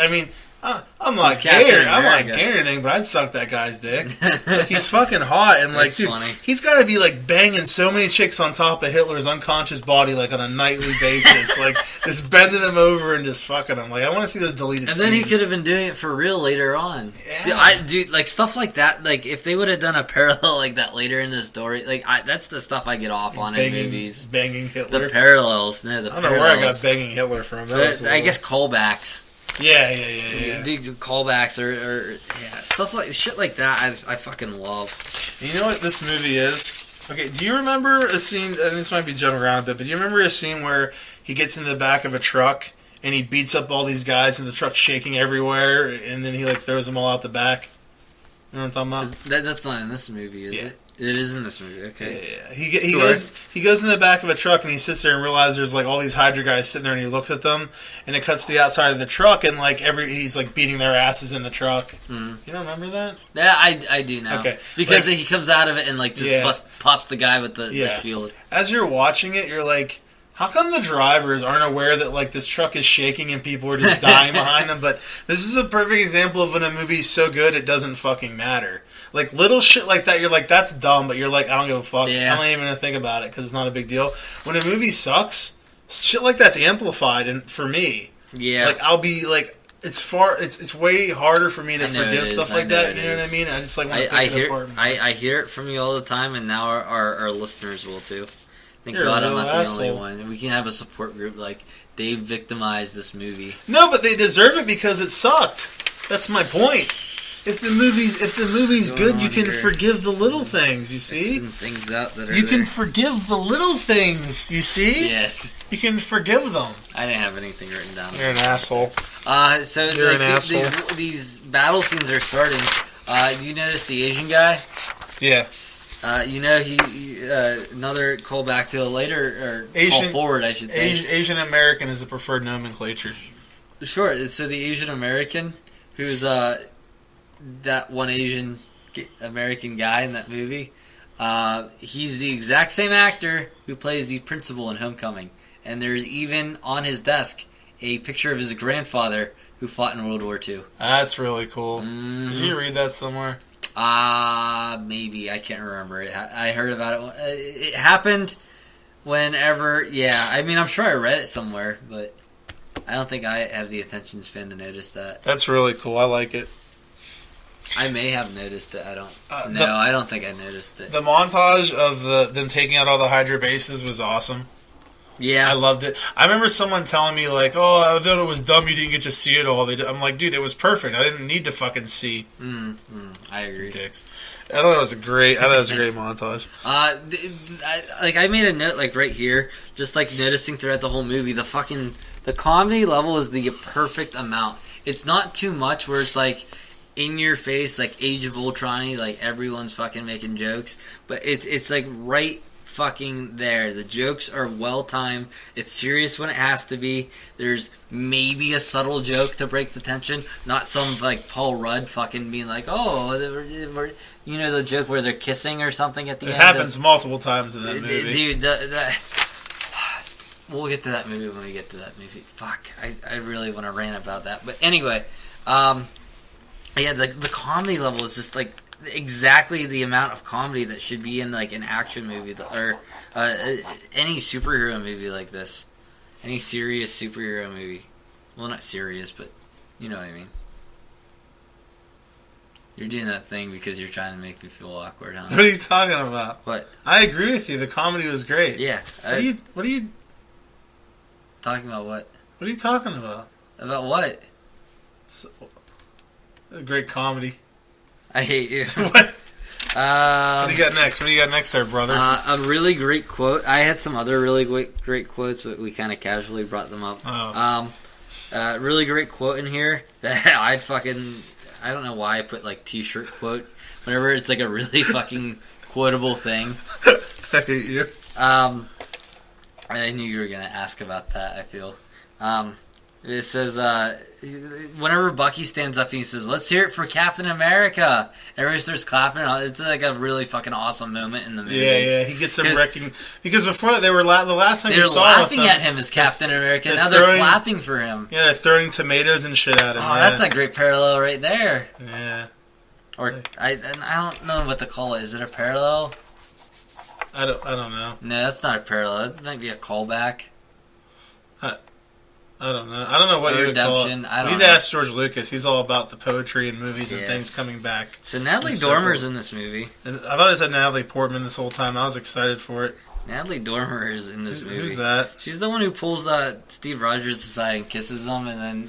I'm not gay anything, but I'd suck that guy's dick. Like, he's fucking hot, and like, dude, funny. he's got to be like banging so many chicks on top of Hitler's unconscious body, like on a nightly basis, like just bending them over and just fucking them. Like, I want to see those deleted. And scenes. then he could have been doing it for real later on. Yeah. Dude, like stuff like that. Like if they would have done a parallel like that later in the story, like that's the stuff I get off on in movies. Banging Hitler. The parallels, I don't know where I got banging Hitler from. I guess callbacks. Yeah. Dude, callbacks or stuff like shit like that. I fucking love. You know what this movie is? Okay, do you remember a scene? And this might be jumping around a bit, but do you remember a scene where he gets in the back of a truck and he beats up all these guys and the truck's shaking everywhere, and then he like throws them all out the back? You know what I'm talking about? That's not in this movie, is it? It is in this movie. Okay. Yeah. He goes in the back of a truck and he sits there and realizes there's like all these Hydra guys sitting there, and he looks at them and it cuts to the outside of the truck, and like he's like beating their asses in the truck. You don't remember that? Yeah, I do now. Okay. Because he comes out of it and like just pops the guy with the shield. As you're watching it, you're like, how come the drivers aren't aware that like this truck is shaking and people are just dying behind them? But this is a perfect example of when a movie's so good it doesn't fucking matter. Like little shit like that, you're like, that's dumb, but you're like, I don't give a fuck. Yeah. I'm not even gonna think about it because it's not a big deal. When a movie sucks, shit like that's amplified, and for me, like I'll be like, it's way harder for me to forgive stuff like that. You know what I mean? I just like want to pick it apart. I hear it from you all the time, and now our listeners will too. Thank You're God I'm not asshole. the only one. We can have a support group like Dave victimized this movie. No, but they deserve it because it sucked. That's my point. If the movie's good, you can forgive the little things. You see, things out that are you can forgive the little things. You see, yes, you can forgive them. I didn't have anything written down. You're an asshole. So you're an asshole. These battle scenes are starting. You notice the Asian guy? Yeah. You know, he another callback to a later or Asian, call forward, I should say. Asian American is the preferred nomenclature. Sure. So the Asian American, who's that one Asian American guy in that movie, he's the exact same actor who plays the principal in Homecoming. And there's even on his desk a picture of his grandfather who fought in World War II. That's really cool. Mm-hmm. Did you read that somewhere? Maybe. I can't remember it. I heard about it. It happened whenever... Yeah, I mean, I'm sure I read it somewhere, but I don't think I have the attention span to notice that. That's really cool. I like it. I may have noticed it. I don't... I don't think I noticed it. The montage of them taking out all the Hydra bases was awesome. Yeah. I loved it. I remember someone telling me, like, oh, I thought it was dumb you didn't get to see it all. I'm like, dude, it was perfect. I didn't need to fucking see. I agree. Dicks. I thought it was a great montage. I made a note, like, right here, just, like, noticing throughout the whole movie, the comedy level is the perfect amount. It's not too much where it's, like, in your face, like Age of Ultron-y, like everyone's fucking making jokes, but it's like right fucking there. The jokes are well timed. It's serious when it has to be. There's maybe a subtle joke to break the tension, not some like Paul Rudd fucking being like, oh, you know the joke where they're kissing or something at the end. It happens multiple times in that movie, dude. We'll get to that movie when we get to that movie. Fuck, I really want to rant about that, but anyway. Yeah, the comedy level is just like exactly the amount of comedy that should be in like an action movie or any superhero movie like this. Any serious superhero movie. Well, not serious, but you know what I mean. You're doing that thing because you're trying to make me feel awkward, huh? What are you talking about? What? I agree with you. The comedy was great. Yeah. What are you talking about? What? What are you talking about? About what? A great comedy. I hate you. What? What do you got next? What do you got next there, brother? A really great quote. I had some other really great quotes, but we kind of casually brought them up. Oh. Really great quote in here that I don't know why I put like t-shirt quote whenever it's like a really fucking quotable thing. I hate you. I knew you were gonna ask about that. I feel. It says, whenever Bucky stands up, he says, "Let's hear it for Captain America." Everybody starts clapping. It's like a really fucking awesome moment in the movie. Yeah. He gets them wrecking. Because before that, they were the last time they you were saw laughing them, at him as Captain America. Now they're clapping for him. Yeah, they're throwing tomatoes and shit at him. Oh, that's a great parallel right there. Yeah. Or I don't know what to call it. Is it a parallel? I don't know. No, that's not a parallel. That might be a callback. I don't know. I don't know what you would call it. We need to ask George Lucas. He's all about the poetry and movies and things coming back. So Natalie Dormer's in this movie. I thought it said Natalie Portman this whole time. I was excited for it. Natalie Dormer is in this movie. Who's that? She's the one who pulls Steve Rogers aside and kisses him, and then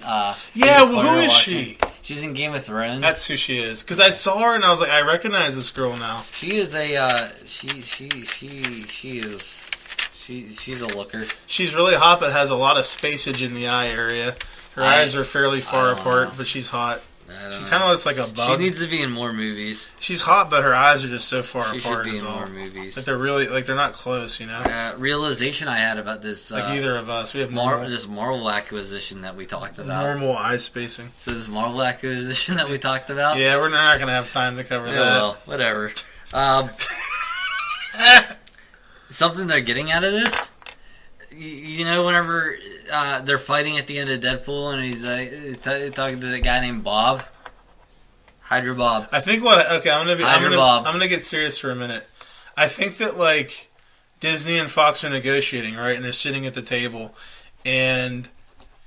who is she? She's in Game of Thrones. That's who she is. Because I saw her and I was like, I recognize this girl now. She is a she's a looker. She's really hot, but has a lot of spacage in the eye area. Her eyes are fairly far apart, but she's hot. She kind of looks like a bug. She needs to be in more movies. She's hot, but her eyes are just so far apart. She should be in more movies. Like they're not close, you know. Realization I had about this, like either of us, we have this Marvel acquisition that we talked about. Normal eye spacing. So this Marvel acquisition that we talked about. Yeah, we're not going to have time to cover that. Well, whatever. Something they're getting out of this. You know, whenever they're fighting at the end of Deadpool, and he's like talking to the guy named Bob, Hydra Bob. I think I'm gonna get serious for a minute. I think that like Disney and Fox are negotiating, right? And they're sitting at the table, and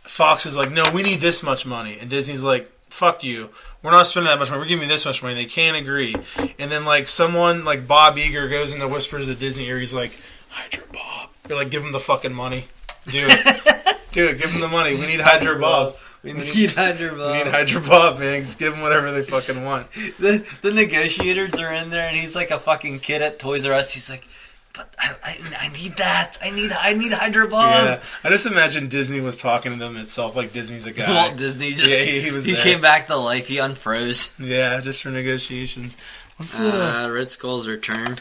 Fox is like, "No, we need this much money," and Disney's like, "Fuck you, we're not spending that much money. We're giving you this much money." They can't agree, and then like someone like Bob Iger goes in the whispers of Disney ear. He's like, "Hydra Bob." You're like, give him the fucking money. Do it. Give him the money. We need Hydra Bob. We need Hydra Bob. We need Hydra Bob, man. Just give them whatever they fucking want. The negotiators are in there, and he's like a fucking kid at Toys R Us. He's like, but I need that. I need Hydra Bob. Yeah. I just imagine Disney was talking to them itself, like Disney's a guy. Walt Disney he came back to life. He unfroze. Yeah, just for negotiations. Red Skull's return.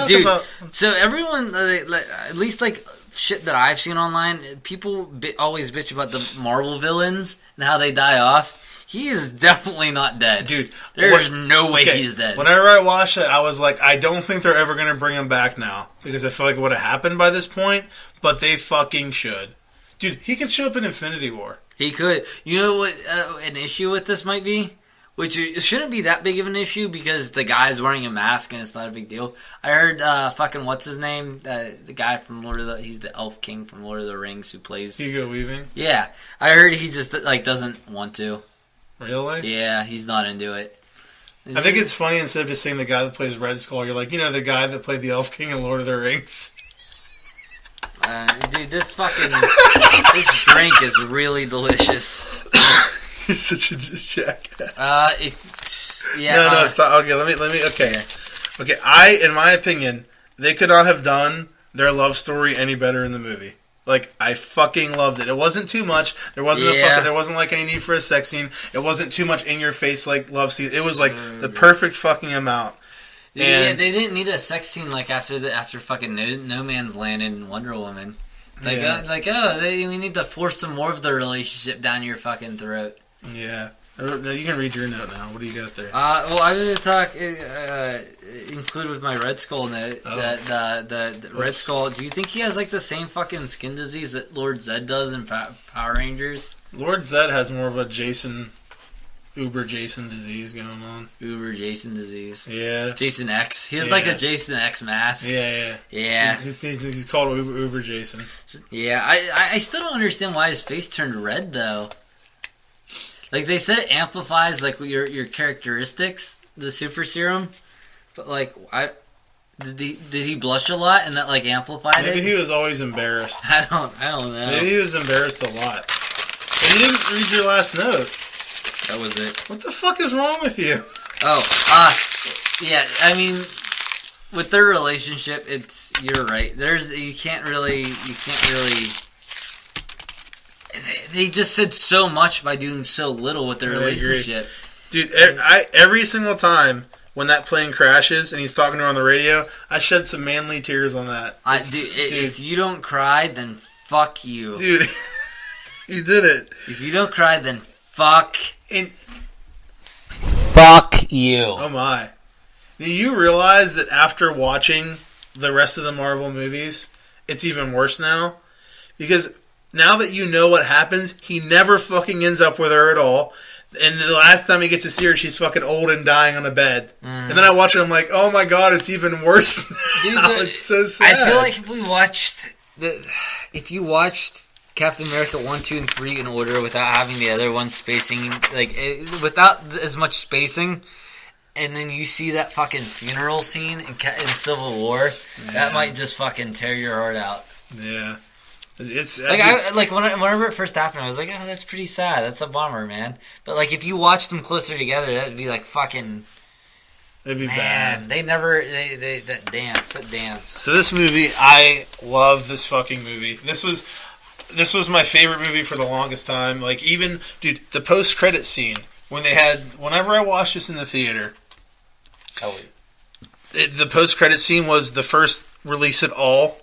Dude, so everyone, at least like shit that I've seen online, people always bitch about the Marvel villains and how they die off. He is definitely not dead. Dude, there's no way he's dead. Whenever I watched it, I was like, I don't think they're ever going to bring him back now. Because I feel like it would have happened by this point, but they fucking should. Dude, he could show up in Infinity War. He could. You know what an issue with this might be? Which it shouldn't be that big of an issue because the guy's wearing a mask and it's not a big deal. I heard fucking what's his name? The guy from he's the Elf King from Lord of the Rings who plays Hugo Weaving. Yeah, I heard he just like doesn't want to. Really? Yeah, he's not into it. I think it's funny instead of just saying the guy that plays Red Skull, you're like, the guy that played the Elf King in Lord of the Rings. Dude, this drink is really delicious. You're such a jackass. No, stop. Okay, let me. Okay. In my opinion, they could not have done their love story any better in the movie. Like, I fucking loved it. It wasn't too much. There wasn't there wasn't like any need for a sex scene. It wasn't too much in your face like love scene. It was like the perfect fucking amount. Yeah, they didn't need a sex scene like after fucking No Man's Land and Wonder Woman. We need to force some more of the relationship down your fucking throat. Yeah. You can read your note now. What do you got there? Well, I was going to talk, include with my Red Skull note, that the Red Skull, do you think he has like the same fucking skin disease that Lord Zed does in Power Rangers? Lord Zed has more of a Uber Jason disease going on. Uber Jason disease. Yeah. Jason X. He has like a Jason X mask. Yeah. He's called Uber Jason. Yeah, I still don't understand why his face turned red though. Like they said, it amplifies like your characteristics, the super serum. But like, did he blush a lot and that like amplified it? Maybe he was always embarrassed. I don't know. Maybe he was embarrassed a lot. But you didn't read your last note. That was it. What the fuck is wrong with you? Yeah. I mean, with their relationship, you're right. You can't really. They just said so much by doing so little with their relationship. Dude, every single time when that plane crashes and he's talking to her on the radio, I shed some manly tears on that. If you don't cry, then fuck you. Dude, You did it. If you don't cry, then fuck And you. oh my. Do you realize that after watching the rest of the Marvel movies, it's even worse now? Because now that you know what happens, he never fucking ends up with her at all. And the last time he gets to see her, she's fucking old and dying on a bed. And then I watch it, I'm like, oh my god, it's even worse now. It's so sad. I feel like if you watched Captain America 1, 2, and 3 in order without having the other one spacing, without as much spacing, and then you see that fucking funeral scene in Civil War, that might just fucking tear your heart out. Yeah. Whenever it first happened, I was like, oh, that's pretty sad. That's a bummer, man. But if you watched them closer together, that'd be fucking. It'd be man, bad. That dance. So this movie, I love this fucking movie. This was my favorite movie for the longest time. Even, dude, the post-credit scene whenever I watched this in the theater, the post-credit scene was the first release at all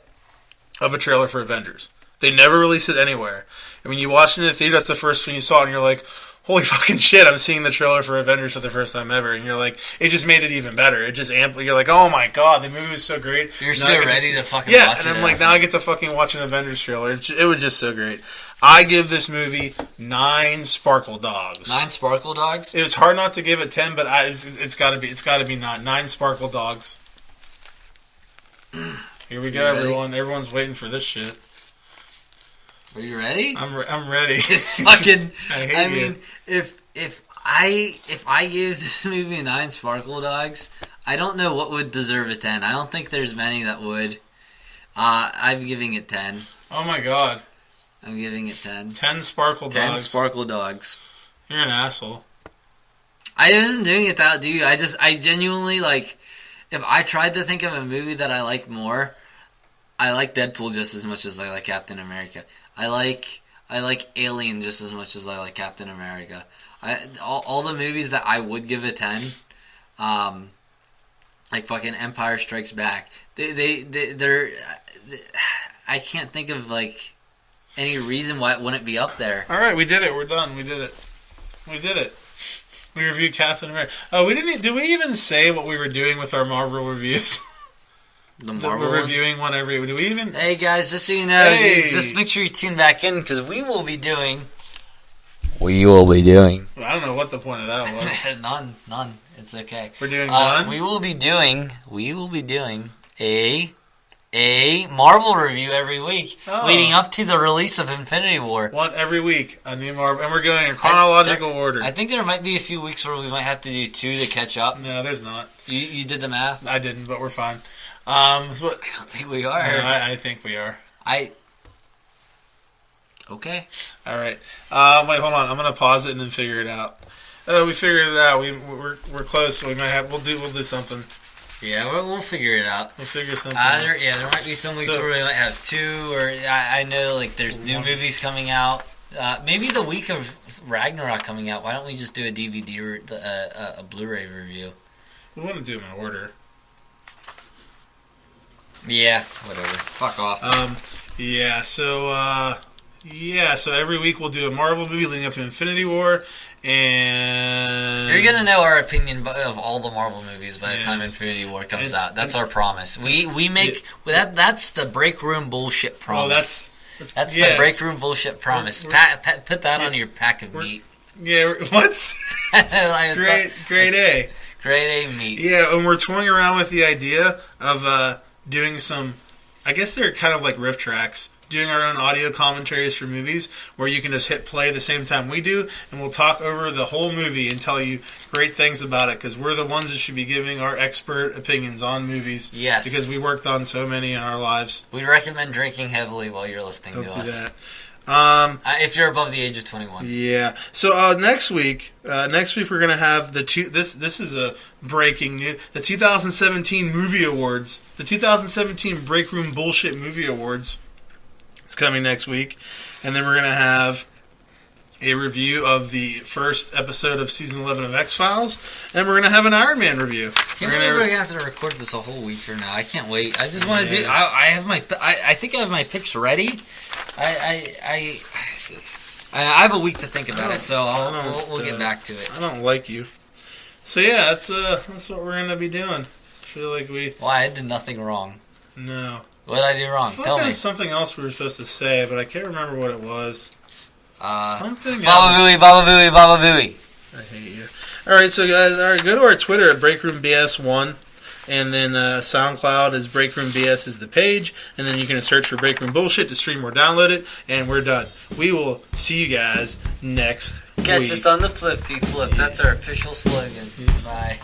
of a trailer for Avengers. They never released it anywhere. And when you watched it in the theater, that's the first thing you saw, and you're like, holy fucking shit, I'm seeing the trailer for Avengers for the first time ever. And you're like, it just made it even better. It just you're like, oh my god, the movie was so great. You're still ready to fucking watch it. Yeah, and I'm like, now I get to fucking watch an Avengers trailer. It was just so great. I give this movie 9 sparkle dogs. 9 sparkle dogs? It was hard not to give it 10, but it's gotta be 9 sparkle dogs. Here we go, everyone. Everyone's waiting for this shit. Are you ready? I'm ready. It's fucking. I mean, if I gave this movie 9 sparkle dogs, I don't know what would deserve a 10. I don't think there's many that would. I'm giving it 10. Oh my god. I'm giving it 10. 10 sparkle dogs. 10 sparkle dogs. You're an asshole. I wasn't doing it that, dude. I genuinely if I tried to think of a movie that I like more, I like Deadpool just as much as I like Captain America. I like Alien just as much as I like Captain America. All the movies that I would give a 10, fucking Empire Strikes Back. They're I can't think of any reason why it wouldn't be up there. All right, we did it. We're done. We did it. We reviewed Captain America. Oh, we didn't. Did we even say what we were doing with our Marvel reviews? The Marvel we're reviewing one every. Do we even? Hey guys, just so you know, dude, just make sure you tune back in because we will be doing. Well, I don't know what the point of that was. None. It's okay. We're doing none. We will be doing a Marvel review every week, leading up to the release of Infinity War. One every week, a new Marvel, and we're going in chronological order. I think there might be a few weeks where we might have to do 2 to catch up. No, there's not. You did the math? I didn't, but we're fine. I don't think we are. No, I think we are. Okay. All right. Wait, hold on. I'm gonna pause it and then figure it out. We figured it out. We're close. We might have. We'll do something. Yeah, we'll figure it out. We'll figure something out. There might be some weeks where we might have 2, or I know there's new movies coming out. Maybe the week of Ragnarok coming out. Why don't we just do a DVD or a Blu-ray review? We want to do them in order. Yeah, whatever. Fuck off. So every week we'll do a Marvel movie leading up to Infinity War, and you're gonna know our opinion of all the Marvel movies by the time Infinity War comes out. That's our promise. We make that's the Breakroom bullshit promise. That's the Breakroom bullshit promise. Put that on your pack of meat. Yeah, what? Grade A. Grade A meat. Yeah, and we're toying around with the idea of doing some, I guess they're kind of like riff tracks, doing our own audio commentaries for movies where you can just hit play the same time we do, and we'll talk over the whole movie and tell you great things about it, because we're the ones that should be giving our expert opinions on movies. Yes. Because we worked on so many in our lives. We recommend drinking heavily while you're listening to us. Don't do that. If you're above the age of 21. Yeah. So next week we're going to have this is a breaking news. The 2017 Movie Awards. The 2017 Breakroom Bullshit Movie Awards. It's coming next week. And then we're going to have a review of the first episode of Season 11 of X-Files. And we're going to have an Iron Man review. We're going to have to record this a whole week from now. I can't wait. I just want to do... I think I have my picks ready. I have a week to think about it, so we'll get back to it. I don't like you. So yeah, that's what we're gonna be doing. I feel like we. Well, I did nothing wrong. No. What did I do wrong? Tell me. There's something else we were supposed to say, but I can't remember what it was. Something Baba else. Booey, Baba Booey, Baba Booey. I hate you. Alright, so guys, go to our Twitter at BreakroomBS1, and then SoundCloud is BreakroomBS is the page, and then you can search for Breakroom Bullshit to stream or download it, and we're done. We will see you guys next week. Catch us on the Flip. That's our official slogan. Bye.